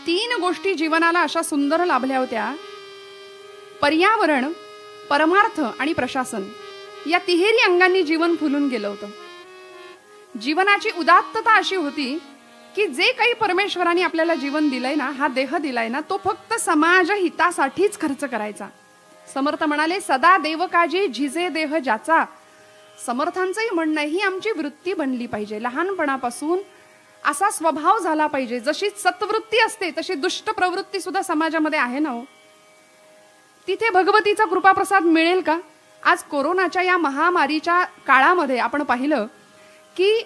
3 गोष्टी जीवनाला अशा सुंदर लाभल्या होत्या, पर्यावरण, परमार्थ आणि प्रशासन. या तिहेरी अंगांनी जीवन फुलून गेलं होतं. जीवनाची उदात्तता अशी होती की जे काही परमेश्वराने आपल्याला जीवन दिलंय ना, हा देह दिलाय ना, तो फक्त समाज हितासाठीच खर्च करायचा. समर्थ म्हणाले, सदा देव काजी झिजे देह ज्याचा. समर्थांचंही म्हणणं, ही आमची वृत्ती बनली पाहिजे. लहानपणापासून असा स्वभाव झाला पाहिजे. जशी सत्वृत्ती असते तशी दुष्ट प्रवृत्ती सुद्धा समाजामध्ये आहे ना हो. तिथे भगवतीचा कृपाप्रसाद मिळेल का? आज कोरोनाच्या या महामारीच्या काळामध्ये आपण पाहिलं की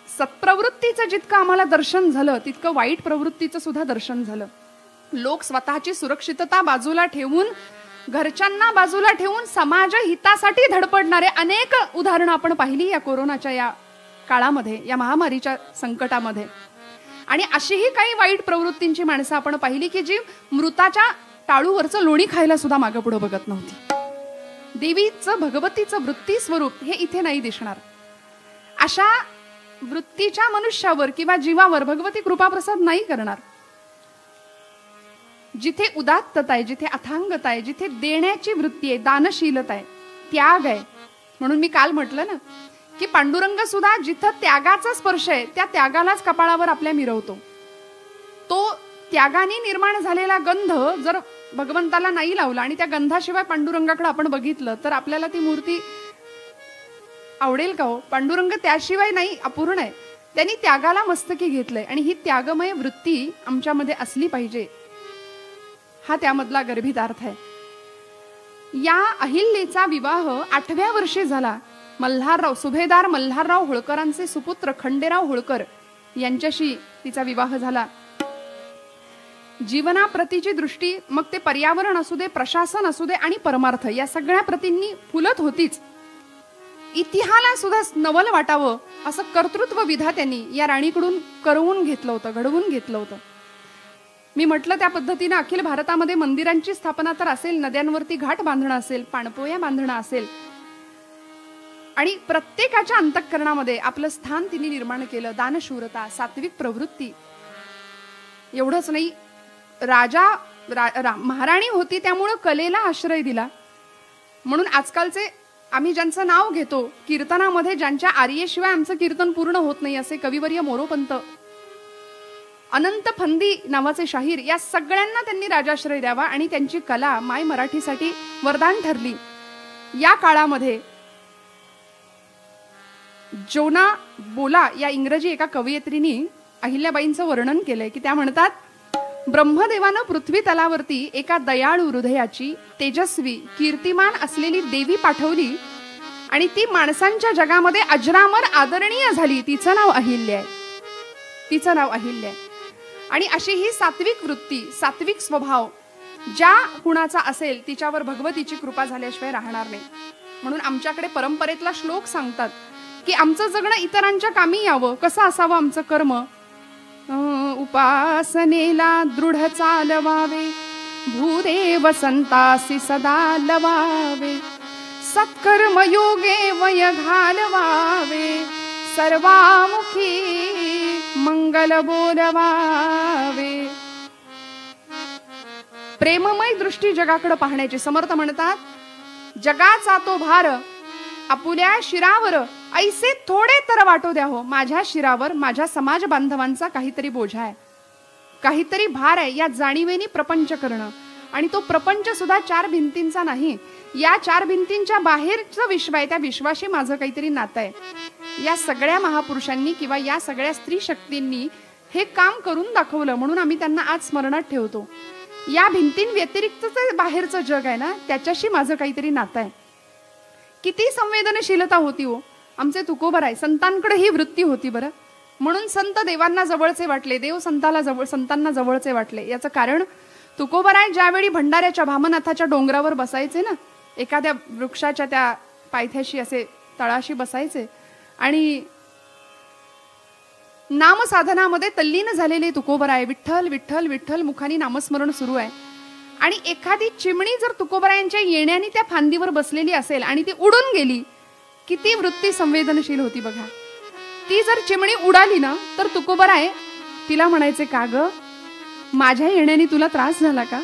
सत्प्रवृत्तीचं जितकं आम्हाला दर्शन झालं, तितकं वाईट प्रवृत्तीचं सुद्धा दर्शन झालं. लोक स्वतःची सुरक्षितता बाजूला ठेवून, घरच्यांना बाजूला ठेवून समाज हितासाठी धडपडणारे अनेक उदाहरणं आपण पाहिली या कोरोनाच्या या काळामध्ये, या महामारीच्या संकटामध्ये. आणि अशीही काही वाईट प्रवृत्तींची माणसं आपण पाहिली की जी मृताच्या टाळूवरचं लोणी खायला सुद्धा मागं पुढं बघत नव्हती. देवीचं, भगवतीचं वृत्ती स्वरूप हे इथे नाही दिसणार. अशा वृत्तीच्या मनुष्यावर किंवा जीवावर भगवती कृपाप्रसाद नाही करणार. जिथे उदात्तता आहे, जिथे अथांगता आहे, जिथे देण्याची वृत्ती आहे, दानशीलता आहे, त्याग आहे. म्हणून मी काल म्हटलं ना की पांडुरंग सुद्धा जिथं त्यागाचा स्पर्श आहे त्या त्यागालाच कपाळावर आपल्या मिरवतो. तो त्यागाने निर्माण झालेला गंध जर भगवंताला नाही लावला आणि त्या गंधाशिवाय पांडुरंगाकडे आपण बघितलं तर आपल्याला ती मूर्ती आवडेल का हो? पांडुरंग त्याशिवाय नाही, अपूर्ण आहे. त्यांनी त्यागाला मस्तकी घेतलंय आणि ही त्यागमय वृत्ती आमच्यामध्ये असली पाहिजे, हा त्यामधला गर्भितार्थ आहे. या अहिल्याचा विवाह 8व्या वर्षी झाला. मल्हारराव, सुभेदार मल्हारराव होळकरांचे सुपुत्र खंडेराव होळकर यांच्याशी तिचा विवाह झाला. जीवनाप्रतीची दृष्टी, मग ते पर्यावरण असू दे, प्रशासन असू दे आणि परमार्थ, या सगळ्या प्रतींनी फुलत होतीच. इतिहाला सुद्धा नवल वाटावं असं कर्तृत्व विधात्यांनी या राणीकडून करवून घेतलं होतं, घडवून घेतलं होतं. मी म्हटलं त्या पद्धतीने अखिल भारतामध्ये मंदिरांची स्थापना तर असेल, नद्यांवरती घाट बांधणं असेल, पाणपोया बांधणं असेल, आणि प्रत्येकाच्या अंतःकरणामध्ये आपलं स्थान तिने निर्माण केलं. दानशूरता, सात्विक प्रवृत्ती. एवढंच नाही, महाराणी होती त्यामुळं कलेला आश्रय दिला. म्हणून आजकालचे आम्ही ज्यांचं नाव घेतो कीर्तनामध्ये, ज्यांच्या आर्येशिवाय आमचं कीर्तन पूर्ण होत नाही, असे कविवर्य मोरोपंत, अनंत फंदी नावाचे शाहीर, या सगळ्यांना त्यांनी राजाश्रय द्यावा आणि त्यांची कला माय मराठीसाठी वरदान ठरली. या काळामध्ये जोना बोला या इंग्रजी एका कवयित्रीने अहिल्याबाईंचं वर्णन केलंय की त्या म्हणतात, ब्रह्मदेवानं पृथ्वी तलावरती एका दयाळू हृदयाची, तेजस्वी, कीर्तिमान असलेली देवी पाठवली आणि ती माणसांच्या जगामध्ये अजरामर आदरणीय झाली. तिचं नाव अहिल्या आहे. तिचं नाव अहिल्या आहे. आणि अशी ही सात्विक वृत्ती, सात्विक स्वभाव ज्या कुणाचा असेल तिच्यावर भगवतीची कृपा झाल्याशिवाय राहणार नाही. म्हणून आमच्याकडे परंपरेतला श्लोक सांगतात की आमचं जगणं इतरांच्या कामी यावं. कसं असावं आमचं कर्म? उपासनेला दृढ चालवावे, भूदेव संतासी सदा लवावे, सत्कर्म योगे वय घालवावे, सर्वामुखी मंगल बोलवावे. प्रेममय दृष्टी जगाकडे पाहण्याची. समर्थ म्हणतात, जगाचा तो भार आपुल्या शिरावर ऐसे थोडे तर वाटू द्या हो. माझ्या शिरावर माझ्या समाज बांधवांचा काहीतरी बोझा आहे, काहीतरी भार आहे. या जाणीवेनी प्रपंच करणं. आणि तो प्रपंच सुद्धा 4 भिंतींचा नाही, या 4 भिंतींच्या बाहेरचं विश्व आहे. त्या विश्वाशी माझं काहीतरी नातं आहे. या सगळ्या महापुरुषांनी किंवा या सगळ्या स्त्री शक्तींनी हे काम करून दाखवलं, म्हणून आम्ही त्यांना आज स्मरणात ठेवतो. या भिंतींव्यतिरिक्तचं बाहेरचं जग आहे ना, त्याच्याशी माझं काहीतरी नातं आहे. किती संवेदनशीलता होती हो आमचे तुकोबराय. संतांकडे ही वृत्ती होती बरं. म्हणून संत देवांना जवळचे वाटले, देव संतांना जवळचे वाटले. याचं कारण, तुकोबराय ज्यावेळी भंडाऱ्याच्या भामनाथाच्या डोंगरावर बसायचे ना, एखाद्या वृक्षाच्या त्या पायथ्याशी असे तळाशी बसायचे आणि नामसाधनामध्ये तल्लीन झालेले तुकोबराय, विठ्ठल विठ्ठल विठ्ठल मुखानी नामस्मरण सुरू आहे. आणि एखादी चिमणी जर तुकोबरायांच्या येण्याने त्या फांदीवर बसलेली असेल आणि ती उडून गेली, किती वृत्ती संवेदनशील होती बघा. ती जर चिमणी उडाली ना तर तुकोबराय तिला म्हणायचे, का ग माझ्या येण्याने तुला त्रास झाला का?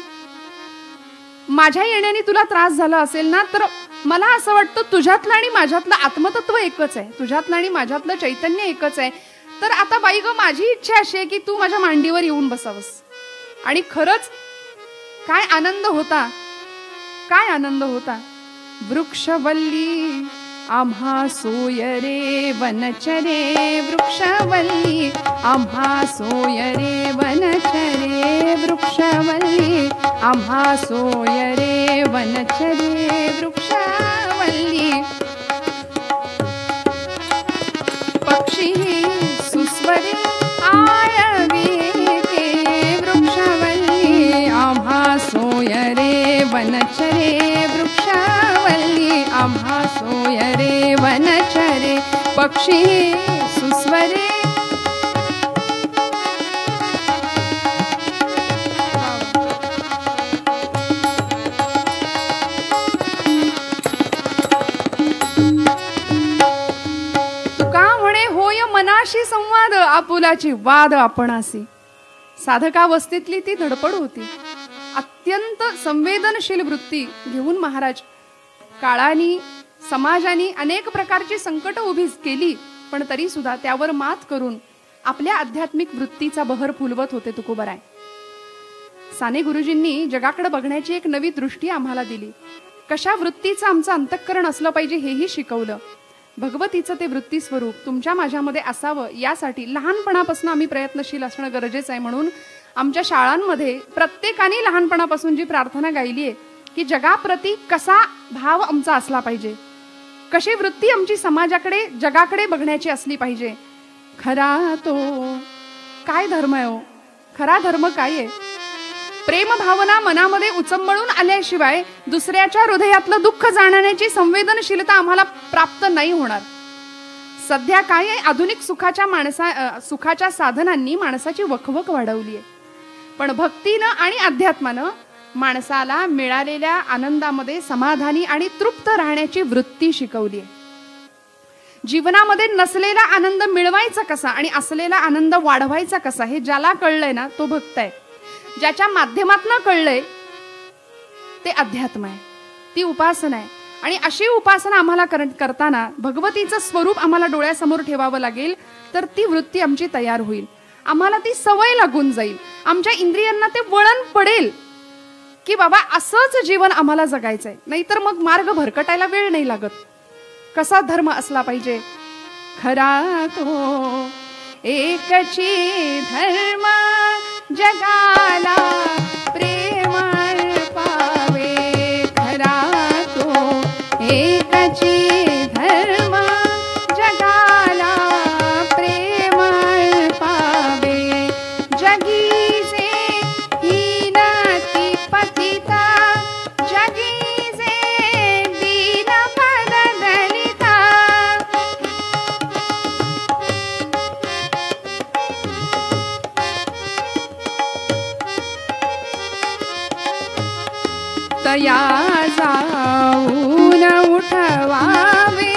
माझ्या येण्याने तुला त्रास झाला असेल ना, तर मला असं वाटतं तुझ्यातलं आणि माझ्यातलं आत्मतत्व एकच आहे, तुझ्यातलं आणि माझ्यातलं चैतन्य एकच आहे. तर आता बाई ग, माझी इच्छा अशी आहे की तू माझ्या मांडीवर येऊन बसावस. आणि खरंच काय आनंद होता, काय आनंद होता. वृक्षवल्ली आम्हा सोय रे वनचरे, वृक्षवल्ली आम्हा सोय रे वनचरे, वृक्षवल्ली आम्हा सोय रे वनचरे, वृक्षवल्ली. पक्षी सुस्वरे आळविते, वृक्षवल्ली आम्हा सोय रे वनचरे, वृक्षवल्ली आम्हा सोय रे वनचरे, पक्षी सुस्वरे. तुका म्हणे होय मनाशी संवाद, आपुलाची वाद आपणासी. साधकावस्थेतली ती धडपड होती. अत्यंत संवेदनशील वृत्ती घेऊन महाराज काळाने समाजाने अनेक प्रकारची संकट उभी केली, पण तरी सुद्धा त्यावर मात करून आपल्या आध्यात्मिक वृत्तीचा बहर फुलवत होते तुकोबराय. साने गुरुजींनी जगाकडे बघण्याची एक नवी दृष्टी आम्हाला दिली. कशा वृत्तीचं आमचं अंतःकरण असलं पाहिजे हेही शिकवलं. भगवतीचं ते वृत्ती स्वरूप तुमच्या माझ्यामध्ये असावं, यासाठी लहानपणापासून आम्ही प्रयत्नशील असणं गरजेचं आहे. म्हणून आमच्या शाळांमध्ये प्रत्येकाने लहानपणापासून जी प्रार्थना गायली आहे की जगाप्रती कसा भाव आमचा असला पाहिजे, कशी वृत्ती आमची समाजाकडे जगाकडे बघण्याची असली पाहिजे. खरा तो काय धर्म आहे हो, खरा धर्म काय आहे? प्रेम भावना मनामध्ये उचंबळून आल्याशिवाय दुसऱ्याच्या हृदयातलं दुःख जाणण्याची संवेदनशीलता आम्हाला प्राप्त नाही होणार. सध्या काय आहे, आधुनिक सुखाच्या साधनांनी माणसाची वखवक वाढवली आहे, पण भक्तीनं आणि अध्यात्मानं माणसाला मिळालेल्या आनंदामध्ये समाधानी आणि तृप्त राहण्याची वृत्ती शिकवली आहे. जीवनामध्ये नसलेला आनंद मिळवायचा कसा आणि असलेला आनंद वाढवायचा कसा हे ज्याला कळलंय ना तो भक्त आहे. ज्याच्या माध्यमातून कळलंय ते अध्यात्म आहे, ती उपासना आहे. आणि अशी उपासना आम्हाला करताना भगवतीचं स्वरूप आम्हाला डोळ्यासमोर ठेवावं लागेल, तर ती वृत्ती आमची तयार होईल, आम्हाला ती सवय लागून जाईल, आमच्या इंद्रियांना ते वळण पडेल की बाबा असंच जीवन आम्हाला जगायचंय. नाहीतर मग मार्ग भरकटायला वेळ नाही लागत. कसा धर्म असला पाहिजे? खरा तो एकची धर्म जगाला प्रेम पावे, खरा तो एकची धर्म जगाला प्रेम पावे. जगीचे हीनती पतिता, जगीचे दीन पद दलिता. तया जाऊन उठवावे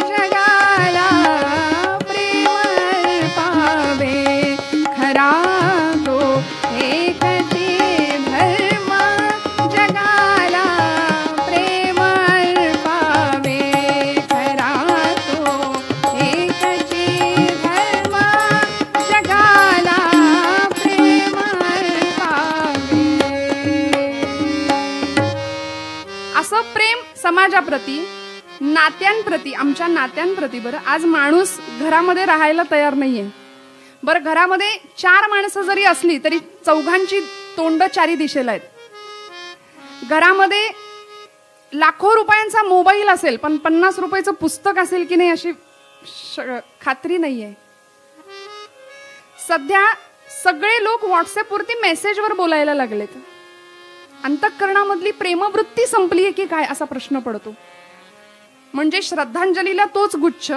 जगाला प्रेम पावे. खरा तो एकची धर्म जगाला प्रेम पावे. खरा तो एकची धर्म जगाला प्रेम पावे. असं प्रेम समाजाप्रती, नात्यांप्रती, आमच्या नात्यांप्रती. बरं, आज माणूस घरामध्ये राहायला तयार नाहीये. बरं, घरामध्ये 4 माणसं जरी असली तरी चौघांची तोंड चारी दिशेला आहेत. घरामध्ये लाखो रुपयांचा मोबाईल असेल पण 50 रुपयाचं पुस्तक असेल की नाही अशी खात्री नाहीये. सध्या सगळे लोक व्हॉट्सअपवरती मेसेजवर बोलायला लागलेत. अंतःकरणामधली प्रेमवृत्ती संपली आहे की काय असा प्रश्न पडतो. म्हणजे श्रद्धांजलीला तोच गुच्छ,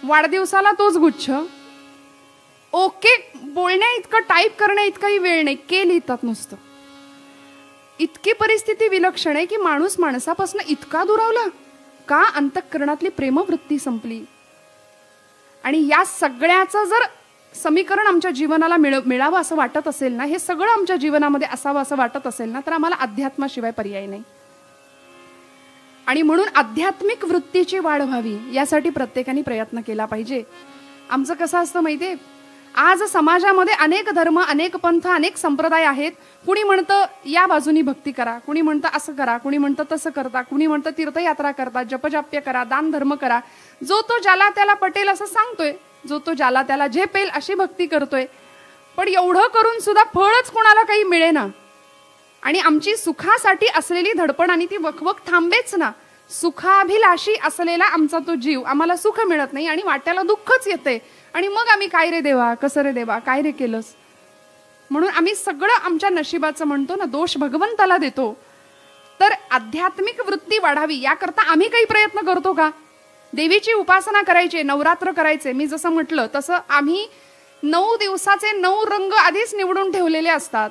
वाढदिवसाला तोच गुच्छ, ओके बोलण्या इतकं, टाईप करण्या इतकाही वेळ नाही, के लिहितात नुसतं. इतकी परिस्थिती विलक्षण आहे की माणूस माणसापासून इतका दुरावला का? अंतःकरणातली प्रेमवृत्ती संपली. आणि या सगळ्याचं जर समीकरण आमच्या जीवनाला मिळावं असं वाटत असेल ना, हे सगळं आमच्या जीवनामध्ये असावं असं वाटत असेल ना, तर आम्हाला अध्यात्माशिवाय पर्याय नाही. आणि म्हणून आध्यात्मिक वृत्तीची वाढ व्हावी यासाठी प्रत्येकाने प्रयत्न केला पाहिजे. आमचं कसं असतं माहितीये, आज समाजामध्ये अनेक धर्म, अनेक पंथ, अनेक संप्रदाय आहेत. कुणी म्हणतं या बाजूनी भक्ती करा, कुणी म्हणतं असं करा, कुणी म्हणतं तसं करता, कुणी म्हणतं तीर्थयात्रा करता, जपजाप्य करा, दान धर्म करा. जो तो ज्याला त्याला पटेल असं सांगतोय, जो तो ज्याला त्याला झेपेल अशी भक्ती करतोय. पण एवढं करून सुद्धा फळच कोणाला काही मिळेना. आणि आमची सुखासाठी असलेली धडपड आणि ती वखवक थांबेच ना. सुखाभिलाषी असलेला आमचा तो जीव, आम्हाला सुख मिळत नाही आणि वाट्याला दुःखच येते. आणि मग आम्ही काय रे देवा, कसं रे देवा, काय रे केलंस. म्हणून आम्ही सगळं आमच्या नशिबाचं म्हणतो ना, दोष भगवंताला देतो. तर आध्यात्मिक वृत्ती वाढावी याकरता आम्ही काही प्रयत्न करतो का? देवीची उपासना करायची, नवरात्र करायचे. मी जसं म्हटलं तसं आम्ही 9 दिवसाचे 9 रंग आधीच निवडून ठेवलेले असतात.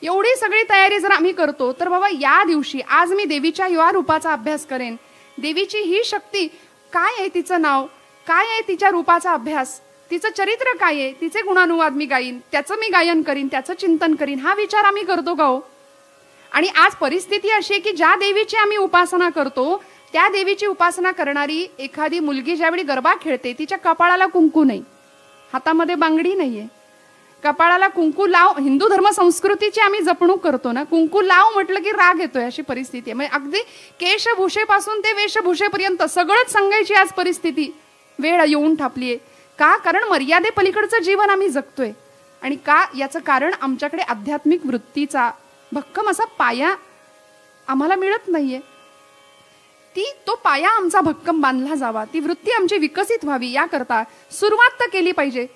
एवढी सगळी तयारी जर आम्ही करतो तर बाबा या दिवशी आज मी देवीच्या या रूपाचा अभ्यास करेन. देवीची ही शक्ती काय आहे, तिचं नाव काय आहे, तिच्या रूपाचा अभ्यास, तिचं चरित्र काय आहे, तिचे गुणानुवाद मी गाईन, त्याचं मी गायन करीन, त्याचं चिंतन करीन. हा विचार आम्ही करतो का हो? आणि आज परिस्थिती अशी आहे की ज्या देवीची आम्ही उपासना करतो त्या देवीची उपासना करणारी एखादी मुलगी ज्यावेळी गरबा खेळते तिच्या कपाळाला कुंकू नाही, हातामध्ये बांगडी नाहीये, कपाळाला कुंकू लाव. हिंदू धर्म संस्कृतीची आम्ही जपणूक करतो ना, कुंकू लाव म्हटलं की राग येतोय अशी परिस्थिती आहे. म्हणजे अगदी केशभूषेपासून ते वेशभूषेपर्यंत सगळंच सांगायची आज परिस्थिती वेळ येऊन ठापलीये. का? कारण मर्यादे पलीकडचं जीवन आम्ही जगतोय. आणि का? याचं कारण आमच्याकडे आध्यात्मिक वृत्तीचा भक्कम असा पाया आम्हाला मिळत नाहीये. तो पाया आमचा भक्कम बांधला जावा, ती वृत्ती आमची विकसित व्हावी याकरता सुरुवात तर केली पाहिजे.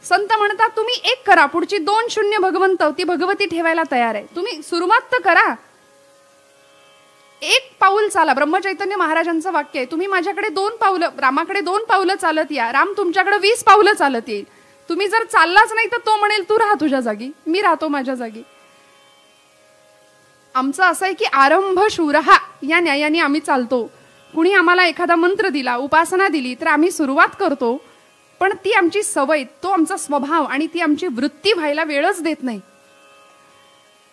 संत म्हणतात तुम्ही एक करा, पुढची 2 शून्य भगवंत ती भगवती ठेवायला तयार आहे. तुम्ही सुरुवात तर करा, एक पाऊल चाला. ब्रह्मचैतन्य महाराजांचं वाक्य आहे, तुम्ही माझ्याकडे 2 पावलं, रामाकडे 2 पावलं चालत या, राम तुमच्याकडे 20 पावलं चालत येईल. तुम्ही जर चाललाच नाही तर तो म्हणेल तू राहा तुझ्या जागी, मी राहतो माझ्या जागी. आमचं असं आहे की आरंभ शूरहा या न्यायाने आम्ही चालतो. कुणी आम्हाला एखादा मंत्र दिला, उपासना दिली तर आम्ही सुरुवात करतो, पण ती आमची सवय, तो आमचा स्वभाव आणि ती आमची वृत्ती व्हायला वेळच देत नाही.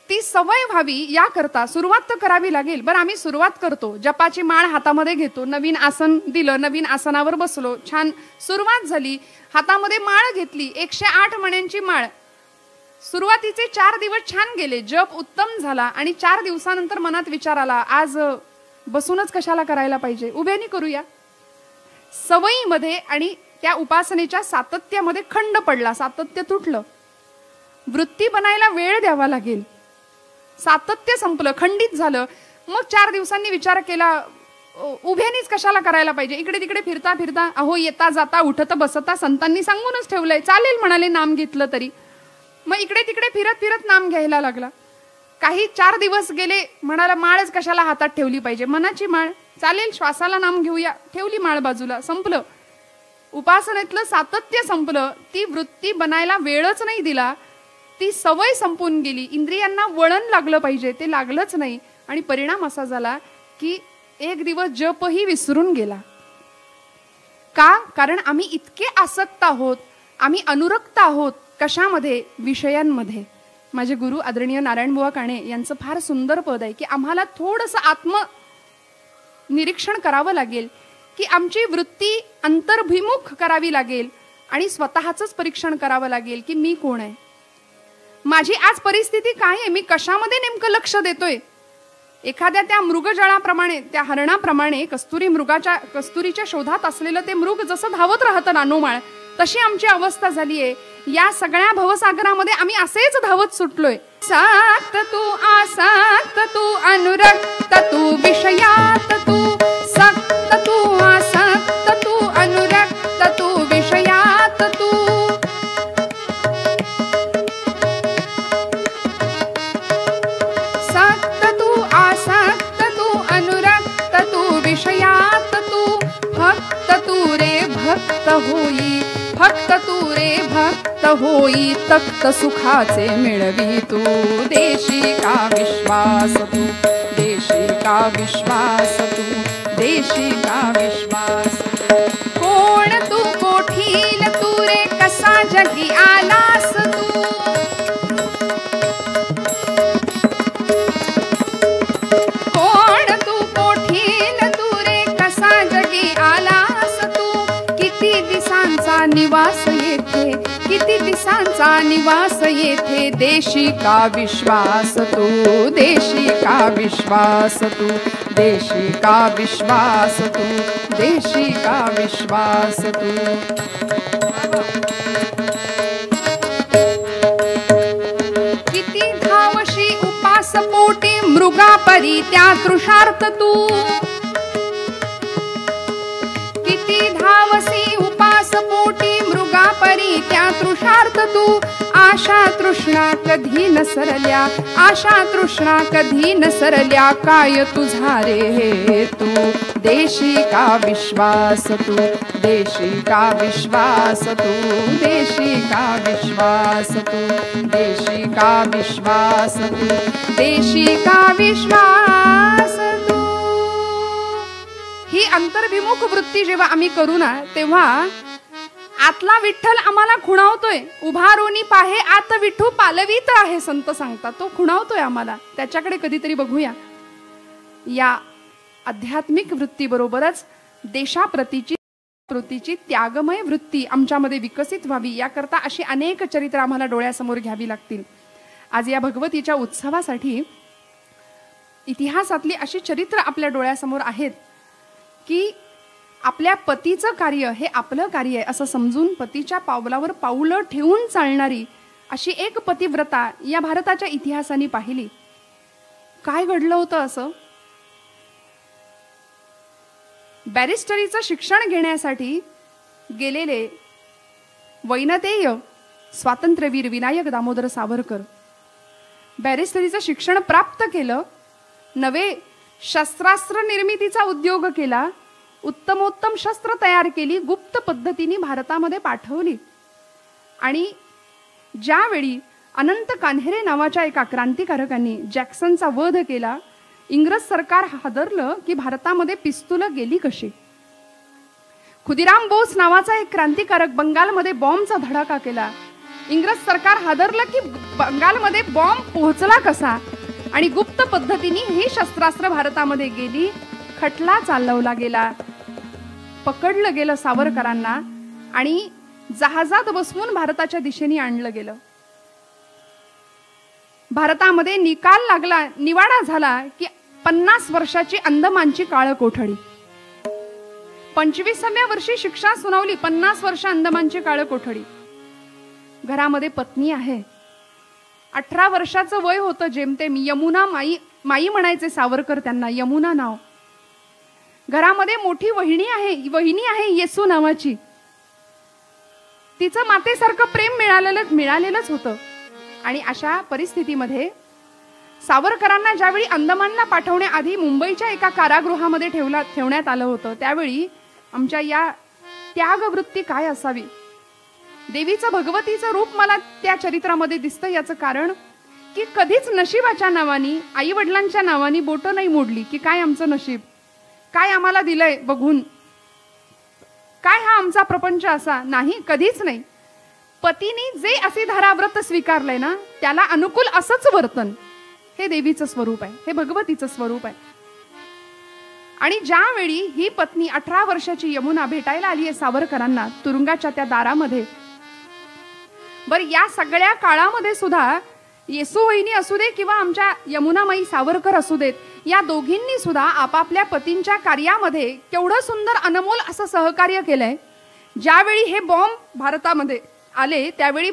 ती सवय व्हावी याकरता सुरुवात तर करावी लागेल. बरं आम्ही सुरुवात करतो, जपाची माळ हातामध्ये घेतो, नवीन आसन दिलं, नवीन आसनावर बसलो, छान सुरुवात झाली, हातामध्ये माळ घेतली, 108 मण्यांची माळ. सुरुवातीचे 4 दिवस छान गेले, जप उत्तम झाला आणि 4 दिवसानंतर मनात विचार आला आज बसूनच कशाला करायला पाहिजे, उभ्यानी करूया. सवयीमध्ये आणि त्या उपासनेच्या सातत्यामध्ये खंड पडला, सातत्य तुटलं. वृत्ती बनायला वेळ द्यावा लागेल. सातत्य संपलं, खंडित झालं. मग 4 दिवसांनी विचार केला उभ्यानीच कशाला करायला पाहिजे, इकडे तिकडे फिरता फिरता अहो येता जाता उठता बसता संतांनी सांगूनच ठेवलंय, चालेल म्हणाले नाम घेतलं तरी. मग इकडे तिकडे फिरत फिरत नाम घ्यायला लागला. काही 4 दिवस गेले, म्हणाला माळच कशाला हातात ठेवली पाहिजे, मनाची माळ चालेल, श्वासाला नाम घेऊया, ठेवली माळ बाजूला, संपलं. उपासनेतलं सातत्य संपलं. ती वृत्ती बनायला वेळच नाही दिला, ती सवय संपून गेली. इंद्रियांना वळण लागलं पाहिजे, ते लागलंच नाही. आणि परिणाम असा झाला की एक दिवस जपही विसरून गेला. का? कारण आम्ही इतके आसक्त आहोत, आम्ही अनुरक्त आहोत. कशामध्ये? विषयांमध्ये. माझे गुरु आदरणीय नारायणबुवा काणे यांचं फार सुंदर पद आहे की आम्हाला थोडंसं आत्म निरीक्षण करावं लागेल, की आमची वृत्ती अंतर्भिमुख करावी लागेल आणि स्वतःचंच परीक्षण करावं लागेल की मी कोण आहे, माझी आज परिस्थिती काय आहे, मी कशामध्ये नेमकं लक्ष देतोय. एखाद्या त्या मृगजळाप्रमाणे, त्या हरणाप्रमाणे कस्तुरीच्या शोधात असलेलं ते मृग जसं धावत राहतं नानोमाळ, तशी आमची अवस्था झालीये. या सगळ्या भवसागरामध्ये आम्ही असेच धावत सुटलोय. साक्त तू आसक्त तू अनुरक्त तू विषयात तू, सक्त तू आसक्त तू अनुरक्त तू विषयात तू. सक्त तू आसक्त तू अनुरक्त तू विषयात तू. भक्त तू रे भक्त होई, भक्त तू रे भक्त होई, तक्त सुखाचे मिळवी तू. देशी का विश्वास तू, देशी का विश्वास तू, देशी का विश्वास. कोण तू कोठील तू रे कस आलास तू, कोण तू कोठील तू रे कसा जगी आलास तू, किती दिसांचा निवास येथे, किती दिसांचा निवास येथे, देशी का विश्वास तू, देशी का विश्वास तू, देशी का विश्वास तू, देशी का विश्वास तू. किती धावशी उपास पोटी मृगापरी त्या तृषार्थ तू, किती धावसी उपास पोटी मृगापरी त्या तृषार्थ तू, आशा तृष्णा कधी न सरल्या, आशा तृष्णा कधी न सरल्या, काय तुझा रे हे तू, देशी का विश्वास तू, देशी का विश्वास तू, देशी का विश्वास तू, देशी का विश्वास तू, देशी का विश्वास तू. ही अंतर्भिमुख वृत्ती जेव्हा आम्ही करू ना, तेव्हा आतला विठ्ठल आम्हाला खुणावतोय. उभारोनी पाहे आत विठू पालवीत आहे, संत सांगतात. तो खुणावतोय आम्हाला. त्याच्याकडे कधीतरी बघूया. या आध्यात्मिक वृत्तीबरोबरच देशाप्रतीची वृत्तीची त्यागमय वृत्ती आमच्यामध्ये विकसित व्हावी, याकरता अशी अनेक चरित्र आम्हाला डोळ्यासमोर घ्यावी लागतील. आज या भगवतीच्या उत्सवासाठी इतिहासातली अशी चरित्र आपल्या डोळ्यासमोर आहेत की आपल्या पतीचं कार्य हे आपलं कार्य आहे असं समजून पतीच्या पावलावर पाऊलं ठेवून चालणारी अशी एक पतिव्रता या भारताच्या इतिहासाने पाहिली. काय घडलं होतं असं? बॅरिस्टरीचं शिक्षण घेण्यासाठी गेलेले वैनतेय स्वातंत्र्यवीर विनायक दामोदर सावरकर बॅरिस्टरीचं शिक्षण प्राप्त केलं, नवे शस्त्रास्त्र निर्मितीचा उद्योग केला, उत्तमोत्तम शस्त्र तयार केली, गुप्त पद्धतीने भारतामध्ये पाठवली. आणि ज्यावेळी अनंत कान्हेरे नावाच्या एका क्रांतिकारकांनी जॅक्सनचा वध केला, इंग्रज सरकार हादरलं की भारतामध्ये पिस्तुलं गेली कशी. खुदिराम बोस नावाचा एक क्रांतिकारक बंगालमध्ये बॉम्बचा धडाका केला, इंग्रज सरकार हादरलं की बंगालमध्ये बॉम्ब पोहोचला कसा. आणि गुप्त पद्धतीने ही शस्त्रास्त्र भारतामध्ये गेली, खटला चालवला गेला, पकडलं गेलं सावरकरांना आणि जहाजात बसवून भारताच्या दिशेने आणलं गेलं. भारतामध्ये निकाल लागला, निवाडा झाला की 50 वर्षाची अंदमानची काळ कोठडी. 25व्या वर्षी शिक्षा सुनावली, 50 वर्ष अंदमानची काळ कोठडी. घरामध्ये पत्नी आहे, 18 वर्षाचं वय होतं जेमतेम. यमुना माई, माई म्हणायचे सावरकर त्यांना, यमुना नाव. घरामध्ये मोठी वहिनी आहे येसू नावाची. तिचं मातेसारखं प्रेम मिळालेलंच होतं. आणि अशा परिस्थितीमध्ये सावरकरांना ज्यावेळी अंदमानला पाठवण्याआधी मुंबईच्या एका कारागृहामध्ये ठेवण्यात आलं होतं, त्यावेळी आमच्या या त्यागवृत्ती काय असावी. देवीचं भगवतीचं रूप मला त्या चरित्रामध्ये दिसतं. याचं कारण की कधीच नशिबाच्या नावानी, आई वडिलांच्या नावानी बोटं नाही मोडली की काय आमचं नशीब, काय आम्हाला दिलंय बघून, काय हा आमचा प्रपंच असा. नाही, कधीच नाही. पतीने जे असे धाराव्रत स्वीकारलंय ना, त्याला अनुकूल असंच वर्तन. हे देवीचं स्वरूप आहे, हे भगवतीचं स्वरूप आहे. आणि ज्यावेळी ही पत्नी 18 वर्षाची यमुना भेटायला आली आहे सावरकरांना तुरुंगाच्या त्या दारामध्ये, बर या सगळ्या काळामध्ये सुद्धा येसू वहिनी असू दे किंवा आमच्या यमुनामाई सावरकर असू देत, या दोघींनी सुद्धा आपापल्या पतींच्या कार्यामध्ये केवढं सुंदर अनमोल असं सहकार्य केलंय. ज्यावेळी हे बॉम्ब भारतामध्ये आले त्यावेळी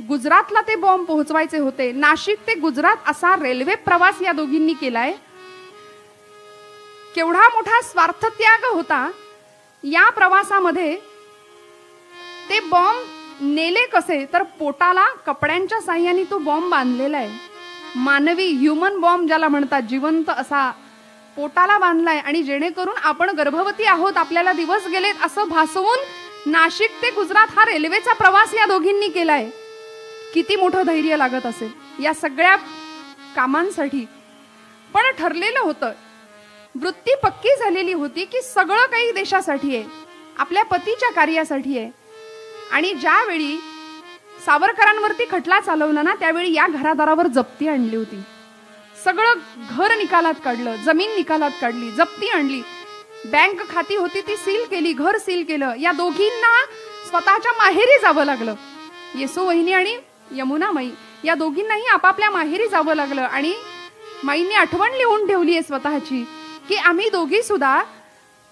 गुजरातला ते बॉम्ब पोहोचवायचे होते. नाशिक ते गुजरात असा रेल्वे प्रवास या दोघींनी केलाय. केवढा मोठा स्वार्थ त्याग होता. या प्रवासामध्ये ते बॉम्ब नेले कसे तर पोटाला कपड्यांच्या साह्याने तो बॉम्ब बांधलेला आहे. मानवी ह्युमन बॉम्ब ज्याला म्हणतात, जिवंत असा पोटाला बांधलाय. आणि जेणेकरून आपण गर्भवती आहोत, आपल्याला दिवस गेलेत असं भासवून नाशिक ते गुजरात हा रेल्वेचा प्रवास या दोघींनी केलाय. किती मोठं धैर्य लागत असेल या सगळ्या कामांसाठी. पण ठरलेलं होतं, वृत्ती पक्की झालेली होती की सगळं काही देशासाठी आहे, आपल्या पतीच्या कार्यासाठी आहे. आणि ज्यावेळी सावरकरांवरती खटला चालवला ना, त्यावेळी या घरादारावर जप्ती आणली होती. सगळं घर निकालात काढलं, जमीन निकालात काढली, जप्ती आणली, बँक खाती होती ती सील केली, घर सील केलं. या दोघींना स्वतःच्या माहेरी जावं लागलं. येसू वहिनी आणि यमुना माई या दोघींनाही आपापल्या माहेरी जावं लागलं. आणि माईंनी आठवण लिहून ठेवली आहे स्वतःची की आम्ही दोघी सुद्धा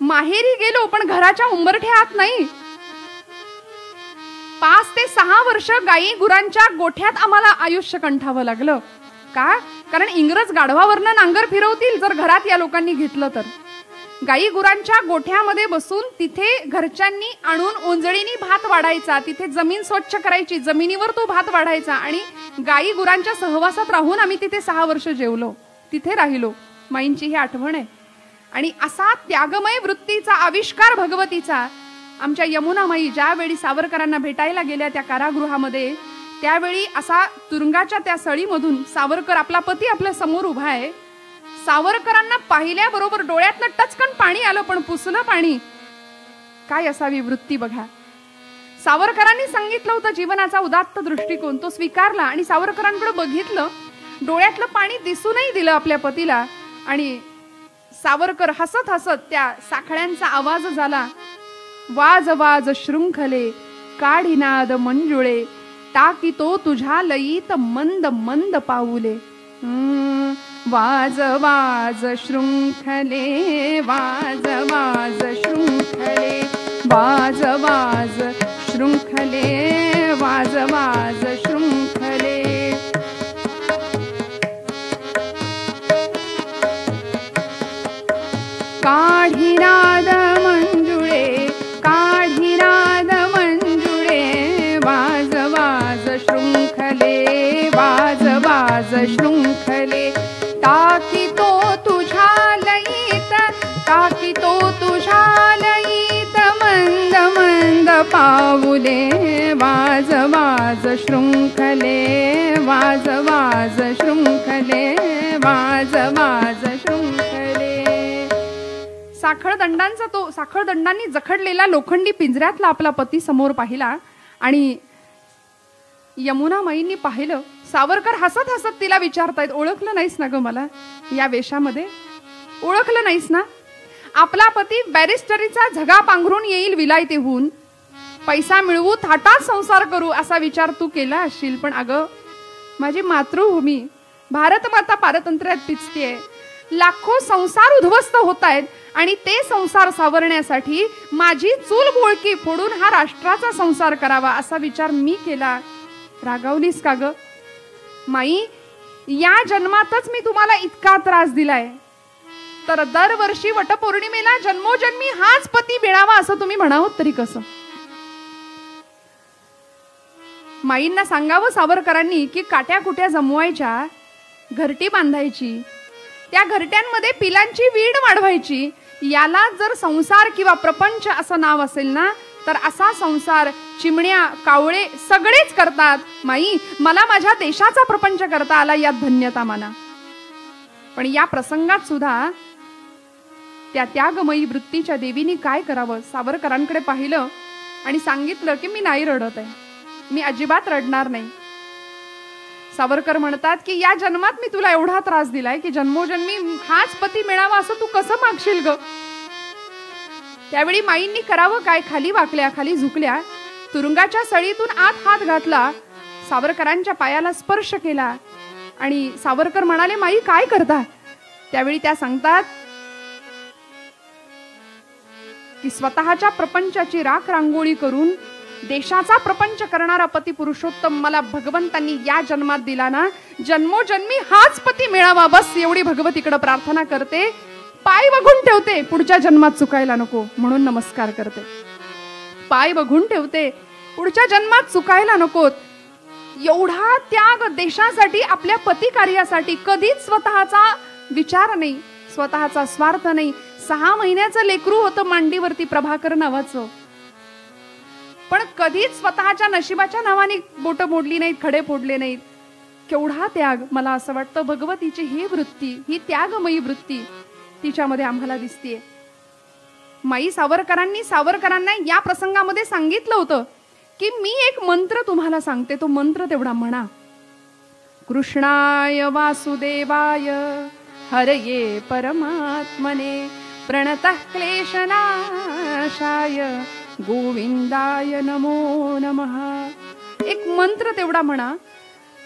माहेरी गेलो, पण घराच्या उंबरठ्यात नाही. 5 ते 6 वर्ष गायी गुरांच्या गोठ्यात आम्हाला आयुष्य कंठावं लागलं. का? कारण इंग्रज गाढवावरनं नांगर फिरवतील जर घरात या लोकांनी घेतलं तर. गायी गुरांच्या गोठ्यामध्ये बसून तिथे घरच्यांनी आणून ओंजळीनी भात वाढायचा, तिथे जमीन स्वच्छ करायची, जमिनीवर तो भात वाढायचा. आणि गायी गुरांच्या सहवासात राहून आम्ही तिथे 6 वर्ष जेवलो, तिथे राहिलो. माईंची ही आठवण आहे. आणि असा त्यागमय वृत्तीचा आविष्कार भगवतीचा आमच्या यमुना माई ज्यावेळी सावरकरांना भेटायला गेल्या त्या कारागृहामध्ये, त्यावेळी असा तुरुंगाच्या त्या सळीमधून सावरकर, आपला पती आपल्या समोर उभा आहे. सावरकरांना पाहिल्याबरोबर डोळ्यातनं टचकन पाणी आलं, पण पुसलं पाणी. काय असावी वृत्ती बघा. सावरकरांनी सांगितलं होतं जीवनाचा उदात्त दृष्टिकोन, तो स्वीकारला आणि सावरकरांकडे बघितलं. डोळ्यातलं पाणी दिसूनही दिलं आपल्या पतीला. आणि सावरकर हसत हसत, त्या साखळ्यांचा आवाज झाला, वाज वाज शृंखले काढिनाद मंजुळे, टाकी तो तुझ्या लयीत मंद मंद पाऊले. वाज वाज शृंखले, वाज वाज शृंखले, वाज वाज शृंखले, वाज वाज शृंखले. काढिनाद मंजुळे, काढिनाद मंजुळे, वाज वाज शृंखले, वाज वाज शृंखले. टाकी तो तुझ्या लयीत, टाकी तो तुझ्या लयीत मंद मंद पाऊले. वाज वाज शृंखले, वाज वाज शृंखले, वाज वाज शृंखले. साखळदंडांचा तो, साखळदंडांनी जखडलेला लोखंडी पिंजऱ्यातला आपला पती समोर पाहिला. आणि यमुना माईंनी पाहिलं. सावरकर हसत हसत तिला विचारतायत, ओळखलं नाहीस ना ग मला या वेशामध्ये? ओळखलं नाहीस ना? आपला पती बॅरिस्टरीचा झगा पांघरून येईल विलायतेहून, पैसा मिळवू, थाटात संसार करू असा विचार तू केला असशील. पण अगं, माझी मातृभूमी भारत माता पारतंत्र्यात पिचतेय, लाखो संसार उद्ध्वस्त होत आहेत आणि ते संसार सावरण्यासाठी माझी चूल बोळकी फोडून हा राष्ट्राचा संसार करावा असा विचार मी केला. रागावलीस का ग माई? या जन्मातच मी तुम्हाला इतका त्रास दिलाय, तर दरवर्षी वटपौर्णिमेला जन्मोजन्मी हाच पती मिळावा असं तुम्ही म्हणावं तरी कसं? माईंना सांगावं सावरकरांनी की काट्या कुट्या जमवायच्या, घरटी बांधायची, त्या घरट्यांमध्ये पिलांची वीड वाढवायची. याला जर संसार किंवा प्रपंच असं नाव असेल ना, तर असा संसार चिमण्या, कावळे सगळेच करतात. माई, मला माझ्या देशाचा प्रपंच करता आला यात धन्यता माना. पण या प्रसंगात सुद्धा त्या त्यागमयी वृत्तीच्या देवीने काय करावं? सावरकरांकडे पाहिलं आणि सांगितलं की मी नाही रडत आहे, मी अजिबात रडणार नाही. सावरकर म्हणतात की या जन्मात मी तुला एवढा त्रास दिलाय की जन्मोजन्मी हाच पती मिळावा असं तू कसं मागशील ग? त्यावेळी माईंनी करावं काय? खाली वाकल्या, खाली झुकल्या, तुरुंगाच्या सळीतून आत हात घातला, सावरकरांच्या पायाला स्पर्श केला आणि सावरकर म्हणाले, माई काय करता? त्यावेळी त्या सांगतात की स्वतःच्या प्रपंचाची राख रांगोळी करून देशाचा प्रपंच करणारा पती पुरुषोत्तम मला भगवंतांनी या जन्मात दिला ना, जन्मोजन्मी हाच पती मिळावा, बस एवढी भगवतीकडे प्रार्थना करते. पाय बघून ठेवते, पुढच्या जन्मात चुकायला नको म्हणून नमस्कार करते. पाय बघून ठेवते, पुढच्या जन्मात चुकायला नकोत. एवढा त्याग देशासाठी, आपल्या पती कार्यासाठी. कधीच स्वतःचा विचार नाही, स्वतःचा स्वार्थ नाही. 6 महिन्याचं लेकरू होतं मांडीवरती प्रभाकर नावाचं, पण कधीच स्वतःच्या नशिबाच्या नावाने बोट मोडली नाहीत, खडे फोडले नाहीत. केवढा त्याग! मला असं वाटतं भगवतीची ही वृत्ती, ही त्यागमयी वृत्ती तिच्यामध्ये आम्हाला दिसतेय. माई सावरकरांनी सावरकरांना या प्रसंगामध्ये सांगितलं होतं की मी एक मंत्र तुम्हाला सांगते, तो मंत्र तेवढा म्हणा. कृष्णाय वासुदेवाय हरये परमात्मने प्रणतः क्लेशनाशाय गोविंदाय नमो नमः. एक मंत्र तेवढा म्हणा.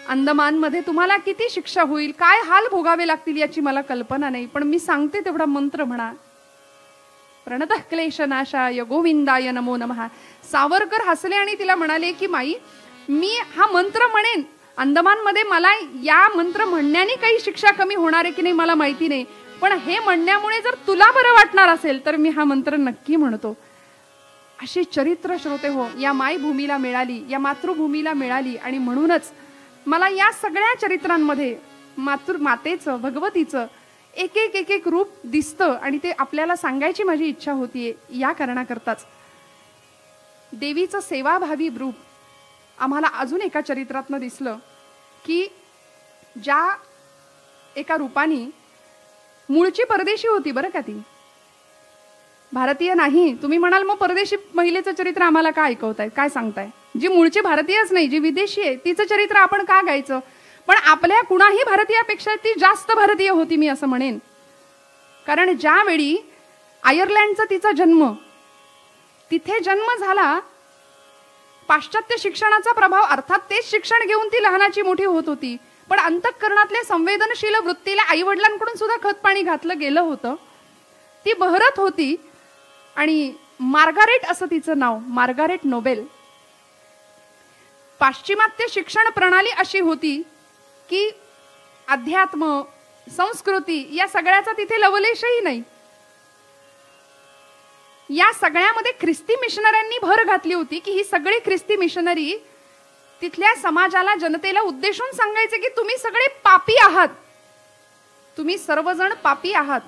अंदमानमध्ये तुम्हाला किती शिक्षा होईल, काय हाल भोगावे लागतील याची मला कल्पना नाही, पण मी सांगते तेवढा मंत्र म्हणा. प्रणतः क्लेशनाशाय गोविंदाय नमो नमः. सावरकर हसले आणि तिला म्हणाले की माई, मी हा मंत्र म्हणेन, अंदमानमध्ये मला या मंत्र म्हणण्याने काही शिक्षा कमी होणार आहे की नाही मला माहिती नाही, पण हे म्हणण्यामुळे जर तुला बरं वाटणार असेल तर मी हा मंत्र नक्की म्हणतो. अशी चरित्र श्रोते हो या मायभूमीला मिळाली, या मातृभूमीला मिळाली. आणि म्हणूनच मला या सगळ्या चरित्रांमध्ये मातेचं, भगवतीचं एक एक एक एक रूप दिसतं आणि ते आपल्याला सांगायची माझी इच्छा होतीये. या कारणाकरताच देवीचं सेवाभावी रूप आम्हाला अजून एका चरित्रातनं दिसलं की ज्या एका रूपाने मूळची परदेशी होती बरं का, ती भारतीय नाही. तुम्ही म्हणाल मग परदेशी महिलेचं चरित्र आम्हाला का ऐकवताय, काय सांगताय? जी मूळची भारतीयच नाही, जी विदेशी आहे तिचं चरित्र आपण का गायचं? पण आपल्या कुणाही भारतीयापेक्षा ती जास्त भारतीय होती मी असं म्हणेन. कारण ज्यावेळी आयर्लंडचा तिचा जन्म, तिथे जन्म झाला, पाश्चात्य शिक्षणाचा प्रभाव, अर्थात तेच शिक्षण घेऊन ती लहानाची मोठी होत होती, पण अंतःकरणातल्या संवेदनशील वृत्तीला आई वडिलांकडून सुद्धा खतपाणी घातलं गेलं होतं. ती बहरत होती आणि मार्गारेट असं तिचं नाव, मार्गारेट नोबेल. पाश्चिमात्य शिक्षण प्रणाली अशी होती की अध्यात्म, संस्कृती या सगळ्याचा तिथे लवलेशही नाही. या सगळ्यामध्ये ख्रिस्ती मिशनऱ्यांनी भर घातली होती की ही सगळी ख्रिस्ती मिशनरी तिथल्या समाजाला, जनतेला उद्देशून सांगायचे की तुम्ही सगळे पापी आहात, तुम्ही सर्वजण पापी आहात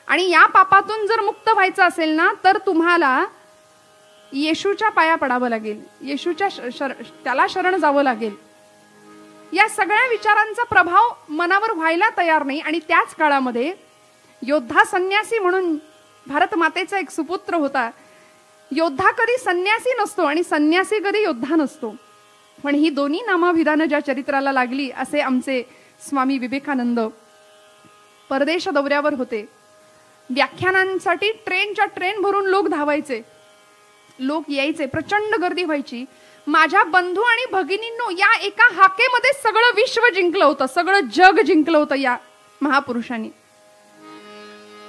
आणि या पापातून जर मुक्त व्हायचं असेल ना तर तुम्हाला येशूच्या पाया पडावं लागेल, येशूच्या त्याला शरण जावं लागेल. या सगळ्या विचारांचा प्रभाव मनावर व्हायला तयार नाही. आणि त्याच काळामध्ये योद्धा संन्यासी म्हणून भारत मातेचा एक सुपुत्र होता. योद्धा कधी संन्यासी नसतो आणि संन्यासी कधी योद्धा नसतो, पण ही दोन्ही नामाभिधानं ज्या चरित्राला लागली असे आमचे स्वामी विवेकानंद परदेश दौऱ्यावर होते. व्याख्यानांसाठी ट्रेनच्या ट्रेन भरून लोक धावायचे, लोक यायचे, प्रचंड गर्दी व्हायची. माझ्या बंधू आणि भगिनींनो, या एका हाकेमध्ये सगळं विश्व जिंकलं होतं, सगळं जग जिंकलं होतं या महापुरुषांनी.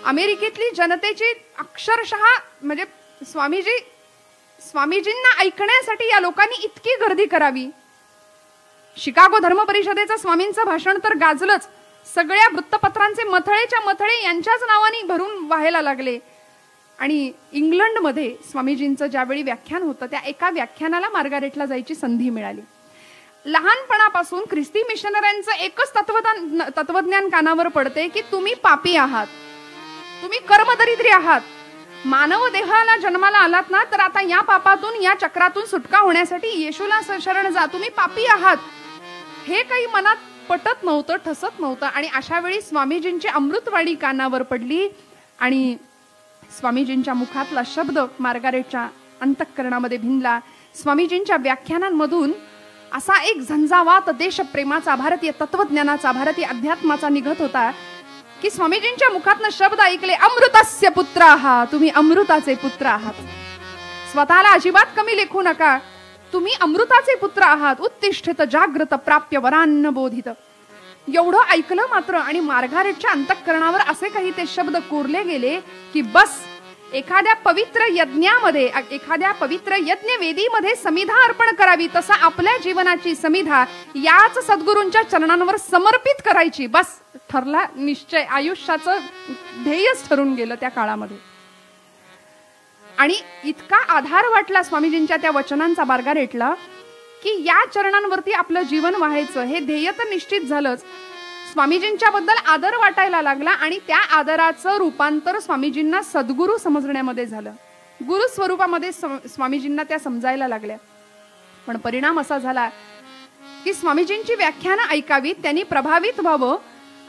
अमेरिकेतली जनतेची अक्षरशः म्हणजे स्वामीजींना ऐकण्यासाठी या लोकांनी इतकी गर्दी करावी. शिकागो धर्म परिषदेचं स्वामींचं भाषण तर गाजलंच, सगळ्या वृत्तपत्रांचे मथळेच्या मथळे यांच्याच नावाने भरून व्हायला लागले. आणि इंग्लंडमध्ये स्वामीजींचं ज्यावेळी व्याख्यान होतं त्या एका व्याख्यानाला मार्गारेटला जायची संधी मिळाली. लहानपणापासून ख्रिस्ती मिशनऱ्यांचं एकच तत्वज्ञान कानावर पडते की तुम्ही पापी आहात, तुम्ही कर्मदरिद्री आहात. मानव देहाला जन्माला आलात ना तर आता या पापातून, या चक्रातून सुटका होण्यासाठी येशूला शरण जा, तुम्ही पापी आहात. हे काही मनात पटत नव्हतं, ठसत नव्हतं. आणि अशा वेळी स्वामीजींची अमृतवाणी कानावर पडली आणि स्वामीजींच्या मुखातला शब्द मार्गारेटच्या अंतःकरणामध्ये भिनला. स्वामीजींच्या व्याख्यानांमधून असा एक झंझावात देशप्रेमाचा, भारतीय तत्वज्ञानाचा, भारतीय अध्यात्माचा निघत होता की स्वामीजींच्या मुखातनं शब्द ऐकले, अमृतस्य पुत्र आहात, तुम्ही अमृताचे पुत्र आहात. स्वतःला अजिबात कमी लेखू नका, तुम्ही अमृताचे पुत्र आहात. उत्तिष्ठित जागृत प्राप्य वरान्न बोधित. एवढं ऐकलं मात्र आणि मार्गारेटच्या अंतःकरणावर असे काही ते शब्द कोरले गेले की बस, एखाद्या पवित्र यज्ञामध्ये, एखाद्या पवित्र यज्ञ वेदीमध्ये समिधा अर्पण करावी तसा आपल्या जीवनाची समिधा याच सद्गुरूंच्या चरणांवर समर्पित करायची. बस ठरला निश्चय, आयुष्याचं ध्येयच ठरून गेलं त्या काळामध्ये. आणि इतका आधार वाटला स्वामीजींच्या त्या वचनांचा मार्गारेटला की या चरणांवरती आपलं जीवन वाहायचं हे ध्येय तर निश्चित झालंच. स्वामीजींच्या बद्दल आदर वाटायला लागला आणि त्या आदराचं रूपांतर स्वामीजींना सद्गुरू समजण्यामध्ये झालं. गुरु स्वरूपामध्ये स्वामीजींना त्या समजायला लागल्या. पण परिणाम असा झाला की स्वामीजींची व्याख्यानं ऐकावीत, त्यांनी प्रभावित व्हावं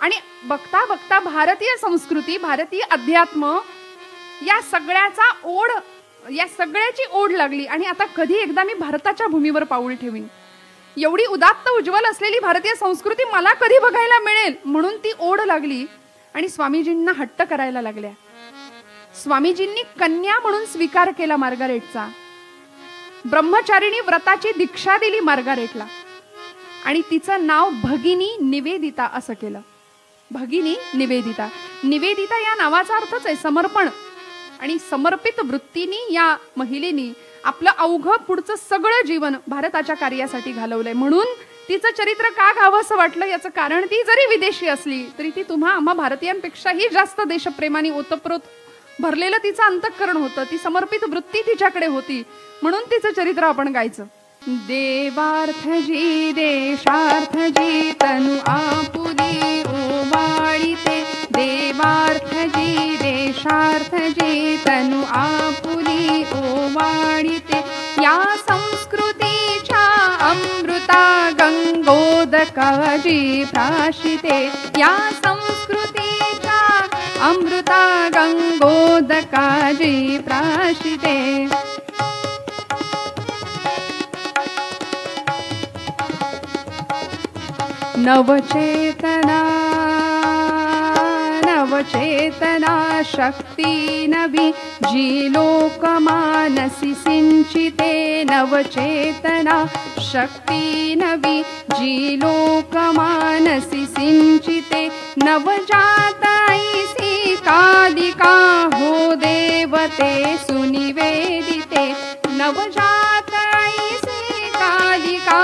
आणि बघता बघता भारतीय संस्कृती, भारतीय अध्यात्म या सगळ्याचा ओढ या सगळ्याची ओढ लागली आणि आता कधी एकदा मी भारताच्या भूमीवर पाऊल ठेवीन, एवढी उदात्त उज्ज्वल असलेली भारतीय संस्कृती मला कधी बघायला मिळेल, म्हणून ती ओढ लागली आणि स्वामीजींना हट्ट करायला लागल्या. स्वामीजींनी कन्या म्हणून स्वीकार केला मार्गारेटचा. ब्रह्मचारिणी व्रताची दीक्षा दिली मार्गारेटला आणि तिचं नाव भगिनी निवेदिता असं केलं. भगिनी निवेदिता. निवेदिता या नावाचा अर्थच आहे समर्पण, आणि समर्पित वृत्तीने या महिलेनी आपलं अवघं पुढचं सगळं जीवन भारताच्या कार्यासाठी घालवलंय. म्हणून तिचं चरित्र का घ्यावं असं वाटलं याचं कारण, ती जरी विदेशी असली तरी ती आम्हा भारतीयांपेक्षाही जास्त देशप्रेमाने ओतप्रोत भरलेलं तिचं अंतःकरण होतं. ती समर्पित वृत्ती तिच्याकडे होती, म्हणून तिचं चरित्र आपण गायचं. देवार्थ जी देशार्थ जी तनु आपुली ओवाळीते, देवार्थ जी देशार्थ जी तनु आपुली ओवाळीते, या संस्कृतीच्या अमृता गंगोदकाजी प्राशिते, या संस्कृतीच्या अमृता गंगोदकाजी प्राशिते. नवचेतना नवचेतना शक्ती नवी जी लोकमानसी सिंचिते, नवचेतना शक्ती नवी जी लोकमानसी सिंचिते, नवजात ऐसी कालिका हो देवते सुनिवेदिते, नवजात ऐसी कालिका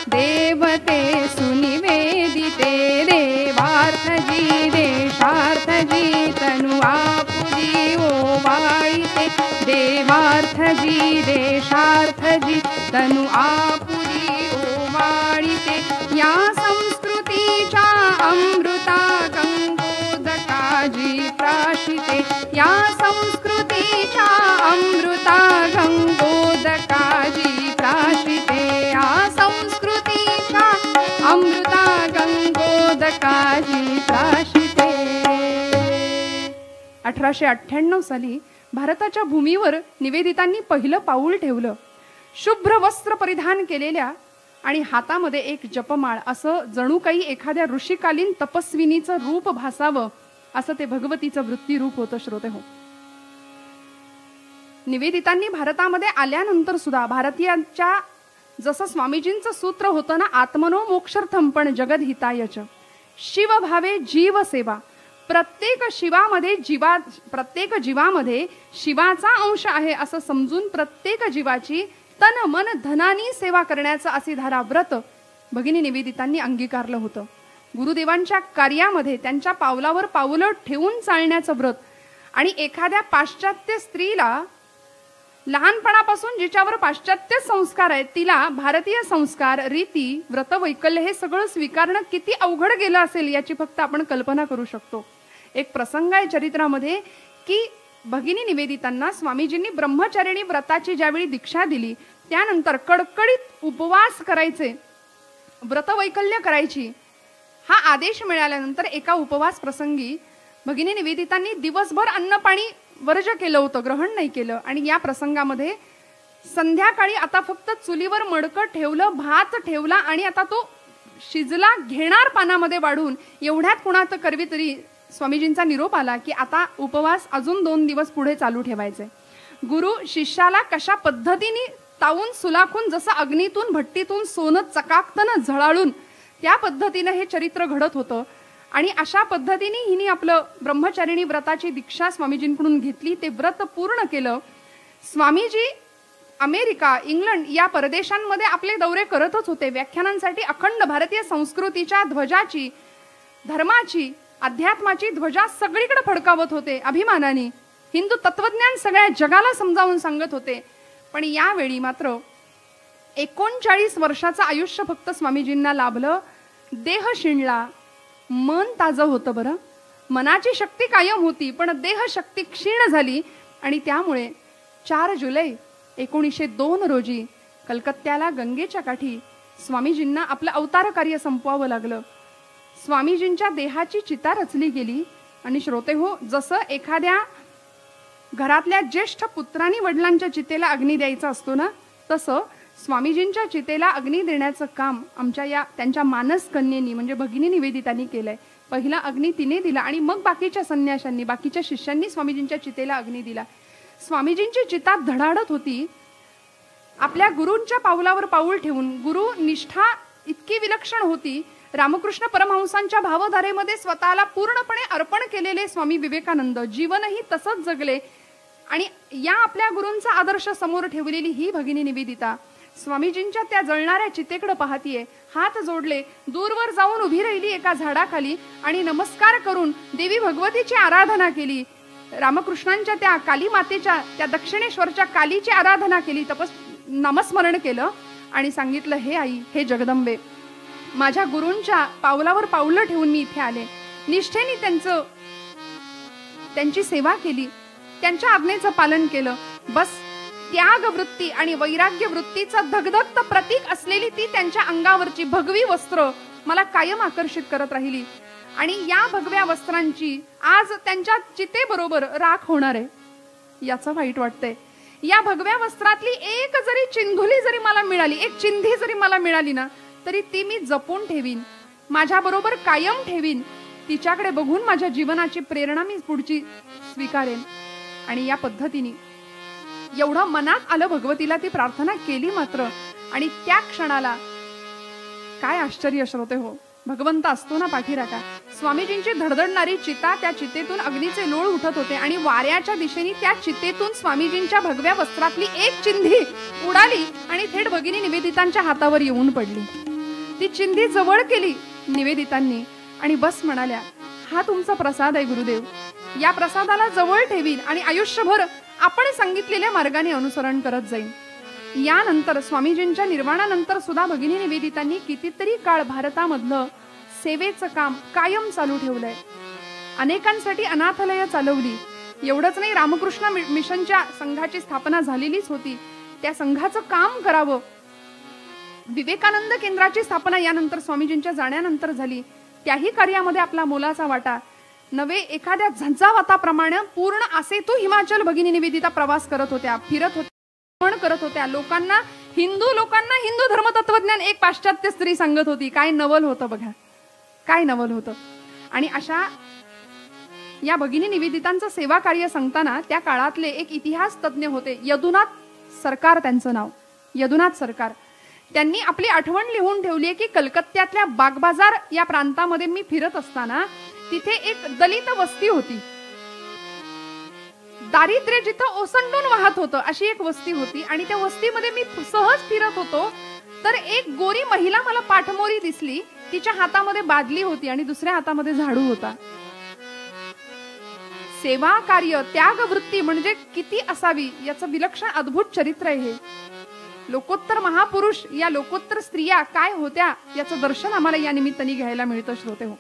देवते सुनिवेदिते, देवार्थ जी देशार्थ जी तनु आपुली ओवाळीते, देवार्थ जी देशार्थ जी तनु आपुली ओवाळीते, या संस्कृतीच्या अमृता गंगोदकाजी प्राशिते, या संस्कृतीच्या अमृता गंगोदकाजी प्राशिते, या संस्कृतीच्या अमृता गंगोदकाजी प्राशिते. 1898 साली भारताच्या भूमीवर निवेदितांनी पहिलं पाऊल ठेवलं. शुभ्र वस्त्र परिधान केलेल्या आणि हातामध्ये एक जपमाळ, असं जणू काही एखाद्या ऋषिकालीन तपस्विनीचं रूप भासावं असं ते भगवतीचं वृत्ती रूप होतं. श्रोते हो, निवेदितांनी भारतामध्ये आल्यानंतर सुद्धा भारतीयांच्या जसं स्वामीजींचं सूत्र होतं ना, आत्मनो मोक्षर्थम पण जगदहितायच, शिवभावे जीव सेवा, प्रत्येक जीवामध्ये शिवाचा अंश आहे असं समजून प्रत्येक जीवाची तन मन धनानी सेवा करण्याचं असे धारा व्रत भगिनी निवेदितांनी अंगीकारलं होतं. गुरुदेवांच्या कार्यामध्ये त्यांच्या पावलावर पावलं ठेवून चालण्याचं व्रत, आणि एखाद्या पाश्चात्य स्त्रीला लहानपणापासून जिच्यावर पाश्चात्य संस्कार आहेत तिला भारतीय संस्कार, रीती, व्रत, वैकल्य हे सगळं स्वीकारणं किती अवघड गेलं असेल याची फक्त आपण कल्पना करू शकतो. एक प्रसंग आहे चरित्रामध्ये की भगिनी निवेदितांना स्वामीजींनी ब्रह्मचारिणी व्रताची ज्यावेळी दीक्षा दिली त्यानंतर कडकडीत उपवास करायचे, व्रतवैकल्य करायची हा आदेश मिळाल्यानंतर एका उपवास प्रसंगी भगिनी निवेदितांनी दिवसभर अन्न पाणी वर्ज केलं होतं, ग्रहण नाही केलं. आणि या प्रसंगामध्ये संध्याकाळी आता फक्त चुलीवर मडकं ठेवलं, भात ठेवला आणि आता तो शिजला घेणार पानामध्ये वाढून. एवढ्यात कुणात करवी तरी स्वामीजींचा निरोप आला की आता उपवास अजून 2 दिवस पुढे चालू ठेवायचे. गुरु शिष्याला कशा पद्धतीने तावून सुलाखून, जसं अग्नीतून भट्टीतून सोनं चकाकतं झळाळून, त्या पद्धतीने हे चरित्र घडत होतं. आणि अशा पद्धतीने हिने आपलं ब्रह्मचारिणी व्रताची दीक्षा स्वामीजींकडून घेतली, ते व्रत पूर्ण केलं. स्वामीजी अमेरिका, इंग्लंड या परदेशांमध्ये आपले दौरे करतच होते. व्याख्यानांसाठी अखंड भारतीय संस्कृतीच्या ध्वजाची, धर्माची, अध्यात्माची ध्वजा सगळीकडे फडकावत होते अभिमानाने. हिंदू तत्वज्ञान सगळ्या जगाला समजावून सांगत होते. पण यावेळी मात्र 39 वर्षाचं आयुष्य फक्त स्वामीजींना लाभलं. देह शिणला, मन ताजं होतं. बरं, मनाची शक्ती कायम होती पण देह शक्ती क्षीण झाली. आणि त्यामुळे 4 जुलै 1902 रोजी कलकत्त्याला गंगेच्या काठी स्वामीजींना आपलं अवतार कार्य संपवावं लागलं. स्वामीजींच्या देहाची चिता रचली गेली. आणि श्रोते हो, जसं एखाद्या घरातल्या ज्येष्ठ पुत्रांनी वडिलांच्या चितेला अग्नी द्यायचा असतो ना, तसं स्वामीजींच्या चितेला अग्नी देण्याचं काम आमच्या त्यांच्या मानस कन्येनी म्हणजे भगिनी निवेदितांनी केलंय. पहिला अग्नी तिने दिला आणि मग बाकीच्या संन्याशांनी, बाकीच्या शिष्यांनी स्वामीजींच्या चितेला अग्नी दिला. स्वामीजींची चिता धडाडत होती. आपल्या गुरूंच्या पावलावर पाऊल ठेवून गुरु निष्ठा इतकी विलक्षण होती. रामकृष्ण परमहंसांच्या भावधारेमध्ये स्वतःला पूर्णपणे अर्पण केलेले स्वामी विवेकानंद जीवनही तसंच जगले. आणि या आपल्या गुरूंचा आदर्श समोर ठेवलेली ही भगिनी निवेदिता स्वामीजींच्या त्या जळणाऱ्या चितेकडे पाहतीये. हात जोडले, दूरवर जाऊन उभी राहिली एका झाडाखाली आणि नमस्कार करून देवी भगवतीची आराधना केली. रामकृष्णांच्या त्या काली मातेच्या, त्या दक्षिणेश्वरच्या कालीची आराधना केली, नामस्मरण केलं आणि सांगितलं, हे आई, हे जगदंबे, माझ्या गुरूंच्या पावलावर पावलं ठेवून मी इथे आले. निष्ठेने त्यांची सेवा केली, त्यांच्या आज्ञेचं पालन केलं. बस त्याग वृत्ती आणि वैराग्य वृत्तीचं धगधगत प्रतीक असलेली ती त्यांच्या अंगावरची भगवी वस्त्र मला कायम आकर्षित करत राहिली. आणि या भगव्या वस्त्रांची आज त्यांच्या चितेबरोबर राख होणार आहे याचं वाईट वाटतंय. या भगव्या वस्त्रातली एक जरी चिंधुली जरी मला मिळाली, एक चिंधी जरी मला मिळाली ना, तरी ती मी जपून ठेवीन, माझ्या बरोबर कायम ठेवीन. तिच्याकडे बघून माझ्या जीवनाची प्रेरणा मी पुढची स्वीकारेन. आणि या पद्धतीने एवढं मनात आलं, भगवतीला ती प्रार्थना केली मात्र. आणि त्या क्षणाला काय आश्चर्य श्रोते हो, भगवंत असतो ना पाठीराखा. स्वामीजींची धडधडणारी चिता, त्या चितेतून अग्नीचे लोळ उठत होते आणि वाऱ्याच्या दिशेने त्या चितेतून स्वामीजींच्या भगव्या वस्त्रातली एक चिंधी उडाली आणि थेट भगिनी निवेदितांच्या हातावर येऊन पडली. ती चिंधी जवळ केली निवेदितांनी आणि बस म्हणाल्या, हा तुमचा प्रसाद आहे गुरुदेव, या प्रसादाला जवळ ठेवीन आणि आयुष्यभर आपण सांगितलेल्या मार्गाने अनुसरण करत जाईन. यानंतर स्वामीजींच्या निर्वाणानंतर सुद्धा भगिनी निवेदितांनी कितीतरी काळ भारतामधलं सेवेचं काम कायम चालू ठेवलंय. अनेकांसाठी अनाथालय चालवली. एवढंच नाही, रामकृष्ण मिशनच्या संघाची स्थापना झालेलीच होती, त्या संघाचं काम करावं. विवेकानंद केंद्राची स्थापना यानंतर स्वामीजींच्या जाण्यानंतर झाली. त्याही कार्यामध्ये आपला मोलाचा वाटा. नवे एखाद्या झंझावाताप्रमाणे पूर्ण असेतू हिमाचल भगिनी निवेदिता प्रवास करत होत्या, फिरत होत्या, करत होत्या. हिंदू लोकांना हिंदू धर्मतत्वज्ञान एक पाश्चात्य स्त्री सांगत होती. काय नवल होतं बघा, काय नवल होतं. आणि अशा या भगिनी निवेदितांचं सेवा कार्य सांगताना त्या काळातले एक इतिहास तज्ञ होते, यदुनाथ सरकार त्यांचं नाव, यदुनाथ सरकार. त्यांनी आपली आठवण लिहून ठेवली आहे की कलकत्त्यातल्या बागबाजार या प्रांतामध्ये मी फिरत असताना तिथे एक दलित वस्ती होती. दारिद्र्य जिथं ओसंडून वाहत होतं अशी एक वस्ती होती. आणि त्या वस्तीमध्ये मी सहज फिरत होतो तर एक गोरी महिला मला पाठमोरी दिसली. तिच्या हातामध्ये बादली होती आणि दुसऱ्या हातामध्ये झाडू होता. सेवा कार्य, त्याग वृत्ती म्हणजे किती असावी याचं विलक्षण अद्भुत चरित्र आहे हे. लोकोत्तर महापुरुष, या लोकोत्तर स्त्रिया काय होत्या याचं दर्शन आम्हाला या निमित्ताने घ्यायला मिळतं श्रोते हो.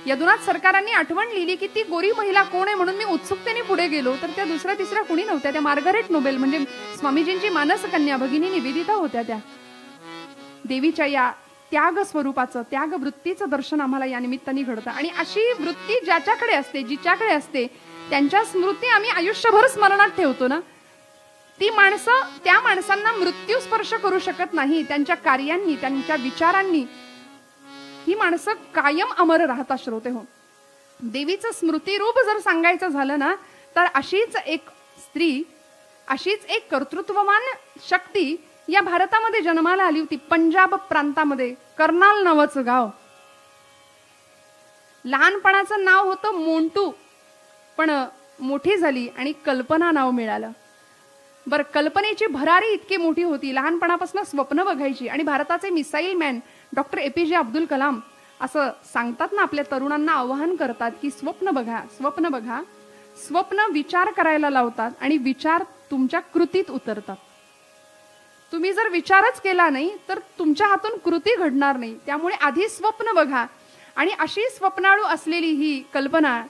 यदुनाथ सरकारांनी आठवण लिहिली की ती गोरी महिला कोण आहे म्हणून मी उत्सुकतेने पुढे गेलो तर त्या दुसऱ्या तिसऱ्या कुणी नव्हत्या. त्या मार्गारेट नोबेल म्हणजे स्वामीजींची मानस कन्या भगिनी निवेदिता होत्या. त्या देवीच्या या त्याग स्वरूपाचं, त्याग वृत्तीचं दर्शन आम्हाला या निमित्ताने घडतं. आणि अशी वृत्ती ज्याच्याकडे असते, जिच्याकडे असते, त्यांच्या स्मृती आम्ही आयुष्यभर स्मरणात ठेवतो ना, ती माणसं, त्या माणसांना मृत्यू स्पर्श करू शकत नाही. त्यांच्या कार्यांनी, त्यांच्या विचारांनी ही माणसं कायम अमर राहतात श्रोते हो. देवीचं स्मृती रूप जर सांगायचं झालं ना तर अशीच एक स्त्री, अशीच एक कर्तृत्ववान शक्ती या भारतामध्ये जन्माला आली होती. पंजाब प्रांतामध्ये कर्नाल नावाचं गाव. लहानपणाचं नाव होतं मोंटू, पण मोठी झाली आणि कल्पना नाव मिळालं. बर, कल्पनेची भरारी इतकी मोठी होती, लहानपणापासून स्वप्न बघायची. आणि भारताचे missile man doctor APJ Abdul Kalam असं सांगतात ना, आपल्या तरुणांना आवाहन करतात की स्वप्न बघा, स्वप्न बघा. स्वप्न विचार करायला लावतात आणि विचार तुमच्या कृतीत उतरतात. तुम्ही जर विचारच केला नाही तर तुमच्या हातून कृती घडणार नाही. त्यामुळे आधी स्वप्न बघा. आणि अशी स्वप्नाळू असलेली ही कल्पना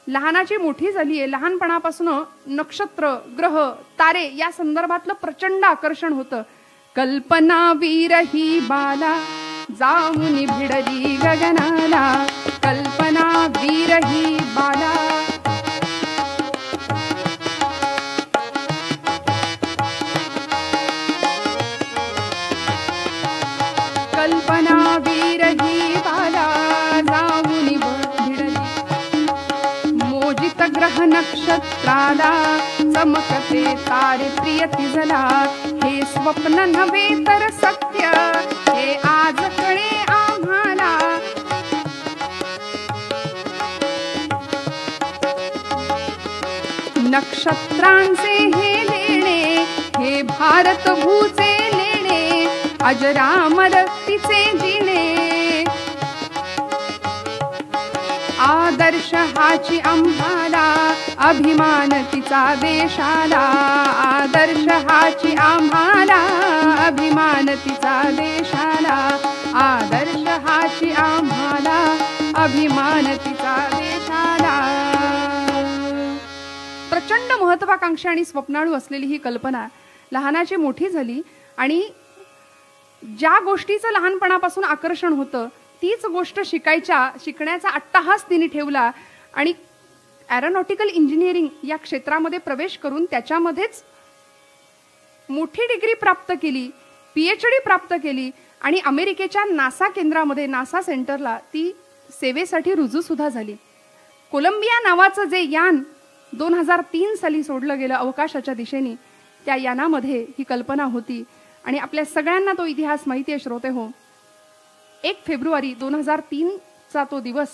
लहानाची मोठी झालीये. लहानपणापासून नक्षत्र, ग्रह, तारे या संदर्भातलं प्रचंड आकर्षण होतं. कल्पना वीर ही बाला जाऊन भिडली गगनाला, कल्पना वीर ही बाला. नक्षत्राला चमकते तारे प्रियती जला. हे स्वप्न नव्हे तर सत्य हे आज कळे आम्हाला. नक्षत्रांचे हे लेणे हे भारत भूचे लेणे अजरामर तिचे जिणे. आदर्श हाची आम्हाला अभिमान तिचा देशाला. आदर्श हाची आम्हाला अभिमान तिचा देशाला. आदर्श हाची आम्हाला अभिमान तिचा देशाला. प्रचंड महत्वाकांक्षी आणि स्वप्नाळू असलेली ही कल्पना लहानाची मोठी झाली आणि ज्या गोष्टीचं लहानपणापासून आकर्षण होतं तीच गोष्ट शिकण्याचा अट्टहास तिने ठेवला आणि एरोनॉटिकल इंजिनिअरिंग या क्षेत्रामध्ये प्रवेश करून त्याच्यामध्येच मोठी डिग्री प्राप्त केली, PhD प्राप्त केली आणि अमेरिकेच्या नासा केंद्रामध्ये नासा सेंटरला ती सेवेसाठी रुजू सुद्धा झाली. कोलंबिया नावाचं जे यान 2003 साली सोडलं गेलं अवकाशाच्या दिशेने, त्या यानामध्ये ही कल्पना होती आणि आपल्या सगळ्यांना तो इतिहास माहिती आहे श्रोते हो. 1 फेब्रुवारी 2003चा तो दिवस,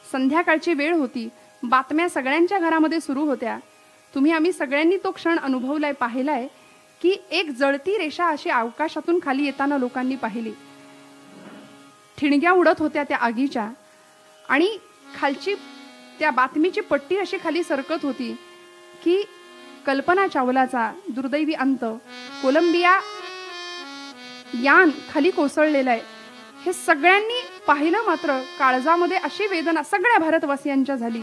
संध्याकाळची वेळ होती. बातम्या सगळ्यांच्या घरामध्ये सुरू होत्या. आम्ही सगळ्यांनी तो क्षण अनुभवलाय, पाहिलाय की एक जळती रेषा अशी आकाशातून खाली येताना लोकांनी पाहिली. ठिणग्या उडत होत्या त्या आगीच्या आणि खालची त्या बातमीची पट्टी अशी खाली सरकत होती की कल्पना चावलाचा दुर्दैवी अंत, कोलंबिया यान खाली कोसळलेलं आहे. हे सगळ्यांनी पाहिलं. मात्र काळजामध्ये अशी वेदना सगळ्या भारतवासियांच्या झाली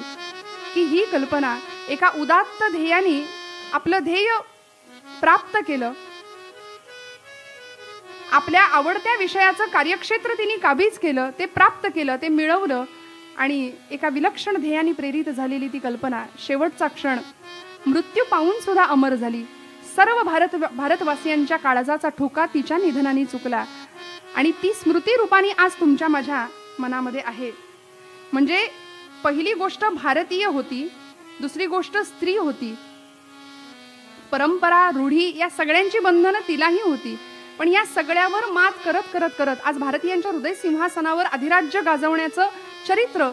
की ही कल्पना एका उदात्त ध्येयाने आपलं ध्येय प्राप्त केलं. आपल्या आवडत्या विषयाचं कार्यक्षेत्र तिने काबीज केलं, ते प्राप्त केलं, ते मिळवलं आणि एका विलक्षण ध्येयाने प्रेरित झालेली ती कल्पना शेवटचा क्षण मृत्यू पाहून सुद्धा अमर झाली. सर्व भारतवासियांच्या काळजाचा ठोका तिच्या निधनाने चुकला आणि ती स्मृती रूपाने आज तुमच्या माझ्या मनामध्ये आहे. म्हणजे पहिली गोष्ट भारतीय होती, दुसरी गोष्ट स्त्री होती. परंपरा, रूढी या सगळ्यांची बंधनं तिलाही होती. पण या सगळ्यावर मात करत करत करत आज भारतीयांच्या हृदय सिंहासनावर अधिराज्य गाजवण्याचं चरित्र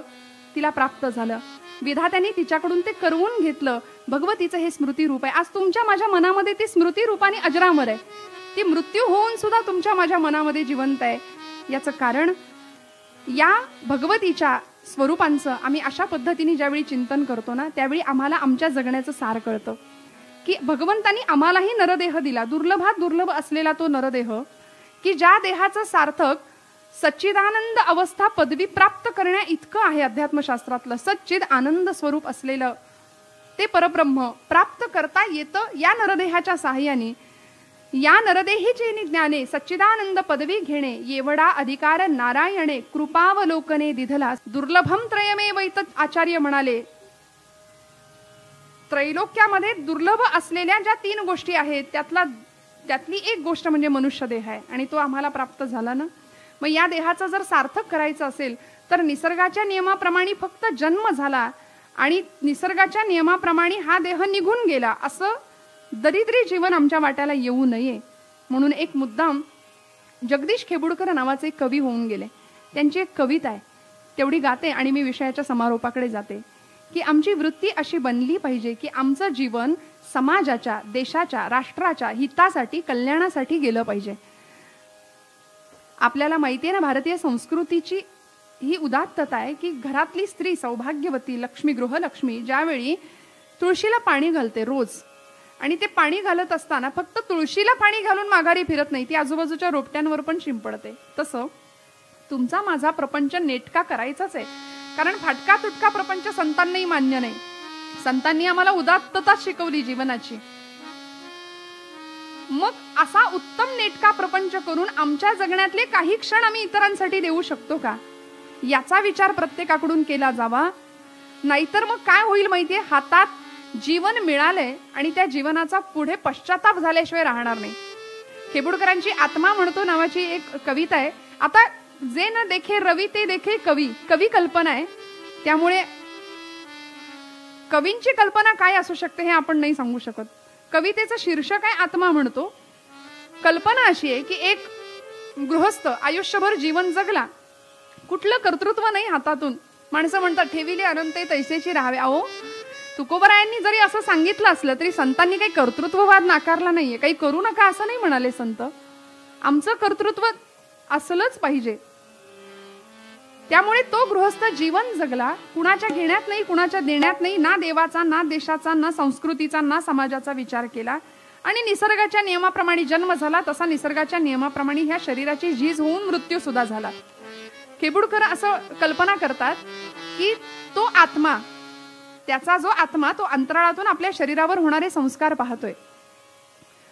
तिला प्राप्त झालं. विधात्याने तिच्याकडून ते करवून घेतलं. भगवतीचं हे स्मृती रूप आहे. आज तुमच्या माझ्या मनामध्ये ती स्मृती रूपाने अजरामर आहे. ती मृत्यू होऊन सुद्धा तुमच्या माझ्या मनामध्ये जिवंत आहे. याचं कारण या भगवतीच्या स्वरूपांचं आम्ही अशा पद्धतीने ज्यावेळी चिंतन करतो ना, त्यावेळी आम्हाला आमच्या जगण्याचं सार कळतं की भगवंतानी आम्हालाही नरदेह दिला, दुर्लभात दुर्लभ असलेला तो नरदेह, की ज्या देहाचं सार्थक सच्चिदानंद अवस्था पदवी प्राप्त करण्या इतकं आहे. अध्यात्मशास्त्रातलं सच्चिद आनंद स्वरूप असलेलं ते परब्रह्म प्राप्त करता येतं या नरदेहाच्या साहाय्याने. या नरदेहीचे ज्ञाने सच्चिदानंद पदवी घेणे एवढा अधिकार नारायणे कृपावलोकने दिधला. दुर्लभम त्रयमेवैत आचार्य म्हणाले. त्रैलोक्यामध्ये दुर्लभ असलेल्या ज्या 3 गोष्टी आहेत त्यातली एक गोष्ट म्हणजे मनुष्य देह आहे आणि तो आम्हाला प्राप्त झाला ना. मग या देहाचं जर सार्थक करायचं असेल तर निसर्गाच्या नियमाप्रमाणे फक्त जन्म झाला आणि निसर्गाच्या नियमाप्रमाणे हा देह निघून गेला, असं दरिद्री जीवन आमच्या वाट्याला येऊ नये म्हणून एक मुद्दाम जगदीश खेबुडकर नावाचे कवी होऊन गेले. त्यांची एक कविता आहे, तेवढी गाते आणि मी विषयाच्या समारोपाकडे जाते. की आमची वृत्ती अशी बनली पाहिजे की आमचं जीवन समाजाच्या, देशाच्या, राष्ट्राच्या हितासाठी, कल्याणासाठी गेलं पाहिजे. आपल्याला माहिती आहे ना, भारतीय संस्कृतीची ही उदात्तता आहे की घरातली स्त्री सौभाग्यवती, लक्ष्मी, गृहलक्ष्मी ज्यावेळी तुळशीला पाणी घालते रोज, आणि ते पाणी घालत असताना फक्त तुळशीला पाणी घालून माघारी फिरत नाही, ती आजूबाजूच्या रोपट्यांवर पण शिंपडते. तसं तुमचा माझा प्रपंच नेटका करायचाच आहे. कारण फाटका तुटका प्रपंच संतांनाही मान्य नाही. संतांनी आम्हाला उदात्तता शिकवली जीवनाची. मग असा उत्तम नेटका प्रपंच करून आमच्या जगण्यातले काही क्षण आम्ही इतरांसाठी देऊ शकतो का, याचा विचार प्रत्येकाकडून केला जावा. नाहीतर मग काय होईल माहितीये, हातात जीवन मिळालंय आणि त्या जीवनाचा पुढे पश्चाताप झाल्याशिवाय राहणार नाही. खेबुडकरांची आत्मा म्हणतो नावाची एक कविता आहे. आता जे न देखे रवी ते देखे कवी, कवी कल्पना आहे. त्यामुळे कवींची कल्पना काय असू शकते हे आपण नाही सांगू शकत. कवितेचं शीर्षक आहे आत्मा म्हणतो. कल्पना अशी आहे की एक गृहस्थ आयुष्यभर जीवन जगला, कुठलं कर्तृत्व नाही हातातून. माणसं म्हणतात ठेविले अनंते तैसेची राहावे. अहो, तुकोबरायांनी जरी असं सांगितलं असलं तरी संतांनी काही कर्तृत्ववाद नाकारला नाहीये. काही करू नका असं नाही म्हणाले संत. आमचं कर्तृत्व असलंच पाहिजे. त्यामुळे तो गृहस्थ जीवन जगला, कुणाच्या घेण्यात नाही, कुणाच्या देण्यात नाही, ना देवाचा, ना देशाचा, ना संस्कृतीचा, ना समाजाचा विचार केला. आणि निसर्गाच्या नियमाप्रमाणे जन्म झाला, तसा निसर्गाच्या नियमाप्रमाणे ह्या शरीराची झीज होऊन मृत्यू सुद्धा झाला. खेबुडकर असं कल्पना करतात की तो आत्मा, त्याचा जो आत्मा तो अंतराळातून आपल्या शरीरावर होणारे संस्कार पाहतोय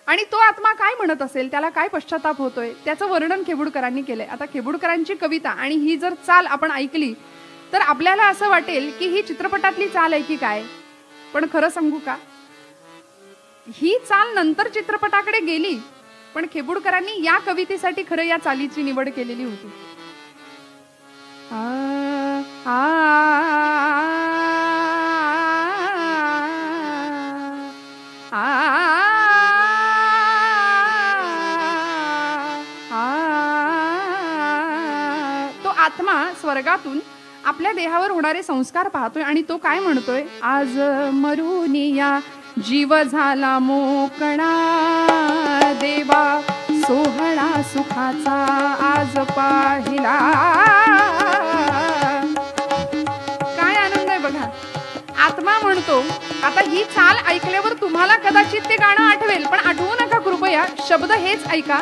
आणि तो आत्मा काय म्हणत असेल, त्याला काय पश्चाताप होतोय, त्याचं वर्णन खेबुडकरांनी केलंय. आता खेबुडकरांची कविता आणि ही जर चाल आपण ऐकली तर आपल्याला असं वाटेल की ही चित्रपटातली चाल आहे की काय. पण खरं सांगू का, ही चाल नंतर चित्रपटाकडे गेली, पण खेबुडकरांनी या कवितेसाठी खरं या चालीची निवड केलेली होती. तो आत्मा स्वर्गातून आपल्या देहावर होणारे संस्कार पाहतोय आणि तो काय म्हणतोय, आज मरून या जीव झाला मोकळा, देवा सोहळा सुखाचा आज पाहिला. काय आनंद आहे बघा. आत्मा म्हणतो. आता ही चाल ऐकल्यावर तुम्हाला कदाचित ते गाणं आठवेल, पण आठवू नका कृपया, शब्द हेच ऐका.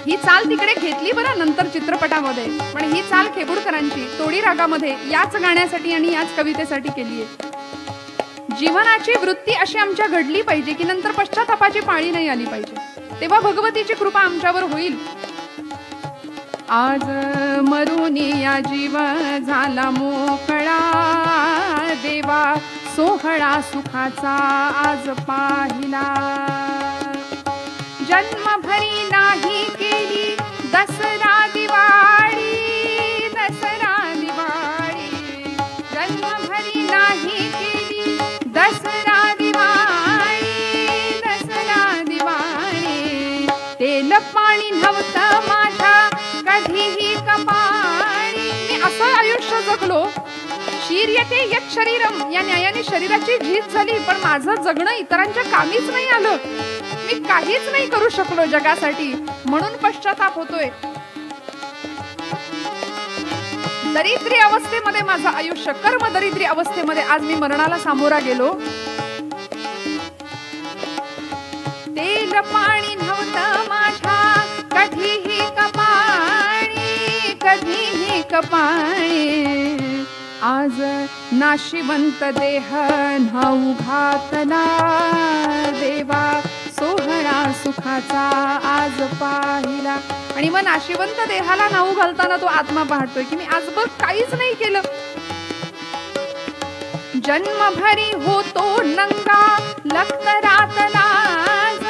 ही चाल तिकडे घेतली बरं नंतर चित्रपटामध्ये, पण ही चाल खेबुडकरांची तोडी रागामध्ये याच गाण्यासाठी आणि याच कवितेसाठी केली आहे. जीवनाची वृत्ती अशी आमच्या घडली पाहिजे की नंतर पश्चातापाची पाळी नाही आली पाहिजे, तेव्हा भगवतीची कृपा आमच्यावर होईल. आज मरून या जीव झाला मोकळा, देवा सोहळा सुखाचा आज पाहिला. जन्मभरी नाही केली दसरा दिवाळी, दसरा दिवाळी. जन्मभरी नाही केली दसरा दिवाळी, दसरा दिवाळी. तेल पाणी नव्हतं माझ्या कधीही कपाळी. मी असं आयुष्य जगलो, शीर येते यत शरीरम, या न्यायाने शरीराची झीज झाली, पण माझं जगणं इतरांच्या कामीच नाही आलं. मी काहीच नाही करू शकलो जगासाठी, म्हणून पश्चाताप होतोय. दरिद्री अवस्थेमध्ये माझं आयुष्य, कर्म दरिद्री अवस्थेमध्ये आज मी मरणाला सामोरा गेलो. तेल पाणी नव्हतं माझ्या कधीही कपाळी, कधीही कपाळी. आज नाशिवंत देह न्हाऊ घातला, देवा सोहळा सुखाचा आज पाहिला. आणि मग नाशिवंत देहाला न्हाऊ घालताना तो आत्मा पाहतोय की मी आजवर काहीच नाही केलं. जन्मभरी होतो नंगा लखतरात लाज,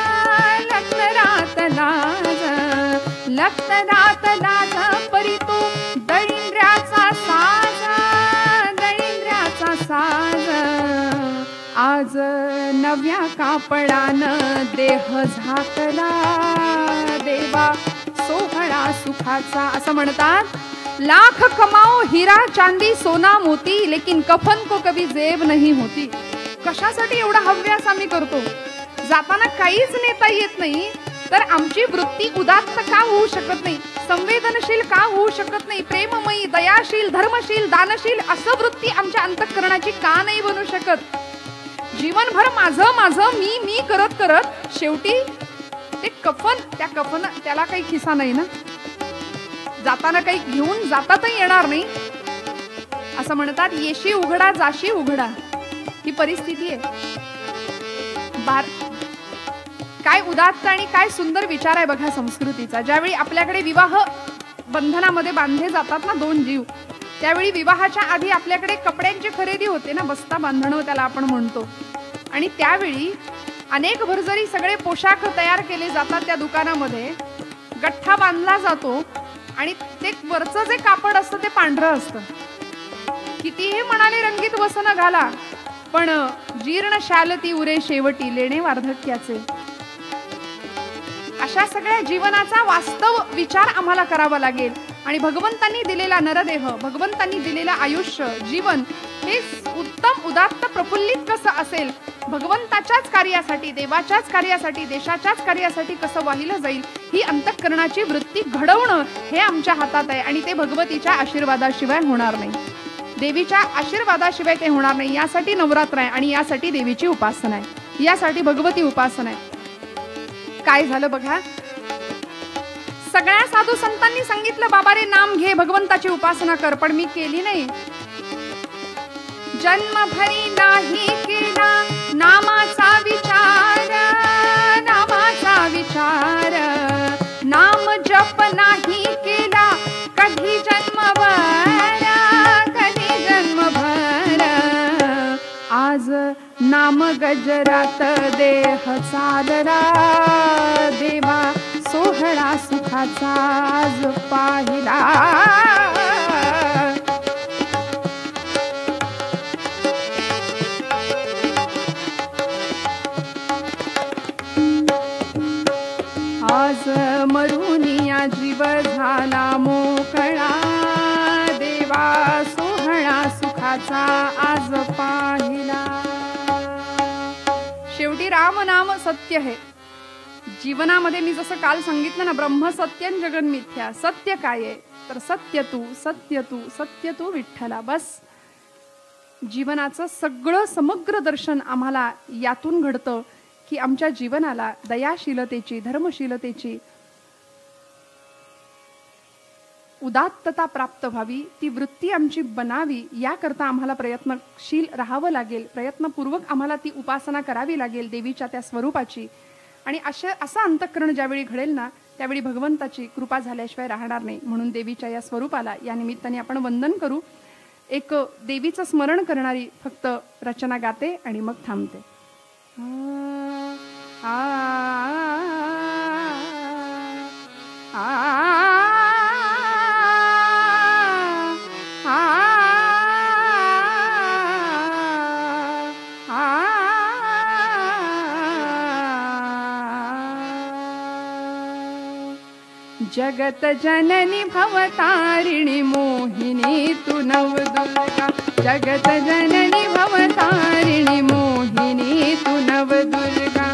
लखतरात लाज, लखतरात लाज. परी तो दळिंद्र्याचा साज, दळिंद्र्याचा साज. आज नव्या कापडानं देह झाकला, देवा सोहळा सुखाचा. असं म्हणतात, लाख कमाओ हिरा चांदी सोना मोती, लेकिन कफन को कभी जेब नहीं होती. कशासाठी एवढा हव्यास आम्ही करतो? जाताना काहीच नेता येत नाही तर आमची वृत्ती उदात्त का होऊ शकत नाही, संवेदनशील का होऊ शकत नाही, प्रेममयी, दयाशील, धर्मशील, दानशील असं वृत्ती आमच्या अंतःकरणाची का नाही बनू शकत? जीवनभर माझं माझं मी मी करत करत शेवटी ते कफन, त्या कफन त्याला काही खिसा नाही ना, जाताना काही घेऊन जातातही येणार नाही. असं म्हणतात, येशी उघडा जाशी उघडा, ही परिस्थिती आहे. काय उदात्त आणि काय सुंदर विचार आहे बघा संस्कृतीचा. ज्यावेळी आपल्याकडे विवाह बंधनामध्ये बांधले जातात ना दोन जीव, त्यावेळी विवाहाच्या आधी आपल्याकडे कपड्यांची खरेदी होते ना, बस्ता बांधणं त्याला आपण म्हणतो. आणि त्यावेळी अनेक भरजरी सगळे पोशाख तयार केले जातात. त्या दुकानामध्ये गठ्ठा बांधला जातो आणि ते वरचं जे कापड असतं ते पांढरं असतं. कितीही म्हणाले रंगीत वसन घाला, पण जीर्ण शालती उरे शेवटी लेणे वार्धक्याचे. अशा सगळ्या जीवनाचा वास्तव विचार आम्हाला करावा लागेल. आणि भगवंतांनी दिलेला नरदेह, भगवंतांनी दिलेलं आयुष्य, जीवन हे उत्तम उदात्त प्रफुल्लित कसं असेल, भगवंताच्याच कार्यासाठी, देवाच्याच कार्यासाठी, देशाच्याच कार्यासाठी कसं वाहिलं जाईल, ही अंतःकरणाची वृत्ती घडवणं हे आमच्या हातात आहे. आणि ते भगवतीच्या आशीर्वादाशिवाय होणार नाही, देवीच्या आशीर्वादाशिवाय ते होणार नाही. यासाठी नवरात्र आहे आणि यासाठी देवीची उपासना आहे, यासाठी भगवती उपासना आहे. काय झालं बघा, सगळ्या साधू संतांनी सांगितलं बाबा रे नाम घे, भगवंताची उपासना कर, पण मी केली नाही. जन्मभरी नाही केला नामाचा विचार, नामाचा विचार, नाम जप नाही केला कधी जन्मभर, कधी जन्मभर. आज नाम गजरात देह चालला, देवा सोहळा सुखाचा आज पाहिला. आज मरुनिया जीव झाला मोकळा, देवा सोहळा सुखाचा आज पाहिला. शेवटी राम नाम सत्य है. जीवनामध्ये मी जसं काल सांगितलं ना, ब्रह्म सत्य जगन मिथ्या. सत्य काय आहे तर सत्य तू, सत्य तू, सत्य तू विठ्ठला. बस जीवनाचं सगळं समग्र दर्शन आम्हाला यातून घडतं की आमच्या जीवनाला दयाशीलतेची, धर्मशीलतेची उदात्तता प्राप्त व्हावी, ती वृत्ती आमची बनावी. याकरता आम्हाला प्रयत्नशील राहावं लागेल, प्रयत्नपूर्वक आम्हाला ती उपासना करावी लागेल देवीच्या त्या स्वरूपाची. आणि असं अंतःकरण ज्यावेळी घडेल ना, त्यावेळी भगवंताची कृपा झाल्याशिवाय राहणार नाही. म्हणून देवीच्या या स्वरूपाला या निमित्ताने आपण वंदन करू. एक देवीचं स्मरण करणारी फक्त रचना गाते आणि मग थांबते. आ जगत जननी भवतारिणी मोहिनी तू नवदुर्गा. जगत जननी भवतारिणी मोहिनी तू नवदुर्गा.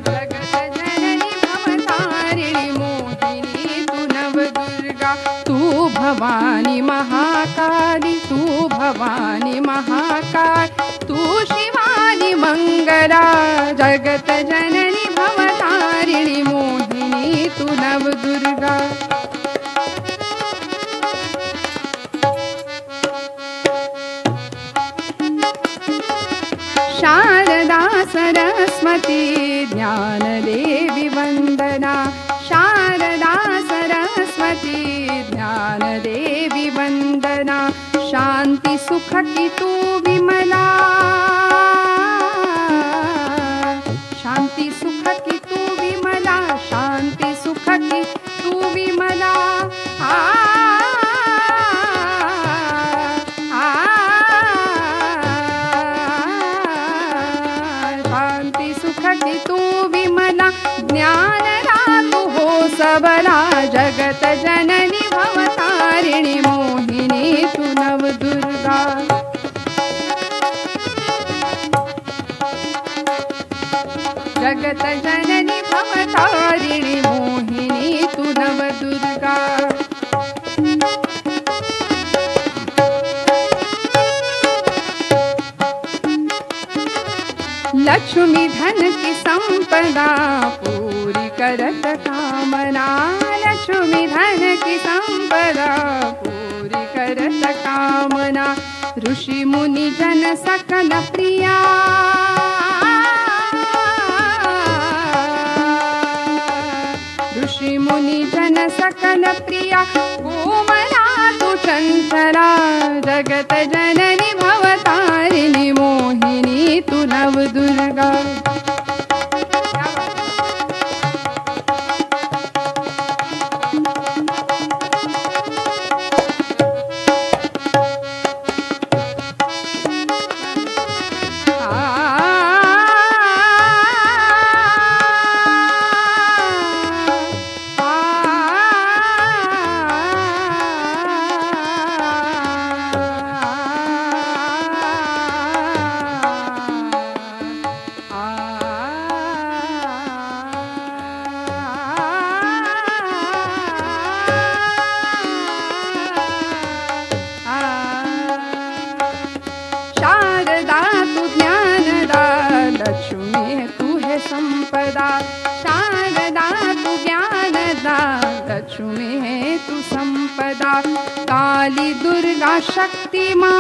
जगत जननी भवतारिणी मोहिनी तू नवदुर्गा. तू भवानी महाकाली, तू भवानी महाकाल, तू शिवानी मंगला. जगत जननी भवतारिणी मोहिनी तू नवदुर्गा. शारदा सरस्वती ज्ञानदेवी वंदना. शारदा सरस्वती ज्ञानदेवी वंदना. शांती सुख की तू विमला. शांती सुख की तू विमला. शांती सुख की तू विमला. शांती सुख की तू विमला. ज्ञान रातु हो सबला. जगत जननी भवतारिणी मोहिनी तू नवदुर्गा. जगत जननी भवतारिणी मोहिनी तू नवदुर्गा. लक्ष्मी धन की संपदा पूरी करत कामना. लक्ष्मी धन की संपदा पूरी करत कामना. ऋषि मुनि जन सकल प्रिया. ऋषि मुनि जन सकल प्रिया. कोमला तू चंचला. जगत जननी भवतारिणी मोहिनी तू नवदुर्गा. लक्ष्मी है तू संपदा। काली दुर्गा शक्ति माँ,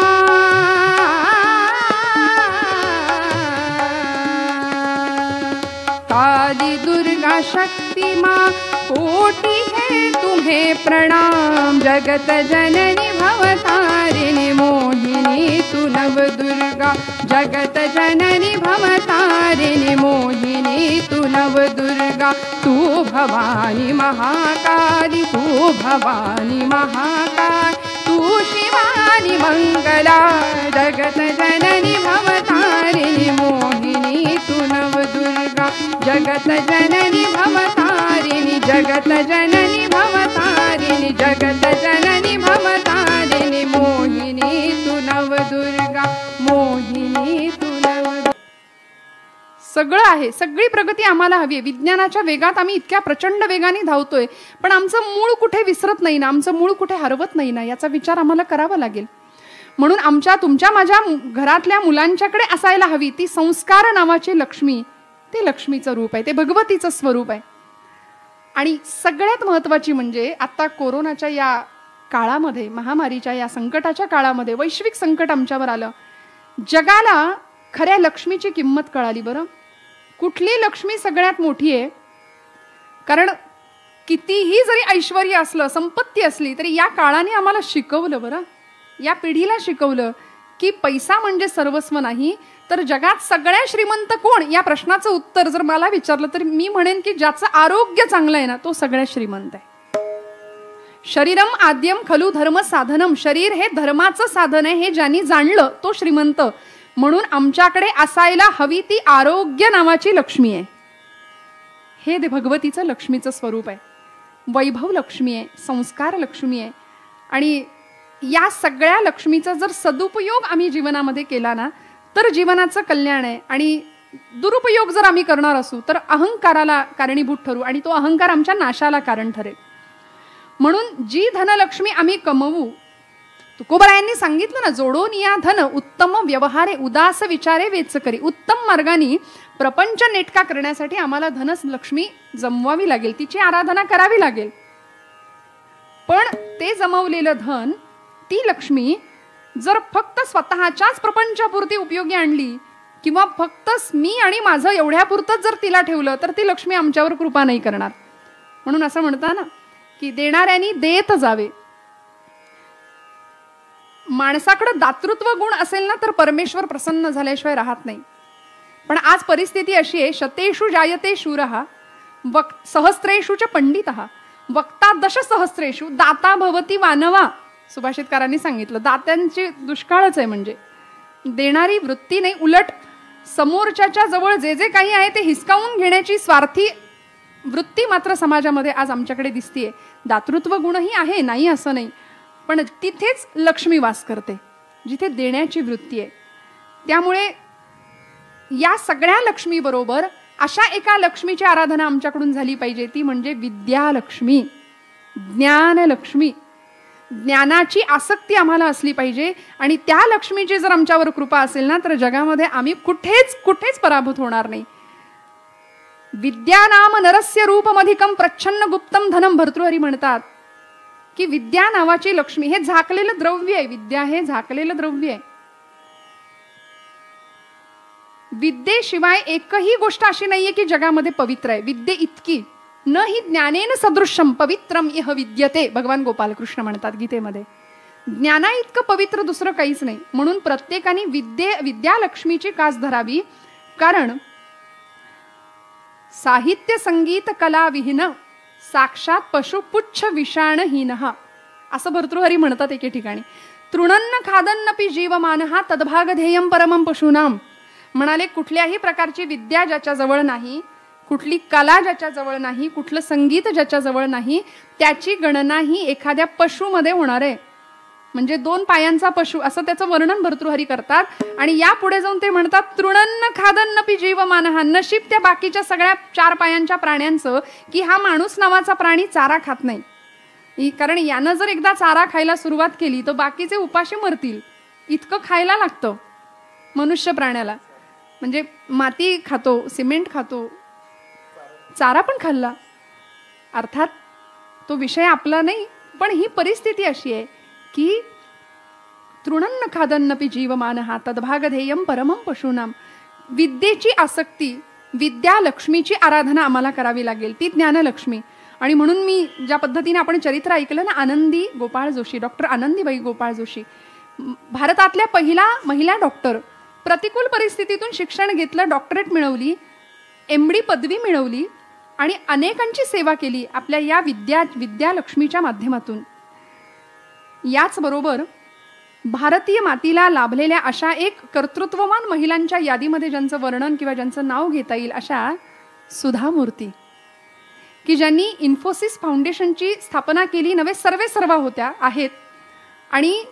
काली दुर्गा शक्ति माँ, कोटि है तुम्हें प्रणाम। जगत जननी भवतारिणी मोहिनी तू नव दुर्गा। जगत जननी भवतारिणी मोहिनी तू नव दुर्गा। तू भवानी महाकाली, तू भवानी महाकाल, तू शिवानी मंगला। जगत जननी भवतारिणी मोहिनी तू नव दुर्गा। जगत जननी भवतारिणी, जगत जननी भवतारिणी, जगत जननी भवतारिणी मोहिनी तू नव दुर्गा। मोहिनी तू नव। सगळं आहे, सगळी प्रगती आम्हाला हवी आहे। विज्ञानाच्या वेगात आम्ही इतक्या प्रचंड वेगाने धावतोय, पण आमचं मूळ कुठे विसरत नाही ना, आमचं मूळ कुठे हरवत नाही ना, याचा विचार आम्हाला करावा लागेल। म्हणून आमच्या तुमच्या माझ्या घरातल्या मुलांच्याकडे असायला हवी ती संस्कार नावाची लक्ष्मी। ते लक्ष्मीचं रूप आहे, ते भगवतीचं स्वरूप आहे। आणि सगळ्यात महत्त्वाची म्हणजे आता कोरोनाच्या या काळामध्ये, महामारीच्या या संकटाच्या काळामध्ये, वैश्विक संकट आमच्यावर आलं, जगाला खऱ्या लक्ष्मीची किंमत कळाली। बरं, कुठली लक्ष्मी सगळ्यात मोठी आहे? कारण कितीही जरी ऐश्वर्य असलं, संपत्ती असली, तरी या काळाने आम्हाला शिकवलं, बरं या पिढीला शिकवलं की पैसा म्हणजे सर्वस्व नाही, तर जगात सगळ्यात श्रीमंत कोण या प्रश्नाचं उत्तर जर मला विचारलं तर मी म्हणेन की ज्याचं आरोग्य चांगलं आहे ना, तो सगळ्यात श्रीमंत आहे। शरीरम आद्यम खलु धर्म साधनम, शरीर हे धर्माचं साधन आहे हे ज्यांनी जाणलं तो श्रीमंत। म्हणून आमच्याकडे असायला हवी ती आरोग्य नावाची लक्ष्मी आहे। हे भगवतीचं लक्ष्मीचं स्वरूप आहे। वैभव लक्ष्मी आहे, संस्कार लक्ष्मी आहे। आणि या सगळ्या लक्ष्मीचा जर सदुपयोग आम्ही जीवनामध्ये केला ना, तर जीवनाचं कल्याण आहे। आणि दुरुपयोग जर आम्ही करणार असू तर अहंकाराला कारणीभूत ठरू, आणि तो अहंकार आमच्या नाशाला कारण ठरेल। म्हणून जी धनलक्ष्मी आम्ही कमवू, तुकोबरायांनी सांगितलं ना, जोडून या धन उत्तम व्यवहारे, उदास विचारे वेच करी। उत्तम मार्गाने प्रपंच नेटका करण्यासाठी आम्हाला धनलक्ष्मी जमवावी लागेल, तिची आराधना करावी लागेल। पण ते जमवलेलं धन, ती लक्ष्मी जर फक्त स्वतःच्याच प्रपंचापुरती उपयोगी आणली, किंवा फक्त मी आणि माझं एवढ्यापुरतंच जर तिला ठेवलं, तर ती लक्ष्मी आमच्यावर कृपा नाही करणार। म्हणून असं म्हणता ना की देणाऱ्यांनी देत जावे। माणसाकडे दातृत्व गुण असेल ना, तर परमेश्वर प्रसन्न झाल्याशिवाय राहत नाही। पण आज परिस्थिती अशी आहे, शतेषु जायते शूरः सहस्रेषु च पंडितः वक्ता दशसहस्रेषु दाता भवति वानवा। सुभाषितकारांनी सांगितलं, दात्यांची दुष्काळच आहे, म्हणजे देणारी वृत्ती नाही, उलट समोरच्याच्या जवळ जे जे काही आहे ते हिसकावून घेण्याची स्वार्थी वृत्ती मात्र समाजामध्ये आज आमच्याकडे दिसतीये। दातृत्व गुणही आहे, नाही असं नाही, पण तिथेच लक्ष्मी वास करते जिथे देण्याची वृत्ती आहे। त्यामुळे या सगळ्या लक्ष्मी बरोबर अशा एका लक्ष्मीची आराधना आमच्याकडून झाली पाहिजे, ती म्हणजे विद्यालक्ष्मी, ज्ञानलक्ष्मी। ज्ञानाची आसक्ती आम्हाला असली पाहिजे, आणि त्या लक्ष्मीची जर आमच्यावर कृपा असेल ना, तर जगामध्ये आम्ही कुठेच पराभूत होणार नाही। विद्या नाम नरस्य रूपमधिकम प्रच्छन्न गुप्तम धनम, भर्तृहरी म्हणतात की विद्या नावाची लक्ष्मी हे झाकलेलं द्रव्य आहे। विद्या हे झाकलेलं द्रव्य आहे। विद्येशिवाय एकही गोष्ट अशी नाहीये की जगामध्ये पवित्र आहे। विद्ये इतकी न हि ज्ञानेन सदृश्यम पवित्रम इह विद्यते, भगवान गोपालकृष्ण म्हणतात गीतेमध्ये। ज्ञाना इतकं पवित्र दुसरं काहीच नाही। म्हणून प्रत्येकाने विद्यालक्ष्मीची कास धरावी, कारण साहित्य संगीत कला विहीन साक्षात पशु पुच्छ विषाणहीन, असं भर्तृहरी म्हणतात एके ठिकाणी। तृणन्न खादन्नपि जीवमानः तद्भाग ध्येयम परमं पशूनाम। म्हणाले कुठल्याही प्रकारची विद्या ज्याच्या जवळ नाही, कुठली कला ज्याच्या जवळ नाही, कुठलं संगीत ज्याच्या जवळ नाही, त्याची गणना ही एखाद्या पशुमध्ये होणार आहे। म्हणजे 2 पायांचा पशु असं त्याचं वर्णन भर्तृहरी करतात। आणि या पुढे जाऊन ते म्हणतात तृणन्न खादन्नपि जीवमानः, नशीब त्या बाकीच्या सगळ्या 4 पायांच्या प्राण्यांचं की हा माणूस नावाचा प्राणी चारा खात नाही, कारण यानं जर एकदा चारा खायला सुरुवात केली तर बाकीचे उपाशी मरतील, इतकं खायला लागतं मनुष्य प्राण्याला। म्हणजे माती खातो, सिमेंट खातो, चारा पण खाल्ला। अर्थात तो विषय आपला नाही, पण ही परिस्थिती अशी आहे की तृणन्न खादन्नपि जीवमानः तद्भागधेयं परमं पशूनाम. विद्येची आसक्ती, विद्या लक्ष्मीची आराधना आम्हाला करावी लागेल, ती ज्ञानलक्ष्मी. आणि म्हणून मी ज्या पद्धतीने आपण चरित्र ऐकलं ना, आनंदी गोपाळ जोशी, डॉक्टर आनंदीबाई गोपाळ जोशी, भारतातल्या पहिला महिला डॉक्टर, प्रतिकूल परिस्थितीतून शिक्षण घेतलं, डॉक्टरेट मिळवली, MD पदवी मिळवली आणि अनेकांची सेवा केली आपल्या या विद्यालक्ष्मीच्या माध्यमातून. याचबरोबर भारतीय मातीला लाभलेल्या अशा एक कर्तृत्ववान महिलांच्या यादीमध्ये ज्यांचं वर्णन किंवा ज्यांचं नाव घेता येईल अशा सुधा मूर्ती, की ज्यांनी इन्फोसिस फाउंडेशनची स्थापना केली, नव्हे सर्वेसर्वा होत्या आहेत. आणि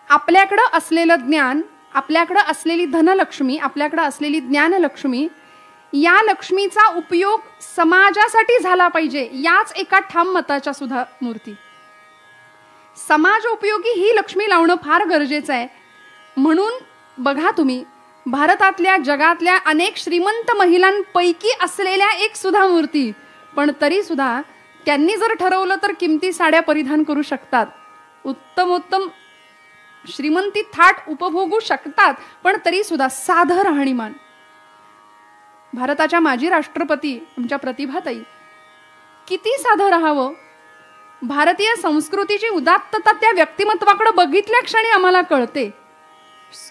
आपल्याकडं असलेलं ज्ञान, आपल्याकडं असलेली धनलक्ष्मी, आपल्याकडं असलेली ज्ञानलक्ष्मी, या लक्ष्मीचा उपयोग समाजासाठी झाला पाहिजे, याच एका ठाम मताच्या सुधा मूर्ती. समाज उपयोगी ही लक्ष्मी लावणं फार गरजेचं आहे. म्हणून बघा तुम्ही, भारतातल्या जगातल्या अनेक श्रीमंत महिलांपैकी असलेल्या एक सुधा मूर्ती, पण तरी सुद्धा त्यांनी जर ठरवलं तर किमती साड्या परिधान करू शकतात, उत्तमोत्तम श्रीमंती थाट उपभोगू शकतात, पण तरी सुद्धा साधं राहणीमान. भारताच्या माजी राष्ट्रपती आमच्या प्रतिभाताई, किती साधं राहावं. भारतीय संस्कृतीची उदात्तता त्या व्यक्तिमत्वाकडे बघितल्या क्षणी आम्हाला कळते.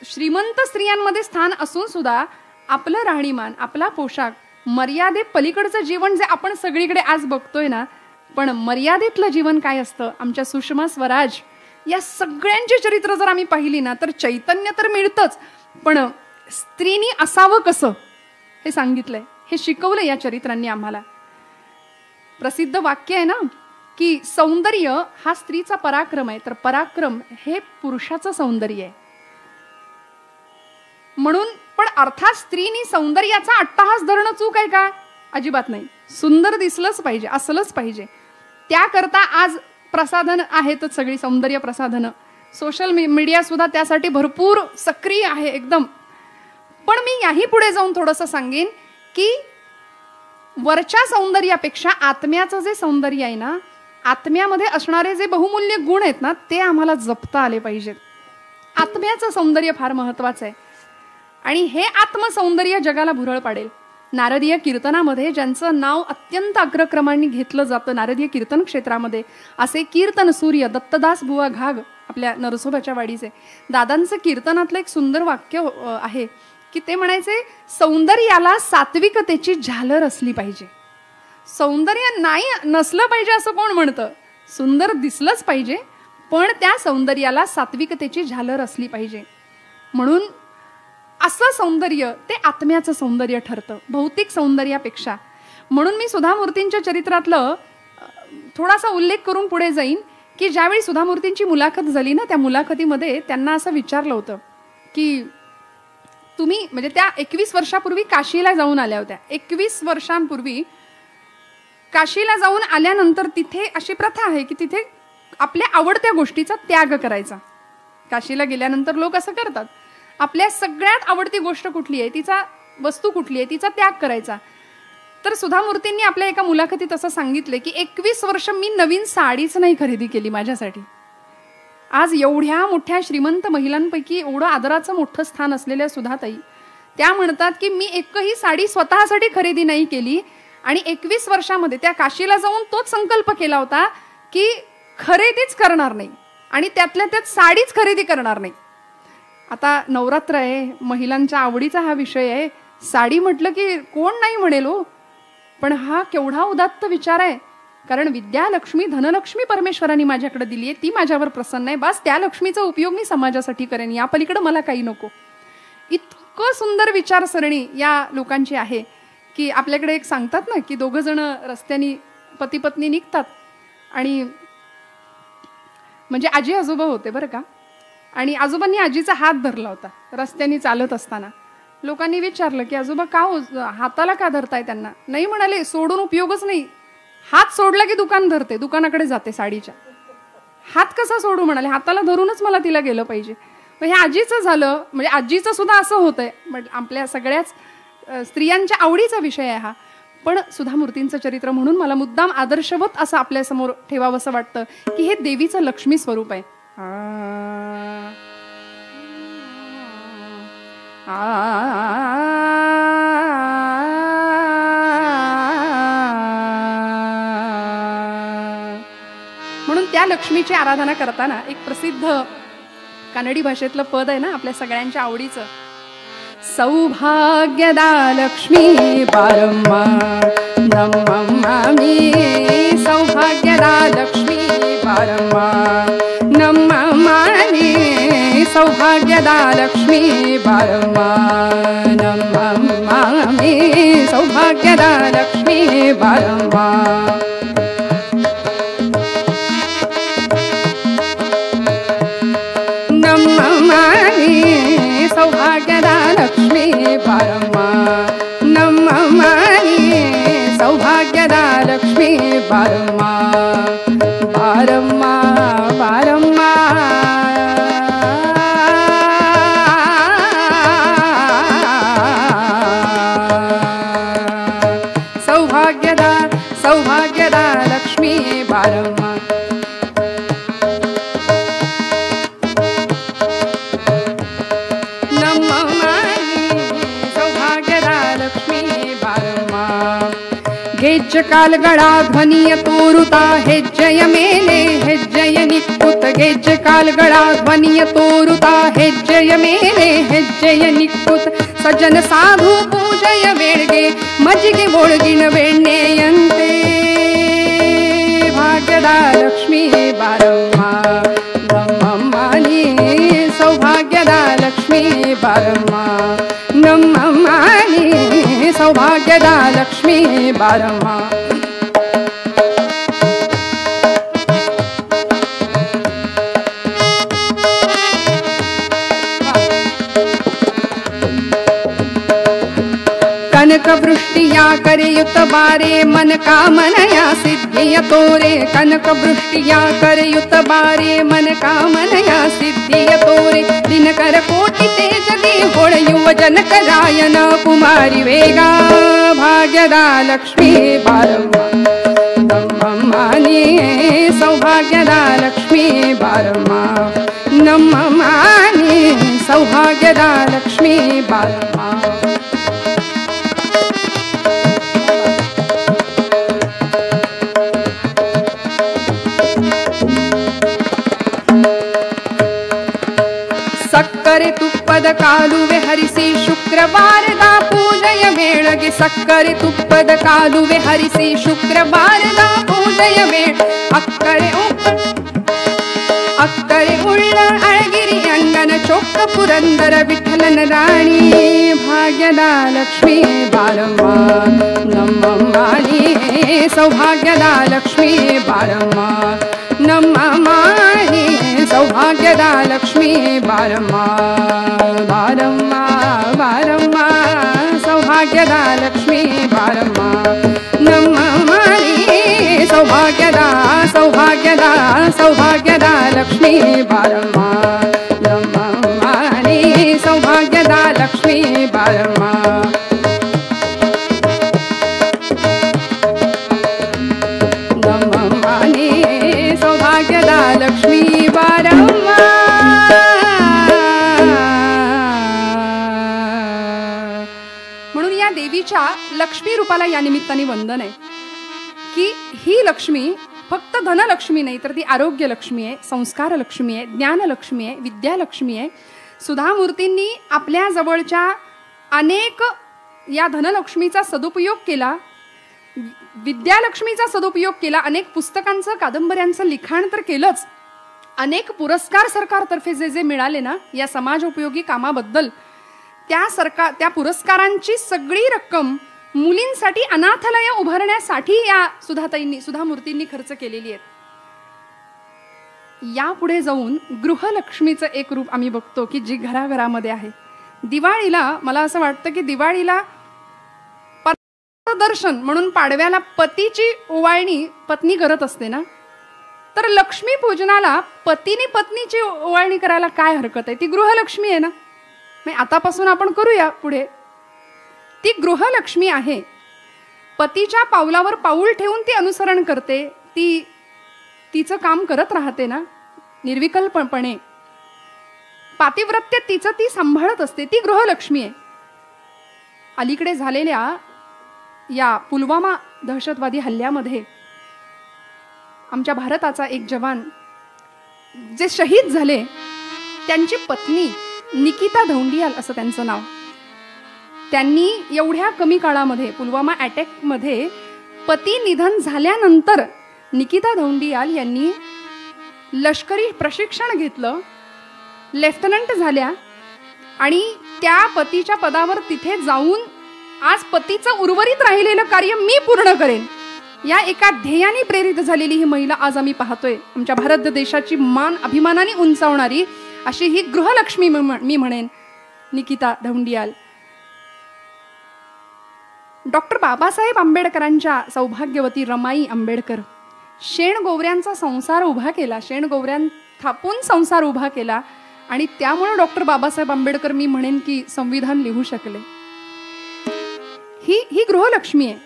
श्रीमंत स्त्रियांमध्ये स्थान असून सुद्धा आपलं राहणीमान, आपला पोशाख, मर्यादे पलीकडचं जीवन जे आपण सगळीकडे आज बघतोय ना, पण मर्यादेतलं जीवन काय असतं, आमच्या सुषमा स्वराज या सगळ्यांची चरित्र जर आम्ही पाहिली ना, तर चैतन्य तर मिळतंच, पण स्त्रीनी असावं कसं हे सांगितलंय, हे शिकवलं या चरित्रांनी आम्हाला. प्रसिद्ध वाक्य आहे ना की सौंदर्य हा स्त्रीचा पराक्रम आहे, तर पराक्रम हे पुरुषाचं सौंदर्य आहे. म्हणून पण अर्थात स्त्रीनी सौंदर्याचा अट्टहास धरणं चूक आहे का? अजिबात नाही. सुंदर दिसलंच पाहिजे, असलंच पाहिजे. त्याकरता आज प्रसाधन आहेतच, सगळी सौंदर्य प्रसाधनं, सोशल मीडिया सुद्धा त्यासाठी भरपूर सक्रिय आहे एकदम. पण मी याही पुढे जाऊन थोडंसं सांगेन की वरच्या सौंदर्यापेक्षा आत्म्याचं जे सौंदर्य आहे ना, आत्म्यामध्ये असणारे जे बहुमूल्य गुण आहेत ना, ते आम्हाला जपता आले पाहिजेत. आत्म्याचं सौंदर्य फार महत्वाचं आहे आणि हे आत्मसौंदर्य जगाला भुरळ पाडेल. नारदीय कीर्तनामध्ये ज्यांचं नाव अत्यंत अग्रक्रमाने घेतलं जातं, नारदीय कीर्तन क्षेत्रामध्ये असे कीर्तन सूर्य दत्तदास बुवा घाग, आपल्या नरसोबाच्या वाडीचे दादांचं कीर्तनातलं एक सुंदर वाक्य आहे की ते म्हणायचे, सौंदर्याला सात्विकतेची झालर असली पाहिजे. सौंदर्य नाही नसलं पाहिजे असं कोण म्हणतं? सुंदर दिसलंच पाहिजे, पण त्या सौंदर्याला सात्विकतेची झालर असली पाहिजे. म्हणून असं सौंदर्य ते आत्म्याचं सौंदर्य ठरतं भौतिक सौंदर्यापेक्षा. म्हणून मी सुधा मूर्तींच्या चरित्रातलं थोडासा उल्लेख करून पुढे जाईन की ज्यावेळी सुधा मूर्तींची मुलाखत झाली ना, त्या मुलाखतीमध्ये त्यांना असं विचारलं होतं की तुम्ही म्हणजे त्या 21 वर्षापूर्वी काशीला जाऊन आल्या होत्या. 21 वर्षांपूर्वी काशीला जाऊन आल्यानंतर तिथे अशी प्रथा आहे की तिथे आपल्या आवडत्या गोष्टीचा त्याग करायचा. काशीला गेल्यानंतर लोक असं करतात, आपल्या सगळ्यात आवडती गोष्ट कुठली आहे, तिचा वस्तू कुठली आहे, तिचा त्याग करायचा. तर सुधा मूर्तींनी आपल्या एका मुलाखतीत असं सांगितले की 21 वर्ष मी नवीन साडीच नाही खरेदी केली माझ्यासाठी. आज एवढ्या मोठ्या श्रीमंत महिलांपैकी एवढं आदराचं मोठं स्थान असलेल्या सुधाताई त्या म्हणतात की मी एकही साडी स्वतःसाठी खरेदी नाही केली आणि 21 वर्षामध्ये त्या काशीला जाऊन तोच संकल्प केला होता की खरेदीच करणार नाही आणि त्यातल्या त्यात साडीच खरेदी करणार नाही. आता नवरात्र आहे, महिलांच्या आवडीचा हा विषय आहे. साडी म्हटलं की कोण नाही म्हणेल हो, पण हा केवढा उदात्त विचार आहे. कारण विद्यालक्ष्मी धनलक्ष्मी परमेश्वरांनी माझ्याकडे दिली आहे, ती माझ्यावर प्रसन्न आहे, बस त्या लक्ष्मीचा उपयोग मी समाजासाठी करेन, या पलीकडे मला काही नको. इतकं सुंदर विचारसरणी या लोकांची आहे की आपल्याकडे एक सांगतात ना की दोघं जण रस्त्याने पती पत्नी निघतात आणि म्हणजे आजी आजोबा होते बरं का, आणि आजोबांनी आजीचा हात धरला होता रस्त्याने चालत असताना. लोकांनी विचारलं की आजोबा का हाताला का धरताय त्यांना? नाही म्हणाले, सोडून उपयोगच नाही, हात सोडला की दुकान धरते, दुकानाकडे जाते साडीच्या. हात कसा सोडू म्हणाले, हाताला धरूनच मला तिला गेलं पाहिजे. हे आजीचं झालं, म्हणजे आजीचं सुद्धा असं होतंय. आपल्या सगळ्याच स्त्रियांच्या आवडीचा विषय आहे हा. पण सुधामूर्तींचं चरित्र म्हणून मला मुद्दाम आदर्शवत असं आपल्यासमोर ठेवावं असं वाटतं की हे देवीचं लक्ष्मी स्वरूप आहे. म्हणून त्या लक्ष्मीची आराधना करताना एक प्रसिद्ध कन्नडी भाषेतलं पद आहे ना आपल्या सगळ्यांच्या आवडीचं. सौभाग्यदा लक्ष्मी बारम्मा नम्मामि सौभाग्यदा लक्ष्मी बारम्मा नम्मामि सौभाग्यदा लक्ष्मी बारम्मा नम्मामि सौभाग्यदा लक्ष्मी बारम्मा. सौभाग्यदा लक्ष्मी बारम्मा नम्मामि सौभाग्यदा लक्ष्मी बारम्मा बारम्मा बारम्मा सौभाग्यदा सौभाग्यदा लक्ष्मी बारम्मा. ಹೆಜ್ಜೆ ಕಾಲ್ಗಳ ಧ್ವನಿಯ ತೋರುತ್ತಾ ಹೆಜ್ಜೆಯ ಮೇಲೆ ಹೆಜ್ಜೆಯ ನಿಕ್ಕುತ್ತ ಗೆಜ್ಜೆ ಕಾಲ್ಗಳ ಧ್ವನಿಯ ತೋರುತ್ತಾ ಹೆಜ್ಜೆಯ ಮೇಲೆ ಹೆಜ್ಜೆಯ ನಿಕ್ಕುತ್ತ ಸಜ್ಜನ ಸಾಧು ಪೂಜೆಯ ವೇಳೆಗೆ ಮಜ್ಜಿಗೆ ಒಳಗಿನ ಬೆಣ್ಣೆಯಂತೆ ಭಾಗ್ಯದ ಲಕ್ಷ್ಮೀ ಬಾರಮ್ಮ ನಮ್ಮಮ್ಮನಿ ಸೌಭಾಗ್ಯದ ಲಕ್ಷ್ಮೀ ಬಾರಮ್ಮ ನಮ್ಮಮ್ಮನಿ ಸೌಭಾಗ್ಯದ ಲಕ್ಷ್ಮೀ ಬಾರಮ್ಮ. ಕನಕ ವೃಷ್ಟಿಯ ಕರೆಯುತ್ತ ಬಾರೆ ಮನ ಕಾಮನಯ ಸಿದ್ಧಿಯ ತೋರೆ ಕನಕ ವೃಷ್ಟಿಯ ಕರೆಯುತ್ತ ಬಾರೆ ಮನ ಕಾಮನಯ ಸಿದ್ಧಿಯ ತೋರೆ ದಿನಕರ ಕೋಟಿ ತೇಜದಿ ಹೊಳೆಯುವ ಜನಕರಾಯನ ಕುಮಾರಿ ವೇಗ ಭಾಗ್ಯದ ಲಕ್ಷ್ಮೀ ಬಾರಮ್ಮ ನಮ್ಮಮ್ಮನಿ ಸೌಭಾಗ್ಯದ ಲಕ್ಷ್ಮೀ ಬಾರಮ್ಮ ನಮ್ಮಮ್ಮನಿ ಸೌಭಾಗ್ಯದ ಲಕ್ಷ್ಮೀ ಬಾರಮ್ಮ. ಸಕ್ಕರೆ ತುಪ್ಪದ ಕಾಲುವೆ ಹರಿಸಿ ಶುಕ್ರವಾರದ ಪೂಜೆಯ ವೇಳೆಗೆ ಸಕ್ಕರೆ ತುಪ್ಪದ ಕಾಲುವೆ ಹರಿಸಿ ಶುಕ್ರವಾರದ ಪೂಜೆಯ ವೇಳೆ ಅಕ್ಕರೆ ಅಕ್ಕರೆ ಉಳ್ಳ ಅಳಗಿರಿ ಅಂಗನ ಚೊಕ್ಕ ಪುರಂದರ ವಿಠಲನ ರಾಣಿ ಭಾಗ್ಯದ ಲಕ್ಷ್ಮೀ ಬಾರಮ್ಮ ನಮ್ಮಮ್ಮನಿ ಸೌಭಾಗ್ಯದ ಲಕ್ಷ್ಮೀ ಬಾರಮ್ಮ ನಮ್ಮಮ್ಮನಿ ಸೌಭಾಗ್ಯದ ಲಕ್ಷ್ಮೀ ಬಾರಮ್ಮ ಬಾರಮ್ಮ ಬಾರಮ್ಮ ಸೌಭಾಗ್ಯದ ಲಕ್ಷ್ಮೀ ಬಾರಮ್ಮ ನಮ್ಮಮ್ಮನಿ ಸೌಭಾಗ್ಯದ ಸೌಭಾಗ್ಯದ ಸೌಭಾಗ್ಯದ ಲಕ್ಷ್ಮೀ ಬಾರಮ್ಮ ನಮ್ಮಮ್ಮನಿ ಸೌಭಾಗ್ಯದ ಲಕ್ಷ್ಮೀ ಬಾರಮ್ಮ. ನಮ್ಮಮ್ಮನಿ ಸೌಭಾಗ್ಯದ ಲಕ್ಷ್ಮೀ ಬಾರಮ್ಮ. म्हणून या देवीच्या लक्ष्मी रूपाला या निमित्ताने वंदन आहे की ही लक्ष्मी फक्त धनलक्ष्मी नाही तर ती आरोग्य लक्ष्मी आहे, संस्कार लक्ष्मी आहे, ज्ञान लक्ष्मी आहे, विद्या लक्ष्मी आहे. सुधामूर्तींनी आपल्या जवळच्या अनेक या धनलक्ष्मीचा सदुपयोग केला, विद्यालक्ष्मीचा सदुपयोग केला, अनेक पुस्तकांचं कादंबऱ्यांचं लिखाण तर केलंच, अनेक पुरस्कार सरकारतर्फे जे जे मिळाले ना या समाज उपयोगी कामाबद्दल त्या पुरस्कारांची सगळी रक्कम मुलींसाठी अनाथालय उभारण्यासाठी या सुधामूर्तींनी खर्च केलेली आहे. यापुढे जाऊन गृहलक्ष्मीचं एक रूप आम्ही बघतो की जी घराघरामध्ये आहे. दिवाळीला मला असं वाटतं की दिवाळीला दर्शन म्हणून पाडव्याला पतीची ओवाळणी पत्नी करत असते ना, तर लक्ष्मी पूजनाला पतीने पत्नीची ओवाळणी करायला काय हरकत आहे? ती गृहलक्ष्मी आहे ना. आतापासून आपण करूया पुढे. ती गृहलक्ष्मी आहे पतीच्या पावलावर पाऊल ठेवून ती अनुसरण करते, ती तिचं काम करत राहते ना निर्विकल्पपणे, पातिव्रत्य तिचं ती सांभाळत असते, ती गृहलक्ष्मी आहे. अलीकडे झालेल्या या पुलवामा दहशतवादी हल्ल्यामध्ये आमच्या भारताचा एक जवान जे शहीद झाले, त्यांची पत्नी निकिता धौंडियाल असं त्यांचं नाव. त्यांनी एवढ्या कमी काळामध्ये पुलवामा अटॅकमध्ये पती निधन झाल्यानंतर निकिता धौंडियाल यांनी लष्करी प्रशिक्षण घेतलं, लेफ्टनंट झाल्या आणि त्या पतीच्या पदावर तिथे जाऊन आज पतीचं उर्वरित राहिलेलं कार्य मी पूर्ण करेन या एका ध्येयाने प्रेरित झालेली ही महिला आज आम्ही पाहतोय. आमच्या भारत देशाची मान अभिमानाने उंचावणारी अशी ही गृहलक्ष्मी मी म्हणेन निकिता धौंडियाल. डॉक्टर बाबासाहेब आंबेडकरांच्या सौभाग्यवती रमाई आंबेडकर शेणगोवऱ्यांचा संसार उभा केला, शेणगोवऱ्यां थापून संसार उभा केला आणि त्यामुळे डॉक्टर बाबासाहेब आंबेडकर मी म्हणेन की संविधान लिहू शकले. ही गृहलक्ष्मी आहे.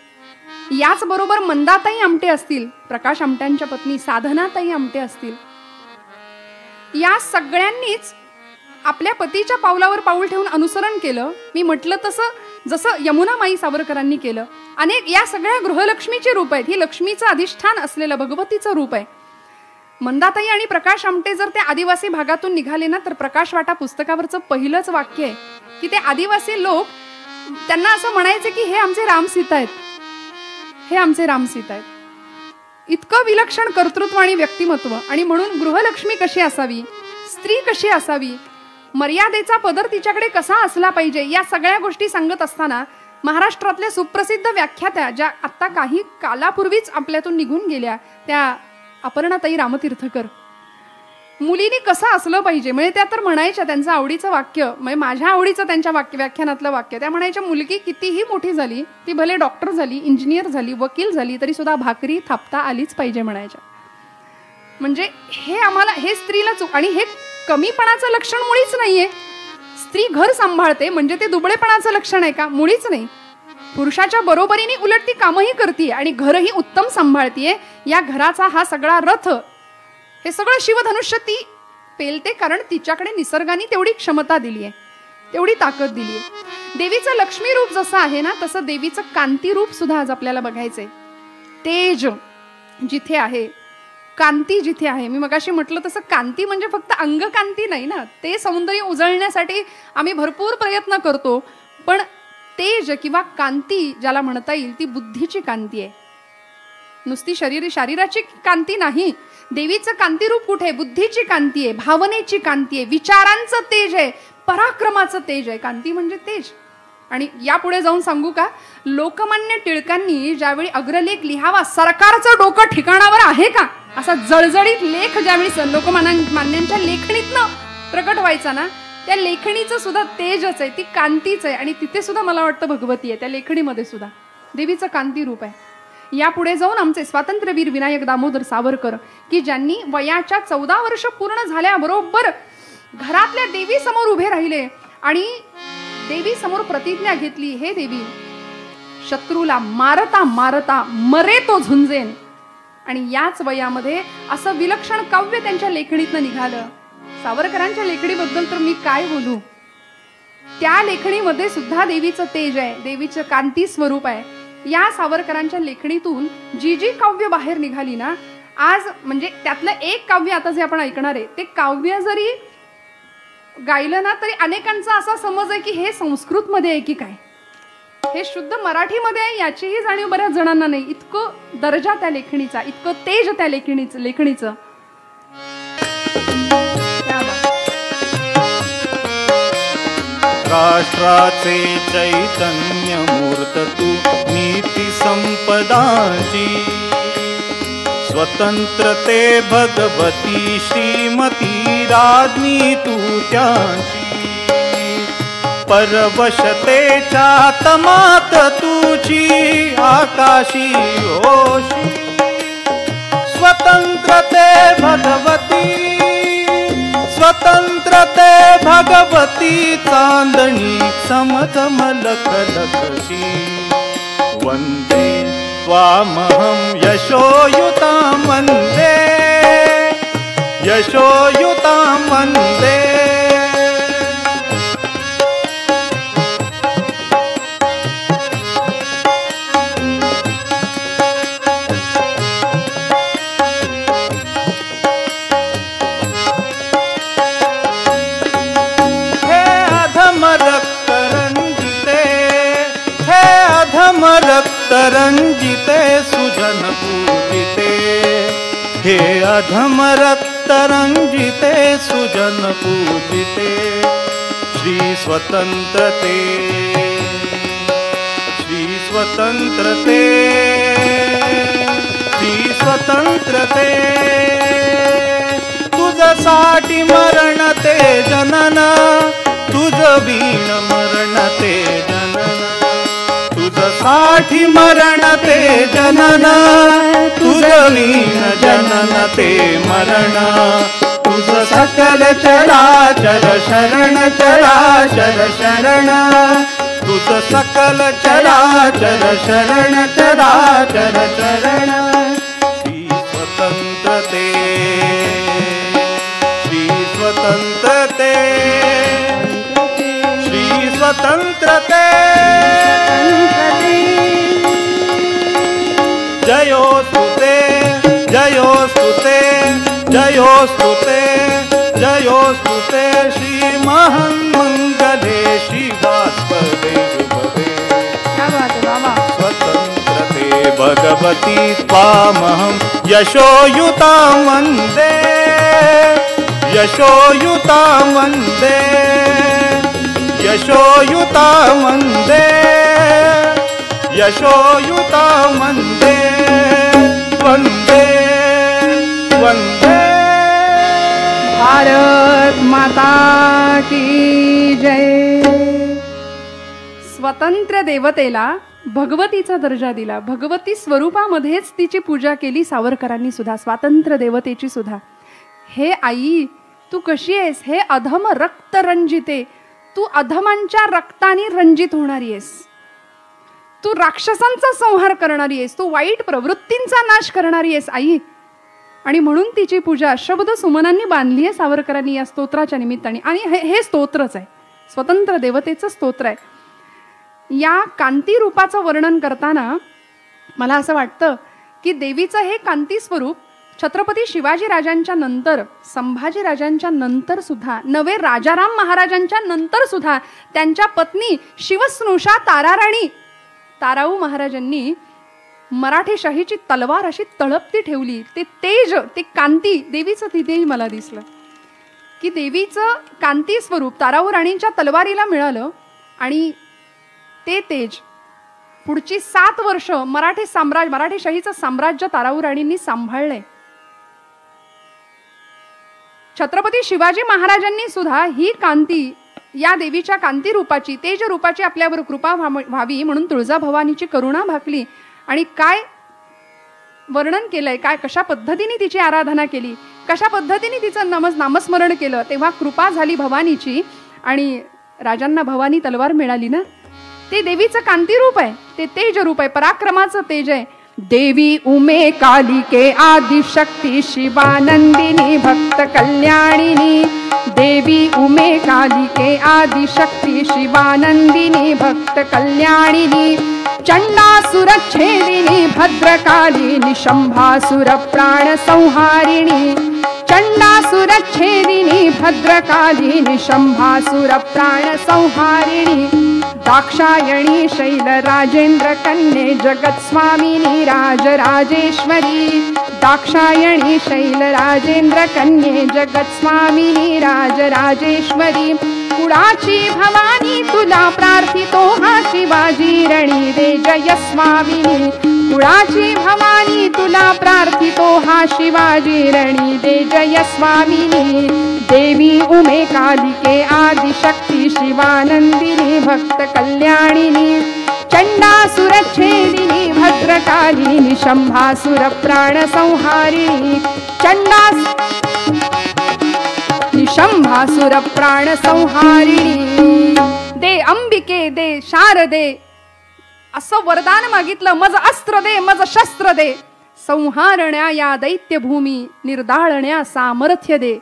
याचबरोबर मंदाताई आमटे असतील, प्रकाश आमट्यांच्या पत्नी साधनाताई आमटे असतील, या सगळ्यांनीच आपल्या पतीच्या पावलावर पाऊल ठेवून अनुसरण केलं. मी म्हटलं तसं जसं यमुनामाई सावरकरांनी केलं. अनेक या सगळ्या गृहलक्ष्मीचे रूप आहेत. ही लक्ष्मीचं अधिष्ठान असलेलं भगवतीचं रूप आहे. मंदाताई आणि प्रकाश आमटे जर ते आदिवासी भागातून निघाले ना, तर प्रकाश वाटा पुस्तकावरचं पहिलंच वाक्य आहे की ते आदिवासी लोक त्यांना असं म्हणायचे की हे आमचे राम सीता आहेत, हे आमचे राम सीता आहेत. इतकं विलक्षण कर्तृत्व आणि व्यक्तिमत्व. आणि म्हणून गृहलक्ष्मी कशी असावी, स्त्री कशी असावी, मर्यादेचा पदर तिच्याकडे कसा असला पाहिजे, या सगळ्या गोष्टी सांगत असताना महाराष्ट्रातल्या सुप्रसिद्ध व्याख्यात्या ज्या आत्ता काही कालापूर्वीच आपल्यातून निघून गेल्या, त्या अपर्णाताई रामतीर्थकर, मुलीने कसं असलं पाहिजे म्हणजे त्या तर म्हणायच्या, त्यांचं आवडीचं वाक्य म्हणजे माझ्या आवडीचं त्यांच्या व्याख्यानातलं वाक्य, त्या म्हणायच्या मुलगी कितीही मोठी झाली, ती भले डॉक्टर झाली, इंजिनियर झाली, वकील झाली, तरी सुद्धा भाकरी थापता आलीच पाहिजे म्हणायच्या. म्हणजे हे आम्हाला हे स्त्रीला चूक. आणि हे कमीपणाचं लक्षण मुळीच नाहीये. स्त्री घर सांभाळते म्हणजे ते दुबळेपणाचं लक्षण आहे का? मुळीच नाही. पुरुषाच्या बरोबरीने उलट ती कामही करते आणि घरही उत्तम सांभाळतीये. या घराचा हा सगळा रथ, हे सगळं शिवधनुष्य ती पेलते, कारण तिच्याकडे निसर्गाने तेवढी क्षमता दिली आहे, तेवढी ताकद दिली आहे. देवीचं लक्ष्मी रूप जसं आहे ना, तसं देवीचं कांती रूप सुद्धा आज आपल्याला बघायचंय. तेज जिथे आहे, कांती जिथे आहे, मी मगाशी म्हटलं तसं कांती म्हणजे फक्त अंगकांती नाही ना, ते सौंदर्य उजळण्यासाठी आम्ही भरपूर प्रयत्न करतो, पण तेज किंवा कांती ज्याला म्हणता येईल ती बुद्धीची कांती आहे, नुसती शरीराची कांती नाही. देवीचं कांती रूप कुठे आहे? बुद्धीची कांती आहे, भावनेची कांती आहे, विचारांचं तेज आहे, पराक्रमाचं तेज आहे. कांती म्हणजे तेज. आणि यापुढे जाऊन सांगू का, लोकमान्य टिळकांनी ज्यावेळी अग्रलेख लिहावा, सरकारचं डोकं ठिकाणावर आहे का असा जळजळीत लेख ज्यावेळी लोकमान्यांच्या लेखणीतनं प्रकट व्हायचा ना, त्या लेखणीचं सुद्धा तेजच आहे, ती कांतीच आहे. आणि तिथे सुद्धा मला वाटतं भगवती आहे, त्या लेखणीमध्ये सुद्धा देवीचं कांती रूप आहे. यापुढे जाऊन आमचे स्वातंत्र्यवीर विनायक दामोदर सावरकर, की ज्यांनी वयाच्या 14 वर्ष पूर्ण झाल्याबरोबर घरातल्या देवी समोर उभे राहिले आणि देवी समोर प्रतिज्ञा घेतली, हे देवी, शत्रूला मारता मारता मरे तो झुंजेन. आणि याच वयामध्ये असं विलक्षण काव्य त्यांच्या लेखणीतनं निघालं. सावरकरांच्या लेखणीबद्दल तर मी काय बोलू, त्या लेखणीमध्ये सुद्धा देवीचं तेज आहे, देवीचं कांती स्वरूप आहे. या सावरकरांच्या लेखणीतून जी जी काव्य बाहेर निघाली ना, आज म्हणजे त्यातलं एक काव्य आता जे आपण ऐकणार आहे, ते काव्य जरी गायलं ना तरी अनेकांचा असा समज आहे की हे संस्कृत मध्ये आहे की काय, हे शुद्ध मराठीमध्ये आहे याचीही जाणीव बऱ्याच जणांना नाही. इतकं दर्जा त्या लेखणीचा, इतकं तेज त्या लेखणीचं. राष्ट्राचे चैतन्य मूर्त तू, नीती संपदाची, स्वतंत्रते भगवती श्रीमती राज्ञी तू त्यांची, परवशतेच्या तमात तुझी आकाशी ओशी, स्वतंत्रते भगवती, स्वतंत्रते भगवती, चांदणी समतम लख लखशी, वन्दे त्वामहं यशोयुतां वन्दे यशोयुतां वन्दे रक्तरंजिते सुजन पूजिते हे अधम रक्तरंजिते सुजन पूजिते श्री स्वतंत्रते श्री स्वतंत्रते श्री स्वतंत्रते तुझसाठी मरण ते जनन तुझ बीन मरण ते जनन तुझसाठी मरण ते जनन तुझ वीण जनन ते मरण तुझ सकल चराचर शरण चराचर शरण तुझ सकल चराचर शरण चराचर शरण श्री स्वतंत्रते श्री स्वतंत्रते श्री स्वतंत्रते जयोस्तुते जयोस्तुते जयोस्तुते जयोस्तुते श्री महन्मंगले शिवास्पदे शुभदे स्वतंत्रते भगवती त्वामहं यशोयुतां वन्दे यशोयुतां वन्दे यशोयुतां वन्दे यशोयुतां वन्दे वन्दे वन्दे भारत माता की जय. स्वतंत्र देवतेला भगवतीचा दर्जा दिला. भगवती स्वरूपामध्येच तिची पूजा केली सावरकरांनी सुद्धा, स्वातंत्र्य देवतेची सुद्धा. हे आई तू कशी आहेस? हे अधम रक्त रंजिते, तू अधमांच्या रक्ताने रंजित होणारी आहेस. तू राक्षसांचा संहार करणारी आहेस, तू वाईट प्रवृत्तींचा नाश करणारी आहेस आई. आणि म्हणून तिची पूजा शब्द सुमनांनी बांधली आहे सावरकरांनी या स्तोत्राच्या निमित्ताने. आणि हे स्तोत्रच आहे, स्वतंत्र देवतेचं स्तोत्र आहे. या कांती रूपाचं वर्णन करताना मला असं वाटतं की देवीचं हे कांती स्वरूप छत्रपती शिवाजी राजांच्या नंतर, संभाजी राजांच्या नंतर सुद्धा, नवे राजाराम महाराजांच्या नंतर सुद्धा त्यांच्या पत्नी शिवस्नुषा ताराराणी ताराऊ महाराजांनी मराठी शाहीची तलवार अशी तळपती ठेवली. ते तेज, ते कांती देवीचं तिथेही मला दिसलं की देवीचं कांती स्वरूप ताराऊ राणींच्या तलवारीला मिळालं. आणि ते तेज पुढची 7 वर्ष मराठी शाहीचं साम्राज्य ताराऊ राणींनी सांभाळलंय. छत्रपती शिवाजी महाराजांनी सुद्धा ही कांती, या देवीच्या कांती रूपाची, तेज रूपाची आपल्यावर कृपा व्हावी म्हणून तुळजाभवानीची करुणा भाकली. आणि काय वर्णन केलंय, काय कशा पद्धतीने तिची आराधना केली, कशा पद्धतीने तिचं नामस्मरण केलं, तेव्हा कृपा झाली भवानीची आणि राजांना भवानी तलवार मिळाली ना. ते देवीचं कांती रूप आहे, ते तेज रूप आहे, पराक्रमाचं तेज आहे. देवी उमे कालिके आदिशक्ती शिवानंदिनी भक्त कल्याणिनी. देवी उमे कालिके आदिशक्ती शिवानंदिनी भक्त कल्याणिनी. चंडासुरच्छेदिनी भद्रकालिनी शंभासुर प्राण संहारिणी. चंडासुरच्छेदिनी भद्रकालिनी शंभासुर प्राण संहारिणी. दाक्षायणी शैल राजेंद्र कन्ये जगत स्वामिनी राजराजेश्वरी. दाक्षायणी शैल राजेंद्र कन्ये जगत स्वामिनी राजराजेश्वरी. कुळाची भवानी तुला प्रार्थितो हा शिवाजी रणी दे जय स्वामिनी. कुळाची भवानी तुला प्रार्थितो हा शिवाजी रणी दे जय स्वामिनी. देवी उमे कालिके आदिशक्ती शिवानंदिनी भक्त कल्याणिनी. चंडासुरच्छेदिनी भद्रकालिनी शंभासुर प्राण संहारिणी. शंभासुर प्राण संहारिणी. दे अंबिके दे शारदे असं वरदान मागितलं, मज अस्त्र दे, मज शस्त्र दे, संहारण्या या दैत्यभूमी, निर्दाळण्या सामर्थ्य दे,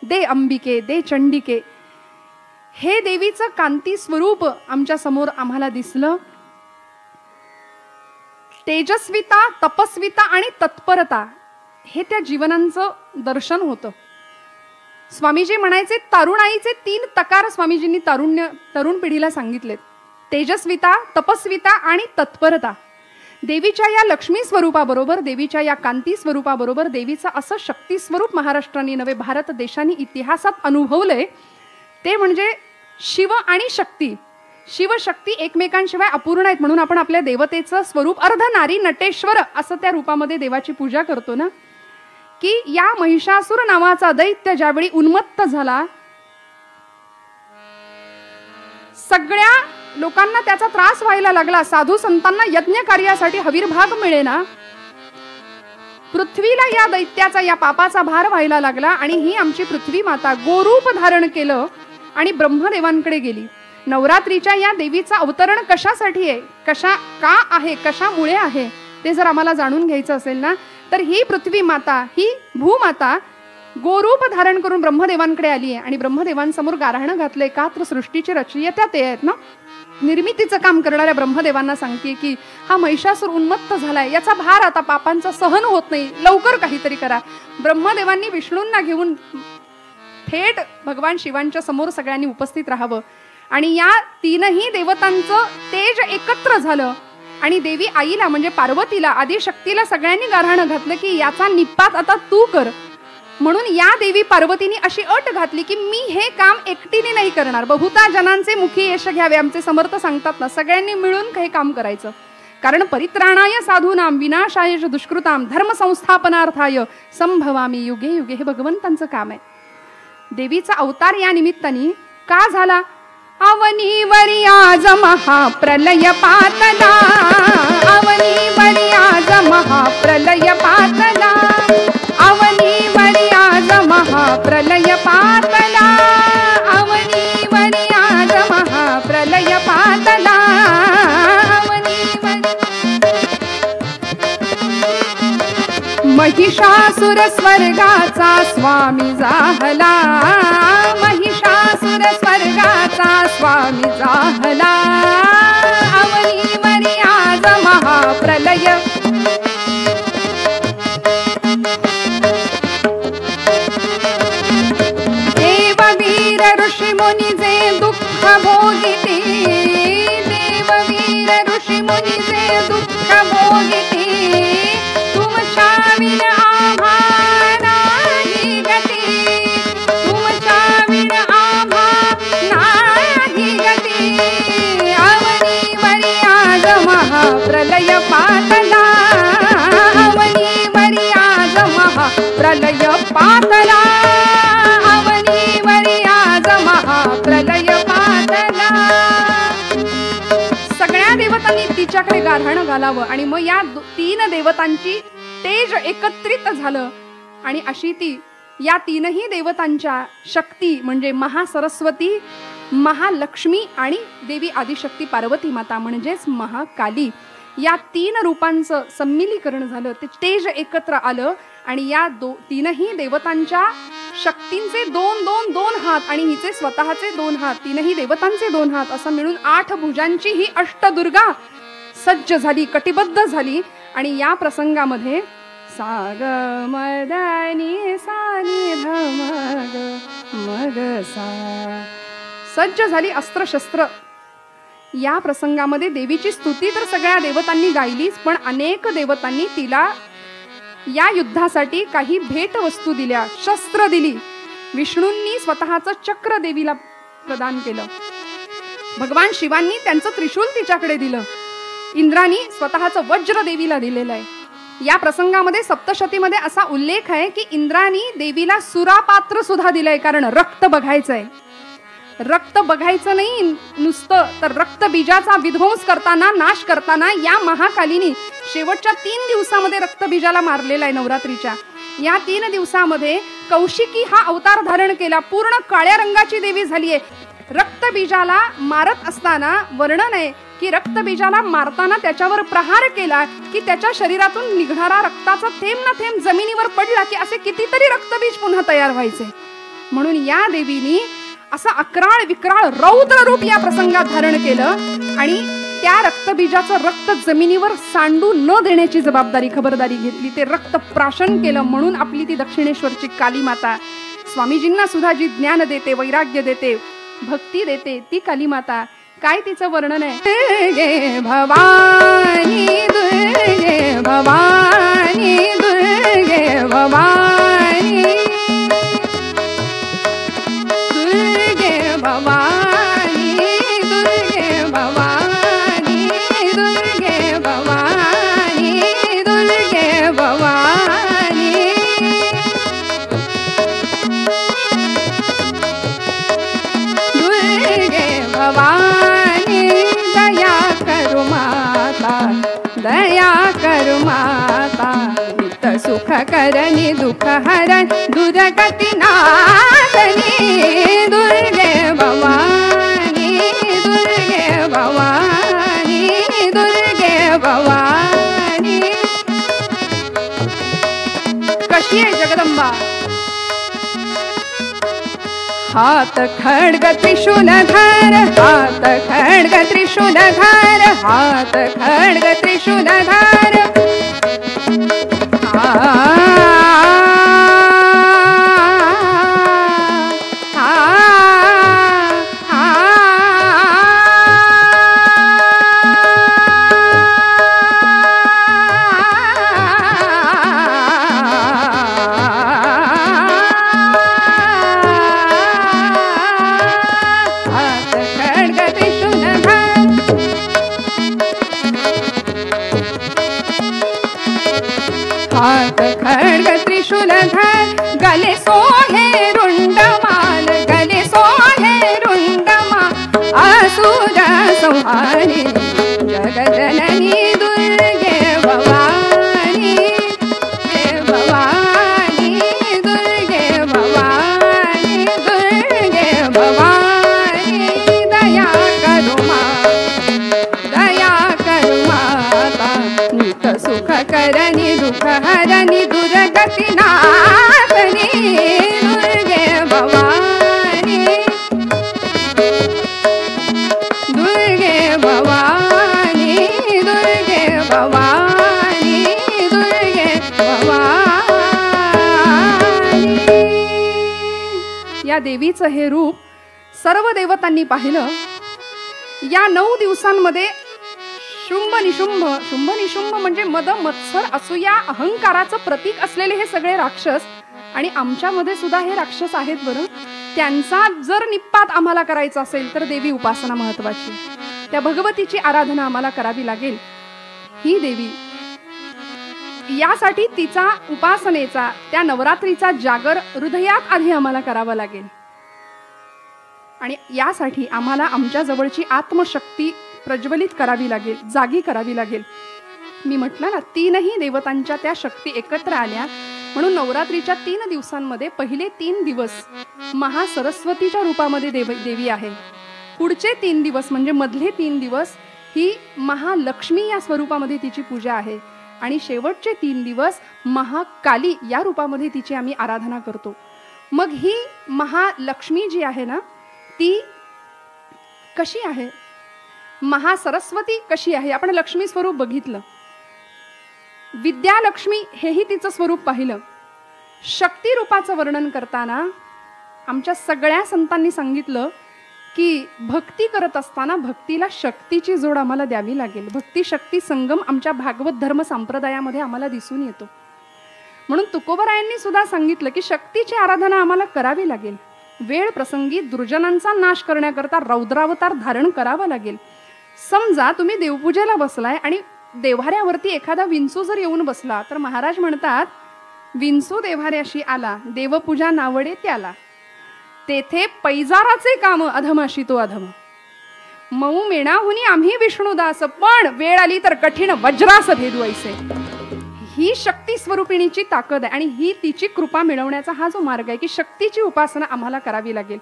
दे अंबिके, दे चंडिके. हे देवीचं कांती स्वरूप आमच्या समोर आम्हाला दिसलं. तेजस्विता, तपस्विता आणि तत्परता हे त्या जीवनांचं दर्शन होतं. स्वामीजी म्हणायचे तरुणाईचे 3 तकार स्वामीजींनी तरुण पिढीला सांगितलेत. तेजस्विता, तपस्विता आणि तत्परता. देवीच्या या लक्ष्मी स्वरूपाबरोबर, देवीच्या या कांती स्वरूपाबरोबर देवीचं असं शक्ती स्वरूप महाराष्ट्राने नव्हे भारत देशाने इतिहासात अनुभवलंय ते म्हणजे शिव आणि शक्ती. शिवशक्ती एकमेकांशिवाय अपूर्ण आहेत म्हणून आपण आपल्या देवतेचं स्वरूप अर्ध नारी नटेश्वर असं त्या रूपामध्ये देवाची पूजा करतो ना. की या महिषासुर नावाचा दैत्य ज्यावेळी उन्मत्त झाला, सगळ्या लोकांना त्याचा त्रास व्हायला लागला, साधू संतांना यज्ञ कार्यासाठी हवीरभाग मिळेना, पृथ्वीला या दैत्याचा या पापाचा भार व्हायला लागला आणि ही आमची पृथ्वी माता गोरूप धारण केलं आणि ब्रह्मदेवांकडे गेली. नवरात्रीच्या या देवीचं अवतरण कशासाठी आहे, का आहे, कशामुळे आहे ते जर आम्हाला जाणून घ्यायचं असेल ना, तर ही पृथ्वी माता, ही भूमाता गोरूप धारण करून ब्रह्मदेवांकडे आली आहे आणि ब्रह्मदेवांसमोर गारहाणं घातलंय. का तर सृष्टीची रचयिता ते आहेत ना, निर्मितीचं काम करणाऱ्या ब्रह्मदेवांना सांगते की हा महिषासूर उन्मत्त झालाय, याचा भार आता पापांचा सहन होत नाही, लवकर काहीतरी करा. ब्रह्मदेवांनी विष्णूंना घेऊन थेट भगवान शिवांच्या समोर सगळ्यांनी उपस्थित राहावं आणि या 3ही देवतांचं तेज एकत्र झालं आणि देवी आईला म्हणजे पार्वतीला, आदिशक्तीला सगळ्यांनी गारहाणं घातलं की याचा निपात आता तू कर. म्हणून या देवी पार्वतीने अशी अट घातली की मी हे काम एकटीने नाही करणार, बहुता जनांचे मुखी यश घ्यावे, आमचे समर्थ सांगतात ना, सगळ्यांनी मिळून हे काम करायचं. कारण परित्राणाय साधूनाम विनाशाय दुष्कृताम धर्म संस्थापनार्थाय संभवामी युगे युगे, हे भगवंतांचं काम आहे. देवीचा अवतार या निमित्ताने का झाला? अवनीवरी आज महाप्रलय पातला, अवनीवरी आज महाप्रलय पातला, अवनीवरी आज महाप्रलय पातला, अवनीवरी आज महाप्रलय पातला, महिषासुर स्वर्गाचा स्वामी जाहला, महिषासुर स्वर्गाचा स्वामी जाहला, अवनीवरी आज महाप्रलय. देववीर ऋषी मुनी जे दुःख भोगिते, देववीर ऋषी मुनी जे दुःख भोगिते, तुमच्या विण आम्हा नाही गती, तुमच्या विण आम्हा नाही गती, अवनीवरी आज महाप्रलय पातला, अवनीवरी आज महाप्रलय पातला, अवनीवरी आज महाप्रलय पातला. सगळ्या देवतांनी तिच्याकडे गारहाणं घालावं आणि मग या 3 देवतांची तेज एकत्रित झालं आणि अशी ती या 3ही देवतांच्या शक्ती म्हणजे महासरस्वती, महालक्ष्मी आणि देवी आदिशक्ती पार्वती माता म्हणजेच महाकाली, या 3 रूपांचं सम्मिलीकरण झालं, ते तेज एकत्र आलं आणि या 3ही देवतांच्या शक्तींचे 2 हात आणि हिचे स्वतःचे 2 हात, 3ही देवतांचे 2 हात असं मिळून 8 भुजांची ही अष्टदुर्गा सज्ज झाली, कटिबद्ध झाली. आणि या प्रसंगामध्ये साग मदनी सानी धमग मग सा सज्ज झाली अस्त्रशस्त्र. या प्रसंगामध्ये देवीची स्तुती तर सगळ्या देवतांनी गायलीच, पण अनेक देवतांनी तिला या युद्धासाठी काही भेट वस्तू दिल्या, शस्त्र दिली. विष्णूंनी स्वतःचं चक्र देवीला प्रदान केलं, भगवान शिवांनी त्यांचं त्रिशूल तिच्याकडे दिलं, इंद्रानी स्वतःचं वज्र देवीला दिलेलं आहे. या प्रसंगामध्ये सप्तशतीमध्ये असा उल्लेख आहे की इंद्रानी देवीला सुरापात्र सुद्धा दिलंय, कारण रक्त बघायचंय. रक्त बघायचं नाही नुसतं, तर रक्त बीजाचा विध्वंस करताना, नाश करताना या महाकालीनी शेवटच्या 3 दिवसामध्ये रक्तबीजाला मारलेला आहे. नवरात्रीच्या या 3 दिवसामध्ये कौशिकी हा अवतार धारण केला, पूर्ण काळ्या रंगाची देवी झालीये. रक्तबीजाला मारत असताना वर्णन आहे की रक्तबीजाला मारताना त्याच्यावर प्रहार केला की त्याच्या शरीरातून निघणारा रक्ताचा थेंब ना थेंब जमिनीवर पडला की असे कितीतरी रक्तबीज पुन्हा तयार व्हायचे. म्हणून या देवीनी असं अक्राळ विक्राळ रौद्र रूप या प्रसंगात धारण केलं आणि त्या रक्तबीजाचं रक्त जमिनीवर सांडू न देण्याची जबाबदारी खबरदारी घेतली. ते रक्त प्राशन केलं. म्हणून आपली ती दक्षिणेश्वरची काली माता स्वामीजींना सुद्धा जी ज्ञान देते, वैराग्य देते, भक्ती देते, ती काली माता. काय तिचं वर्णन आहे? दुर्गे भवानी दुर्गे भवानी दुर्गे भवानी दुर्गे भवानी दुर्गे भवानी दुर्गे भवानी दुर्गे भवानी दुर्गे भवानी दया करू माता दया करू माता नित सुख करणी दुःख हरण दुर्गती नाशनी दुर्गे भवानी दुर्गे भवानी दुर्गे भवानी. कशी आहे जगदंबा? हात खड्ग त्रिशूलधर हात खड्ग त्रिशूलधर हात खड्ग त्रिशूलधर हात खड्ग त्रिशूलधर गले सोहे रुंडमाल गले सोहे रुंडमाल असुर संहारी जगजननी दुर्गे भवानी भवानी दुर्गे भवानी दुर्गे भवानी दया करू माता नित सुख करणी दुःख हरणी दुर्गती नाशनी दुर्गे भवानी दुर्गे भवानी दुर्गे भवानी दुर्गे भवानी. या देवीचं हे रूप सर्व देवतांनी पाहिलं. या 9 दिवसांमध्ये शुंभ निशुंभ म्हणजे मद मत्सर असूया अहंकाराचं प्रतीक असलेले हे सगळे राक्षस आणि आमच्यामध्ये सुद्धा हे राक्षस आहेत. बरं, त्यांचा जर निपात आम्हाला करायचा असेल तर देवी उपासना महत्वाची. त्या भगवतीची आराधना आम्हाला करावी लागेल. ही देवी यासाठी तिचा उपासनेचा त्या नवरात्रीचा जागर हृदयात आधी आम्हाला करावा लागेल आणि यासाठी आम्हाला आमच्या जवळची आत्मशक्ती प्रज्वलित करावी लागेल, जागी करावी लागेल. मी म्हटलं ना, 3ही देवतांच्या त्या शक्ती एकत्र आल्या. म्हणून नवरात्रीच्या 3 दिवसांमध्ये पहिले 3 दिवस महासरस्वतीच्या रूपामध्ये देवी आहे. पुढचे 3 दिवस म्हणजे मधले 3 दिवस ही महालक्ष्मी या स्वरूपामध्ये तिची पूजा आहे आणि शेवटचे 3 दिवस महाकाली या रूपामध्ये तिची आम्ही आराधना करतो. मग ही महालक्ष्मी जी आहे ना, ती कशी आहे? महासरस्वती कशी आहे? आपण लक्ष्मी स्वरूप बघितलं, विद्यालक्ष्मी हेही तिचं स्वरूप पाहिलं. शक्ती रूपाचं वर्णन करताना आमच्या सगळ्या संतांनी सांगितलं की भक्ती करत असताना भक्तीला शक्तीची जोड आम्हाला द्यावी लागेल. भक्ती शक्ती संगम आमच्या भागवत धर्म संप्रदायामध्ये आम्हाला दिसून येतो. म्हणून तुकोबरायांनी सुद्धा सांगितलं की शक्तीची आराधना आम्हाला करावी लागेल. वेळ प्रसंगी दुर्जनांचा नाश करण्याकरता रौद्रावतार धारण करावा लागेल. समजा तुम्ही देवपूजेला बसलाय आणि देव्हाऱ्यावरती एखादा विंचू जर येऊन बसला तर महाराज म्हणतात, विंचू देव्हाऱ्याशी आला, देवपूजा नावडे त्याला, तेथे पैजाराचे काम अधमाशी तो अधम. मऊ मेणाहुनी आम्ही विष्णुदास, पण वेळ आली तर कठीण वज्रास भेदवायचे. ही शक्ती स्वरूपिणीची ताकद आहे आणि ही तिची कृपा मिळवण्याचा हा जो मार्ग आहे की शक्तीची उपासना आम्हाला करावी लागेल.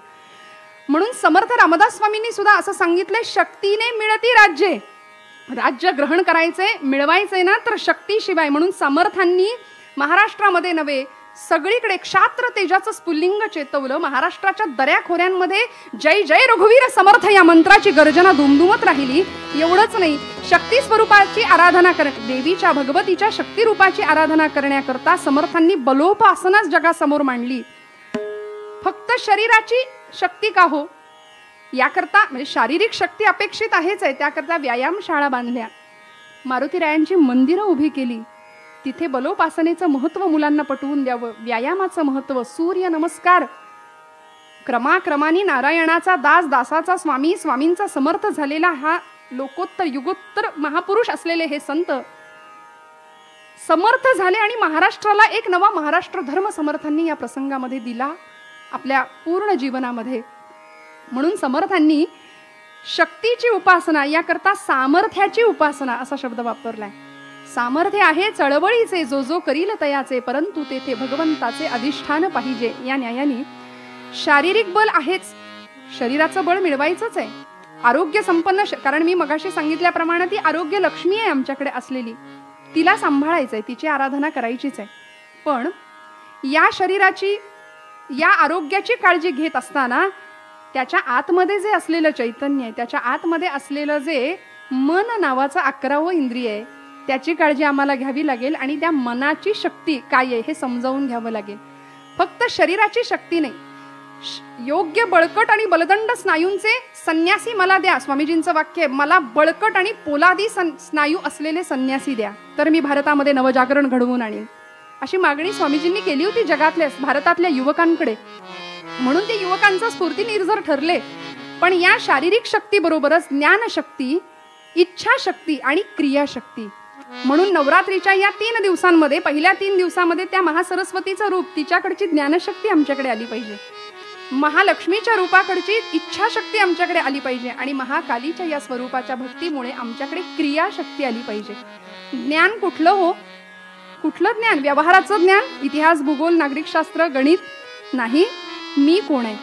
म्हणून समर्थ रामदास स्वामींनी सुद्धा असं सांगितलंय, शक्तीने मिळती राज्ये. राज्य ग्रहण करायचे, मिळवायचे ना तर शक्तीशिवाय. म्हणून समर्थांनी महाराष्ट्रामध्ये नव्हे सगळीकडे क्षात्र तेजाचं स्फुल्लिंग चेतवलं. महाराष्ट्राच्या दऱ्याखोऱ्यांमध्ये जय जय रघुवीर समर्थ या मंत्राची गर्जना दुमदुमत राहिली. एवढंच नाही, शक्ती स्वरूपाची आराधना देवीच्या भगवतीच्या शक्ती रूपाची आराधना करण्याकरता समर्थांनी बलोपासनाच जगासमोर मांडली. फक्त शरीराची शक्ती का हो, याकरता म्हणजे शारीरिक शक्ती अपेक्षित आहेच आहे, त्याकरता व्यायामशाळा बांधल्या, मारुतीरायांची मंदिरं उभी केली. तिथे बलोपासनेचं महत्व मुलांना पटवून द्यावं, व्यायामाचं महत्व, सूर्य नमस्कार. क्रमाक्रमाने नारायणाचा दास, दासाचा स्वामी, स्वामींचा समर्थ झालेला हा लोकोत्तर युगोत्तर महापुरुष असलेले हे संत समर्थ झाले आणि महाराष्ट्राला एक नवा महाराष्ट्र धर्म समर्थांनी या प्रसंगामध्ये दिला आपल्या पूर्ण जीवनामध्ये. म्हणून समर्थांनी शक्तीची उपासना याकरता सामर्थ्याची उपासना असा शब्द वापरलाय. सामर्थ्य आहे चळवळीचे, जो जो करील तयाचे, परंतु तेथे भगवंताचे अधिष्ठान पाहिजे. या न्यायाने शारीरिक बल आहेच, शरीराचं बळ मिळवायचंच आहे. आरोग्य संपन्न, कारण मी मगाशी सांगितल्याप्रमाणे ती आरोग्य लक्ष्मी आहे आमच्याकडे असलेली, तिला सांभाळायचंय, तिची आराधना करायचीच आहे. पण या शरीराची, या आरोग्याची काळजी घेत असताना त्याच्या आतमध्ये जे असलेलं चैतन्य आहे, त्याच्या आतमध्ये असलेलं जे मन नावाचं 11वं इंद्रिय आहे, त्याची काळजी आम्हाला घ्यावी लागेल. आणि त्या मनाची शक्ती काय आहे हे समजावून घ्यावं लागेल. फक्त शरीराची शक्ती नाही, योग्य बळकट आणि बलदंड स्नायूंचे संन्यासी मला द्या. स्वामीजींचं वाक्य आहे, मला बळकट आणि पोलादी स्नायू असलेले संन्यासी द्या, तर मी भारतामध्ये नवजागरण घडवून आणीन. अशी मागणी स्वामीजींनी केली होती जगातल्या, भारतातल्या युवकांकडे. म्हणून ते युवकांचा स्फूर्तीनिर्झर ठरले. पण या शारीरिक शक्ती बरोबरच ज्ञानशक्ती, इच्छाशक्ती आणि क्रियाशक्ती. म्हणून नवरात्रीच्या या 3 दिवसांमध्ये, पहिल्या 3 दिवसामध्ये त्या महासरस्वतीचं रूप, तिच्याकडची ज्ञानशक्ती आमच्याकडे आली पाहिजे. महालक्ष्मीच्या रूपाकडची इच्छाशक्ती आमच्याकडे आली पाहिजे. आणि महाकालीच्या या स्वरूपाच्या भक्तीमुळे आमच्याकडे क्रियाशक्ती आली पाहिजे. ज्ञान कुठलं हो, कुठलं ज्ञान? व्यवहाराचं ज्ञान, इतिहास, भूगोल, नागरिकशास्त्र, गणित नाही. मी कोण आहे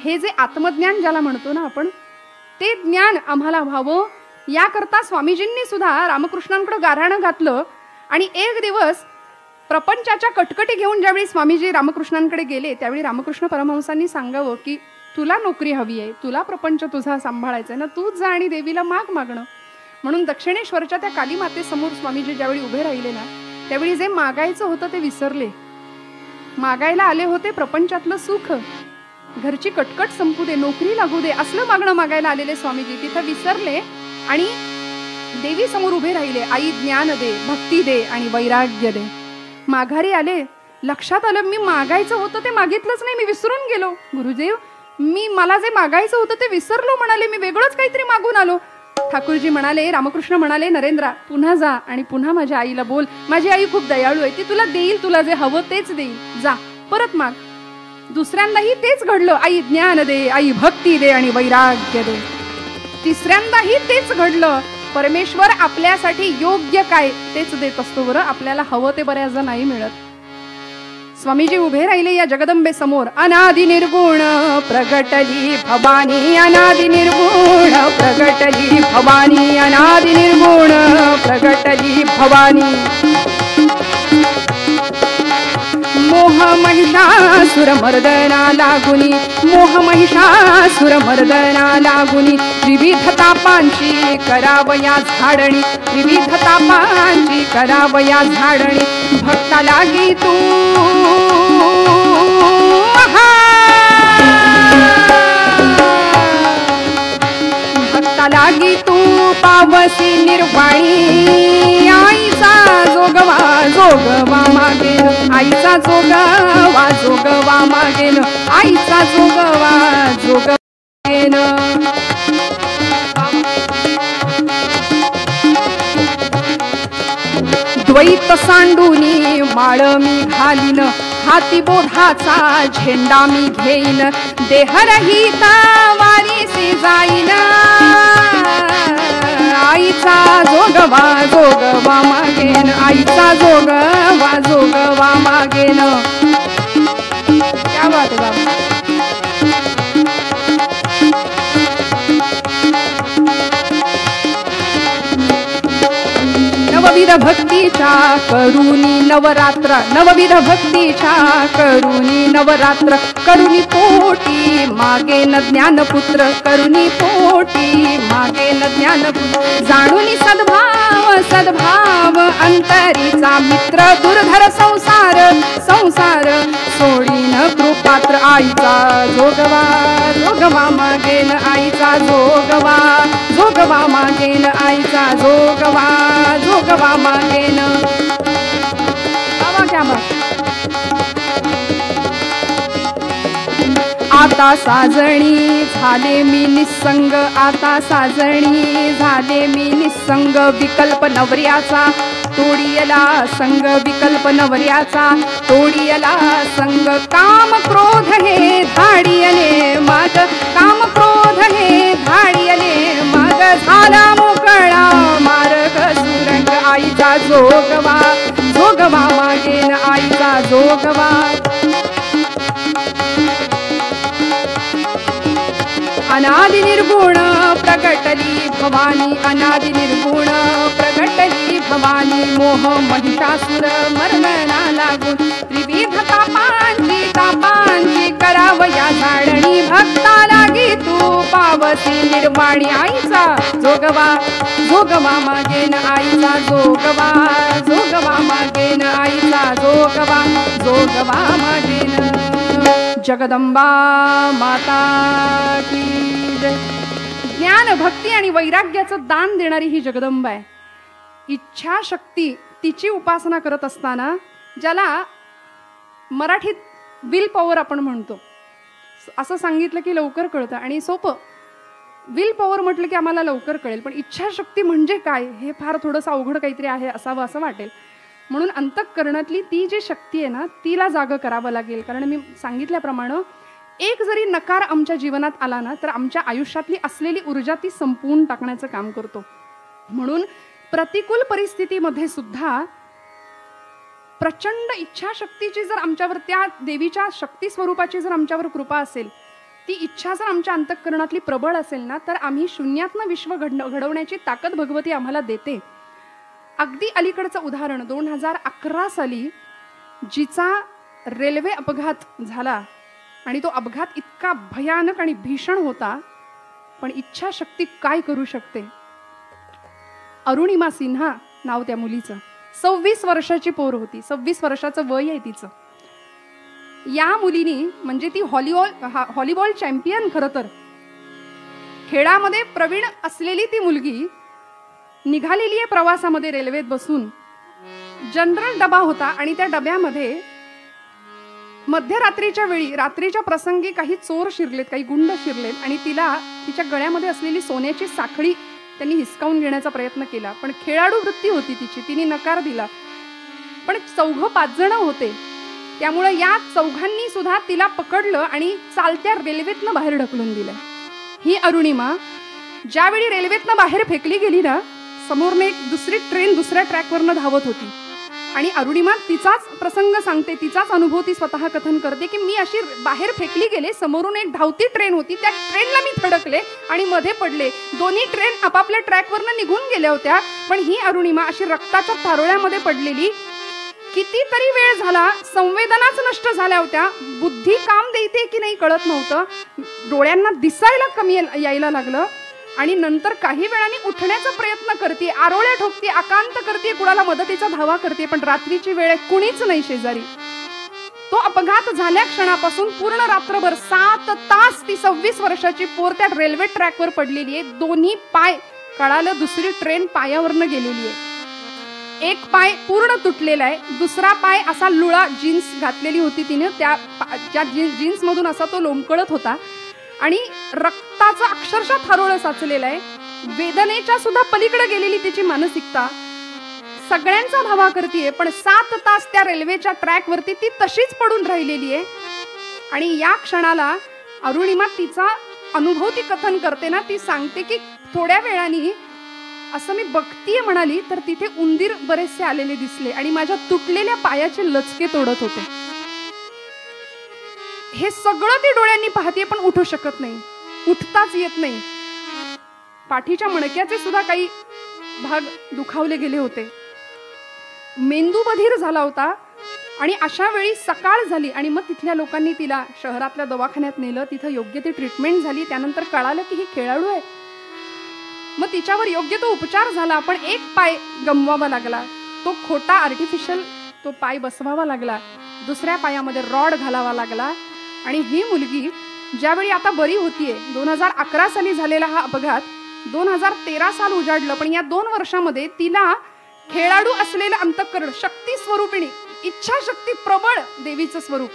हे जे आत्मज्ञान ज्याला म्हणतो ना आपण, ते ज्ञान आम्हाला व्हावं याकरता स्वामीजींनी सुद्धा रामकृष्णांकडे गाऱ्हाणं घातलं. आणि एक दिवस प्रपंचाच्या कटकटी घेऊन ज्यावेळी स्वामीजी रामकृष्णांकडे गेले, त्यावेळी रामकृष्ण परमहंसांनी सांगावं की तुला नोकरी हवी आहे, तुला प्रपंच तुझा सांभाळायचा आहे ना, तूच जा आणि देवीला मागणं. म्हणून दक्षिणेश्वरच्या त्या काली मातेसमोर स्वामीजी ज्यावेळी उभे राहिले ना, त्यावेळी जे मागायचं होतं ते विसरले. मागायला आले होते प्रपंचातलं सुख, घरची कटकट संपू दे, नोकरी लागू दे, असलं मागणं मागायला आलेले स्वामीजी तिथं विसरले आणि देवी समोर उभे राहिले. आई ज्ञान दे, भक्ती दे आणि वैराग्य दे. माघारी आले, लक्षात आलं मी मागायचं होतं ते मागितलंच नाही, मी विसरून गेलो. गुरुदेव, मला जे मागायचं होतं ते विसरलो म्हणाले, मी वेगळंच काहीतरी मागून आलो. ठाकूरजी म्हणाले, रामकृष्ण म्हणाले, नरेंद्रा पुन्हा जा आणि पुन्हा माझ्या आईला बोल, माझी आई खूप दयाळू आहे, ती तुला देईल, तुला जे हवं तेच देईल, जा परत माग. दुसऱ्यांदाही तेच घडलं, आई ज्ञान दे, आई भक्ती दे आणि वैराग्य दे. तिसऱ्यांदाही तेच घडलं, परमेश्वर आपल्यासाठी योग्य काय तेच देत असतो बरं, आपल्याला हवं ते बऱ्याचदा नाही मिळत. स्वामीजी उभे राहिले या जगदंबे समोर. अनादि निर्गुण प्रगटली भवानी, अनादि निर्गुण प्रगटली भवानी, अनादि निर्गुण प्रगटली भवानी. मोह महिषासुर मर्दना लागुनी, मोह महिषासुर मर्दना लागुनी, विविध तापांची करावया झाडणी, विविध तापांची करावया झाडणी. भक्ता लागी तू भक्ता लागी तू पावसी निर्वाणी. आईचा जोगवा जोगवा मागेन, आईचा जोगवा जोगवा मागेन, आईचा जोगवा जोगवा मागेन. द्वैत सांडूनी माळ मी घालीन, हाती बोधाचा झेंडा मी घेईन, देहरहिता वारीसी जाईन. आईचा जोगवा जोगवा मागेन, आईचा जोगवा जोगवा मागेन. क्या बात आहे बाबा. नवविध भक्तीच्या करुणी नवरात्र, नवविध भक्तीच्या करुणी नवरात्र, करुणी पोटी मागे न ज्ञानपुत्र, करुणी पोटी मागे न ज्ञानपुत्र, जाणून सद्भाव सद्भाव अंतरीचा मित्र, दुर्धर संसार संसार सोडीन कृपात्र, आईचा जोगवा जोगवा मागेन, आईचा जोगवा जोगवा मागेन, आईचा जोगवा जोगवा मागेन. आवा क्या बात. आता साजणी झाले मी निसंग, आता साजणी झाले मी निसंग, विकल्प नवऱ्याचा तोडियला संग, विकल्प नवऱ्याचा तोडियला संग, काम क्रोध हे धाडियले माग, काम क्रोध हे धाडियले माग, झाला मोकळा मार्ग सुरंग, आईचा जोगवा जोगवा मागेन, आईचा जोगवा. अनादि निर्गुण प्रकटली भवानी, अनादि निर्गुण प्रकटली भवानी, मोह महिषासुर मर्मना लागून, त्रिविध तापांची करावया झाडणी, भक्ता लागी तू पावसी निर्वाणी, आईचा जोगवा जोगवा मागेन, आईचा जोगवा जोगवा मागेन, आईचा जोगवा जोगवा मागेन. जगदंबा माता की जय. ज्ञान भक्ती आणि वैराग्याचं दान देणारी ही जगदंबा आहे. इच्छा शक्ती तिची उपासना करत असताना, ज्याला मराठीत विल पॉवर आपण म्हणतो, असं सांगितलं की लवकर कळतं आणि सोपं. विल पॉवर म्हटलं की आम्हाला लवकर कळेल, पण इच्छाशक्ती म्हणजे काय हे फार थोडंसं अवघड काहीतरी आहे असावं असं वाटेल. म्हणून अंतःकरणातली ती जी शक्ती आहे ना, तिला जागं करावं लागेल. कारण मी सांगितल्याप्रमाणे एक जरी नकार आमच्या जीवनात आला ना, तर आमच्या आयुष्यातली असलेली ऊर्जा ती संपवून टाकण्याचं काम करतो. म्हणून प्रतिकूल परिस्थितीमध्ये सुद्धा प्रचंड इच्छाशक्तीची जर आमच्यावर, त्या देवीच्या शक्ती स्वरूपाची जर आमच्यावर कृपा असेल, ती इच्छा जर आमच्या अंतःकरणातली प्रबळ असेल ना, तर आम्ही शून्यातनं विश्व घडवण्याची ताकद भगवती आम्हाला देते. अगदी अलीकडचं उदाहरण, 2011 साली जिचा रेल्वे अपघात झाला आणि तो अपघात इतका भयानक आणि भीषण होता, पण इच्छाशक्ती काय करू शकते. अरुणिमा सिन्हा नाव त्या मुलीचं, 26 वर्षाची पोर होती, 26 वर्षाचं वय आहे तिचं. या मुलीनी, म्हणजे ती व्हॉलीबॉल चॅम्पियन, खरं तर खेळामध्ये प्रवीण असलेली ती मुलगी निघालेली आहे प्रवासामध्ये रेल्वेत बसून. जनरल डबा होता आणि त्या डब्यामध्ये मध्यरात्रीच्या वेळी, रात्रीच्या प्रसंगी काही चोर शिरलेत, काही गुंड शिरलेत आणि तिला तिच्या गळ्यामध्ये असलेली सोन्याची साखळी त्यांनी हिसकावून घेण्याचा प्रयत्न केला. पण खेळाडू वृत्ती होती तिची, तिने नकार दिला. पण 4-5 जण होते, त्यामुळे या 4घांनी सुद्धा तिला पकडलं आणि चालत्या रेल्वेतनं बाहेर ढकलून दिलं. ही अरुणिमा ज्यावेळी रेल्वेतनं बाहेर फेकली गेली ना, समोरने एक दुसरी ट्रेन दुसऱ्या ट्रॅकवरनं धावत होती आणि अरुणिमा तिचाच प्रसंग सांगते, तिचाच अनुभव ती स्वतः कथन करते की मी अशी बाहेर फेकली गेले, समोरून एक धावती ट्रेन होती, त्या ट्रेनला मी थडकले आणि मध्ये पडले. दोन्ही ट्रेन आपापल्या ट्रॅकवरनं निघून गेल्या होत्या, पण ही अरुणिमा अशी रक्ताच्या थारोळ्यामध्ये पडलेली. कितीतरी वेळ झाला, संवेदनाच नष्ट झाल्या होत्या, बुद्धी काम देते की नाही कळत नव्हतं, डोळ्यांना दिसायला कमी यायला लागलं आणि नंतर काही वेळाने उठण्याचा प्रयत्न करते, आरोळ्या ठोकते, आकांत करते, कुणाला मदतीचा धावा करते, पण रात्रीची वेळ कुणीच नाही शेजारी. तो अपघात झाल्या क्षणापासून पूर्ण रात्रभर 7 तास ती 26 वर्षाची पोर त्या रेल्वे ट्रॅकवर पडलेली आहे. दोन्ही पाय, कळालं दुसरी ट्रेन पायावरनं गेलेली आहे. एक पाय पूर्ण तुटलेला आहे, दुसरा पाय असा लुळा, जीन्स घातलेली होती तिने, त्या जीन्स मधून असा तो लोंबकळत होता आणि रक्ताचा अक्षरशः थारोळं साचलेला आहे. वेदनेच्या सुद्धा पलीकडे गेलेली तिची मानसिकता. सगळ्यांचा धावा करतीये, पण 7 तास त्या रेल्वेच्या ट्रॅकवरती ती तशीच पडून राहिलेली आहे. आणि या क्षणाला अरुणिमा तिचा अनुभव ती कथन करते ना, ती सांगते की थोड्या वेळाने असं मी बघतीये म्हणाली, तर तिथे उंदीर बरेचसे आलेले दिसले आणि माझ्या तुटलेल्या पायाचे लचके तोडत होते. हे सगळं ती डोळ्यांनी पाहते, पण उठू शकत नाही, उठताच येत नाही. पाठीच्या मणक्याचे सुद्धा काही भाग दुखावले गेले होते. मेंदू बधीर झाला होता. आणि अशा वेळी सकाळ झाली आणि मग तिथल्या लोकांनी तिला शहरातल्या दवाखान्यात नेलं. तिथं योग्य ती ट्रीटमेंट झाली. त्यानंतर कळालं की ही खेळाडू आहे. मग तिच्यावर योग्य तो उपचार झाला. पण एक पाय गमवावा लागला. तो खोटा आर्टिफिशियल तो पाय बसवावा लागला. दुसऱ्या पायामध्ये रॉड घालावा लागला. आणि ही मुलगी ज्यावेळी आता बरी होतीये, 2011 साली झालेला हा अपघात, 2013 साल उजाडलं. पण या 2 वर्षामध्ये तिला खेळाडू असलेलं अंतःकरण, शक्ती स्वरूपिणी, इच्छाशक्ती प्रबळ देवीचं स्वरूप.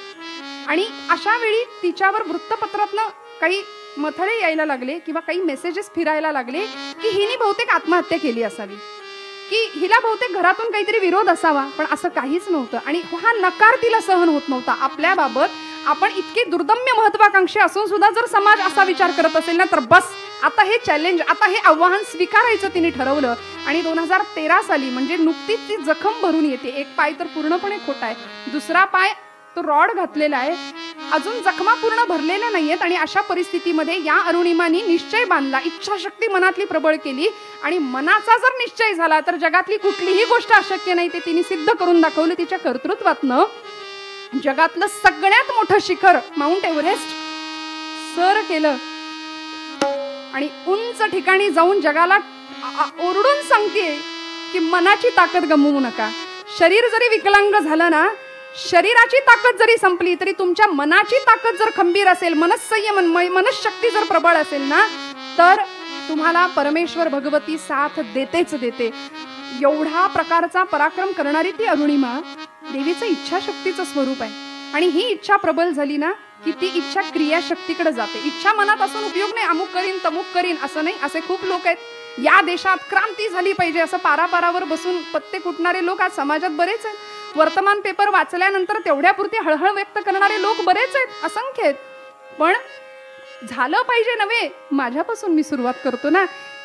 आणि अशा वेळी तिच्यावर वृत्तपत्रातनं काही मथळे यायला लागले किंवा काही मेसेजेस फिरायला लागले की हिने बहुतेक आत्महत्या केली असावी, की हिला बहुतेक घरातून काहीतरी विरोध असावा. पण असं काहीच नव्हतं. आणि हा नकार तिला सहन होत नव्हता. आपल्याबाबत आपण इतके दुर्दम्य महत्वाकांक्षी असून सुद्धा जर समाज असा विचार करत असेल ना, तर बस आता हे चॅलेंज, आता हे आव्हान स्वीकारायचं तिने ठरवलं. आणि 2013 साली म्हणजे नुकतीच ती जखम भरून येते. एक पाय तर पूर्णपणे खोटा आहे, दुसरा पाय तो रॉड घातलेला आहे, अजून जखमा पूर्ण भरलेल्या नाहीयेत. आणि अशा परिस्थितीमध्ये या अरुणिमानी निश्चय बांधला, इच्छाशक्ती मनातली प्रबळ केली. आणि मनाचा जर निश्चय झाला तर जगातली कुठलीही गोष्ट अशक्य नाही, ते तिने सिद्ध करून दाखवलं. तिच्या कर्तृत्वातनं जगातलं सगळ्यात मोठं शिखर माउंट एव्हरेस्ट सर केलं. आणि उंच ठिकाणी जाऊन जगाला ओरडून सांगते की मनाची ताकद गमवू नका. शरीर जरी विकलांग झालं ना, शरीराची ताकद जरी संपली तरी तुमच्या मनाची ताकद जर खंबीर असेल, मनस्संयम, मनशक्ती जर प्रबळ असेल ना, तर तुम्हाला परमेश्वर भगवती साथ देतेच देते. एवढा प्रकारचा पराक्रम करणारी ती अरुणिमा देवीचं इच्छाशक्तीचं स्वरूप आहे. आणि ही इच्छा प्रबल झाली ना की ती इच्छा क्रियाशक्तीकडे जाते. इच्छा मनात असून उपयोग नाही, अमुक करीन तमुक करीन असं नाही. असे खूप लोक आहेत, या देशात क्रांती झाली पाहिजे असं पारापारावर बसून पत्ते कुटणारे लोक आज समाजात बरेच आहेत. वर्तमान पेपर वाचल्यानंतर तेवढ्यापुरती हळहळ व्यक्त करणारे लोक बरेच आहेत, असंख्य आहेत. पण झालं पाहिजे नव्हे, माझ्यापासून मी सुरुवात करतो ना.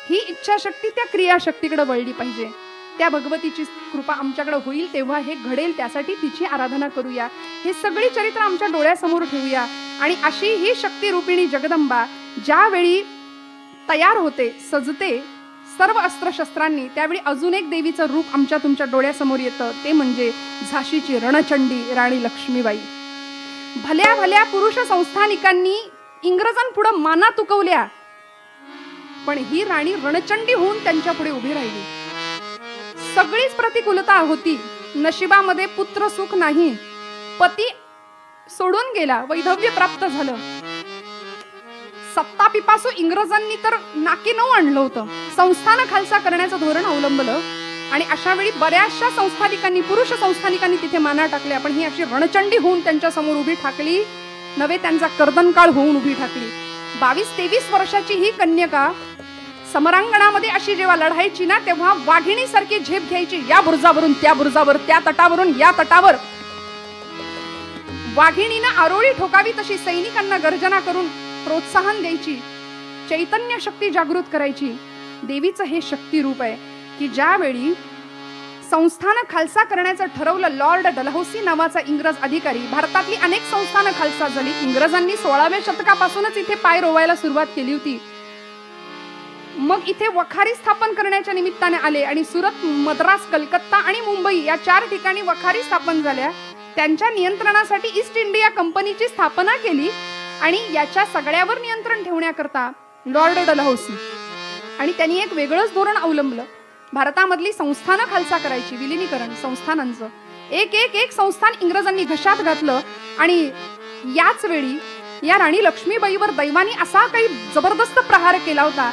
ही इच्छाशक्ती त्या क्रियाशक्तीकडे वळली पाहिजे. त्या भगवतीची कृपा आमच्याकडे होईल तेव्हा हे घडेल. त्यासाठी तिची आराधना करूया. हे सगळी चरित्र आमच्या डोळ्यासमोर ठेवूया. आणि अशी ही शक्ती रूपिणी जगदंबा ज्यावेळी तयार होते, सजते सर्व अस्त्रशस्त्रांनी, त्यावेळी अजून एक देवीचं रूप आमच्या तुमच्या डोळ्यासमोर येतं. ते म्हणजे झाशीची रणचंडी राणी लक्ष्मीबाई. भल्या भल्या पुरुष संस्थानिकांनी इंग्रजांपुढे माना तुकवल्या, पण ही राणी रणचंडी होऊन त्यांच्या पुढे उभी राहिली. सगळीच प्रतिकूलता होती. नशिबामध्ये पुत्र सुख नाही, पती सोडून गेला, वैधव्य प्राप्त झालं. सत्ता पिपासू इंग्रजांनी तर नाकी नऊ आणलं होतं. संस्थान खालसा करण्याचं धोरण अवलंबलं. आणि अशा वेळी बऱ्याचशा संस्थानिकांनी, पुरुष संस्थानिकांनी तिथे माना टाकल्या. पण ही अशी रणचंडी होऊन त्यांच्या समोर उभी ठाकली नव्हे, त्यांचा कर्दनकाळ होऊन उभी ठाकली. 22-23 वर्षाची ही कन्यका समरांगणामध्ये अशी जेव्हा लढायची ना, तेव्हा वाघिणी सारखी झेप घ्यायची. या बुरुजावरून त्या बुरुजावर, त्या तटावरून या तटावर. वाघिणीनं आरोळी ठोकावी तशी सैनिकांना गर्जना करून प्रोत्साहन द्यायची, चैतन्य शक्ती जागृत करायची. देवीचं हे शक्ती रूप आहे की ज्यावेळी संस्थान खालसा करण्याचं ठरवलं, लॉर्ड डलहौसी नावाचा इंग्रज अधिकारी, भारतातली अनेक संस्थानं खालसा झाली. इंग्रजांनी 16व्या शतकापासूनच इथे पाय रोवायला सुरुवात केली होती. मग इथे वखारी स्थापन करण्याच्या निमित्ताने आले आणि सुरत, मद्रास, कलकत्ता आणि मुंबई या 4 ठिकाणी वखारी स्थापन झाल्या. त्यांच्या नियंत्रणासाठी ईस्ट इंडिया कंपनीची स्थापना केली. आणि याच्या सगळ्यावर नियंत्रण ठेवण्याकरता लॉर्ड डलहौसी आणि त्यांनी एक वेगळंच धोरण अवलंबलं. भारतामधली संस्थानं खालसा करायची, विलिनीकरण संस्थानांचं. एक संस्थान इंग्रजांनी घशात घातलं. आणि याच वेळी या राणी लक्ष्मीबाईवर दैवानी असा काही जबरदस्त प्रहार केला होता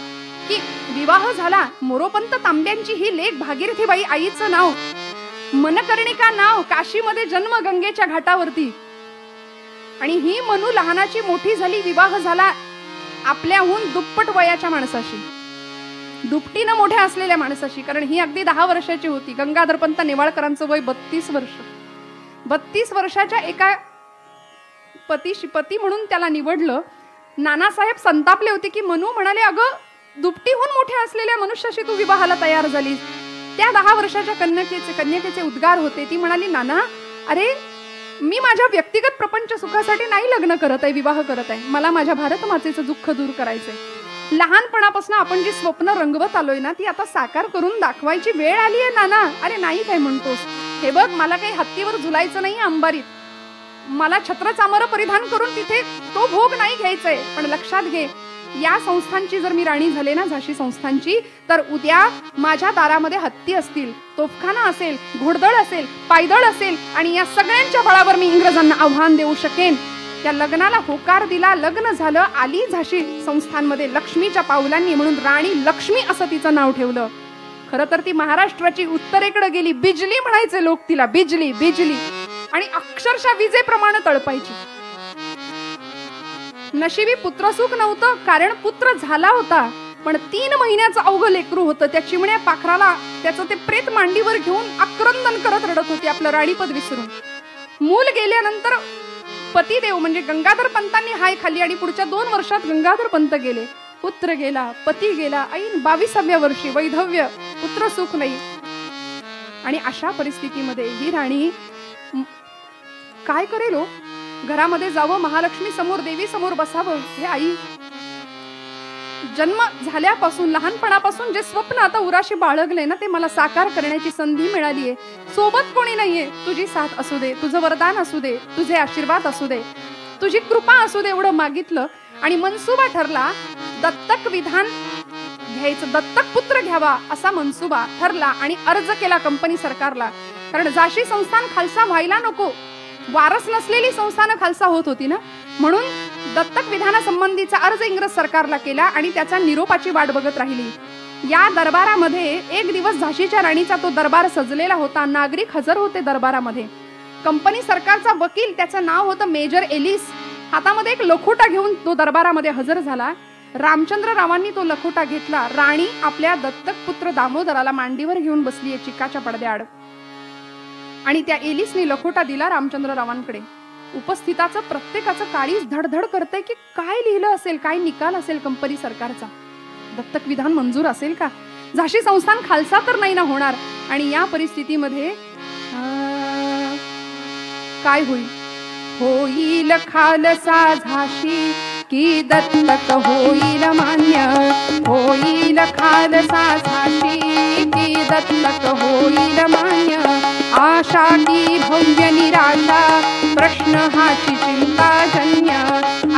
की विवाह झाला. मोरोपंत तांब्यांची ही लेक भागीरथीबाई, आईचं नाव मनकर्णिका नाव, काशीमध्ये जन्म गंगेच्या घाटावरती. आणि ही मनू लहानाची मोठी झाली, विवाह झाला आपल्याहून दुप्पट वयाच्या माणसाशी, दुपटीनं मोठ्या असलेल्या माणसाशी. कारण ही अगदी 10 वर्षाची होती. गंगाधरपंत नेवाळकरांचं वय 32 वर्ष. 32 वर्षाच्या एका पती म्हणून त्याला निवडलं. नानासाहेब संतापले होते की मनू म्हणाले, अगं दुपटीहून मोठ्या असलेल्या मनुष्याशी तू विवाहाला तयार झालीस. त्या 10 वर्षाच्या कन्यकेचे उद्गार होते. ती म्हणाली, नाना अरे मी माझ्या व्यक्तिगत प्रपंच सुखासाठी नाही लग्न करत आहे, विवाह करत आहे. मला माझ्या भारत मातेचं दुःख दूर करायचंय. लहानपणापासून आपण जी स्वप्न रंगवत आलोय ना, ती आता साकार करून दाखवायची वेळ आली आहे नाना. अरे नाही काय म्हणतोस, हे बघ, मला काही हत्तीवर झुलायचं नाही अंबारीत, मला छत्र चामर परिधान करून तिथे तो भोग नाही घ्यायचंय. पण लक्षात घे, या संस्थांची जर मी राणी झाले ना, झाशी संस्थांची, तर उद्या माझ्या दारामध्ये हत्ती असतील, तोफखाना असेल, घोडदळ असेल, पायदळ असेल, आणि या सगळ्यांच्या बळावर मी इंग्रजांना आव्हान देऊ शकेन. त्या लग्नाला होकार दिला, लग्न झालं, आली झाशी संस्थांमध्ये लक्ष्मीच्या पावलांनी, म्हणून राणी लक्ष्मी असं तिचं नाव ठेवलं. खरं तर ती महाराष्ट्राची उत्तरेकडे गेली, बिजली म्हणायचे लोक तिला, बिजली बिजली, आणि अक्षरशः विजेप्रमाणे तळपायची. नशिबी पुत्रसुख नव्हतं, कारण पुत्र झाला होता, पण 3 महिन्याचं अवघं लेकरू होतं. त्या चिमण्या पाखराला त्याचं ते प्रेत मांडीवर घेऊन आक्रंदन करत रडत होती, आपलं राणीपद विसरून. मूल गेल्यानंतर पतिदेव म्हणजे गंगाधर पंतांनी हाय खाली, आणि पुढच्या 2 वर्षात गंगाधर पंत गेले. पुत्र गेला, पती गेला, ऐन 22व्या वर्षी वैधव्य, पुत्र सुख नाही. आणि अशा परिस्थितीमध्ये ही राणी काय करेल हो? घरामध्ये जावं, महालक्ष्मी समोर, देवी समोर बसावं. हे आई, जन्म झाल्यापासून, लहानपणापासून जे स्वप्न आता उराशी बाळगले ना, ते मला साकार करण्याची संधी मिळालीये. सोबत कोणी नाहीये. तुझी साथ असू दे, तुझं वरदान असू दे, तुझे आशीर्वाद असू दे, तुझी कृपा असू दे, एवढं मागितलं. आणि मनसुबा ठरला, दत्तक विधान घ्यायचं, दत्तक पुत्र घ्यावा असा मनसुबा ठरला. आणि अर्ज केला कंपनी सरकारला, कारण झाशी संस्थान खालसा व्हायला नको, वारस नसलेली संस्थानं खालसा होत होती ना, म्हणून दत्तक विधानासंबंधीचा अर्ज इंग्रज सरकारला केला. आणि त्याच्या निरोपाची वाट बघत राहिली. या दरबारामध्ये एक दिवस झाशीच्या राणीचा तो दरबार सजलेला होता, नागरिक हजर होते दरबारामध्ये. कंपनी सरकारचा वकील, त्याचं नाव होतं मेजर एलिस, हातामध्ये एक लखोटा घेऊन तो दरबारामध्ये हजर झाला. रामचंद्र रावांनी तो लखोटा घेतला. राणी आपल्या दत्तक पुत्र दामोदराला मांडीवर घेऊन बसलीये चिकाच्या पडद्याआड, आणि त्या एलिसने लखोटा दिला रामचंद्र रावांकडे. उपस्थिताचं प्रत्येकाचं काळीच धडधड करते की काय लिहिलं असेल, काय निकाल असेल कंपनी सरकारचा, दत्तक विधान मंजूर असेल का, झाशी संस्थान खालसा तर नाही ना होणार. आणि या परिस्थितीमध्ये काय होईल? होईल खालसा झाशी की दत्तक होईल मान्य, होईल खालसा झाशी की दत्तक होईल मान्य. आशा की भव्य निराशा, प्रश्न हाची चिंताजन्य.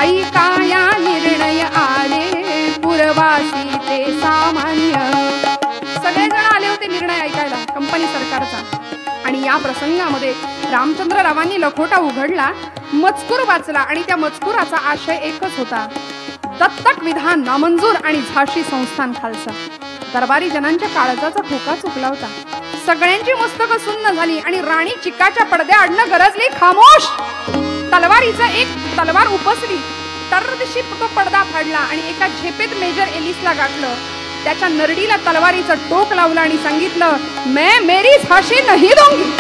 ऐका या निर्णय आले, पुरवासी ते सामान्य. सगळेजण आले होते निर्णय ऐकायला कंपनी सरकारचा. आणि या प्रसंगामध्ये रामचंद्र रावांनी लखोटा उघडला, मजकूर वाचला, आणि त्या मजकुराचा आशय एकच होता, दत्तक विधान नामंजूर आणि झाशी संस्थान खालसा. दरबारी जनांच्या काळजाचा ठोका चुकला होता. सगळ्यांची मस्तकं सुन्न झाली आणि राणी चिकाच्या पडद्याआडनं गरजली, खामोश. तलवारीचा एक तलवार उपसली, तरदिशी तो पडदा फाडला आणि एका झेपेत मेजर एलिसला गाठलं. त्याच्या नरडीला तलवारीचं टोक लावलं आणि सांगितलं, मैं मेरी झाशी नहीं दूंगी.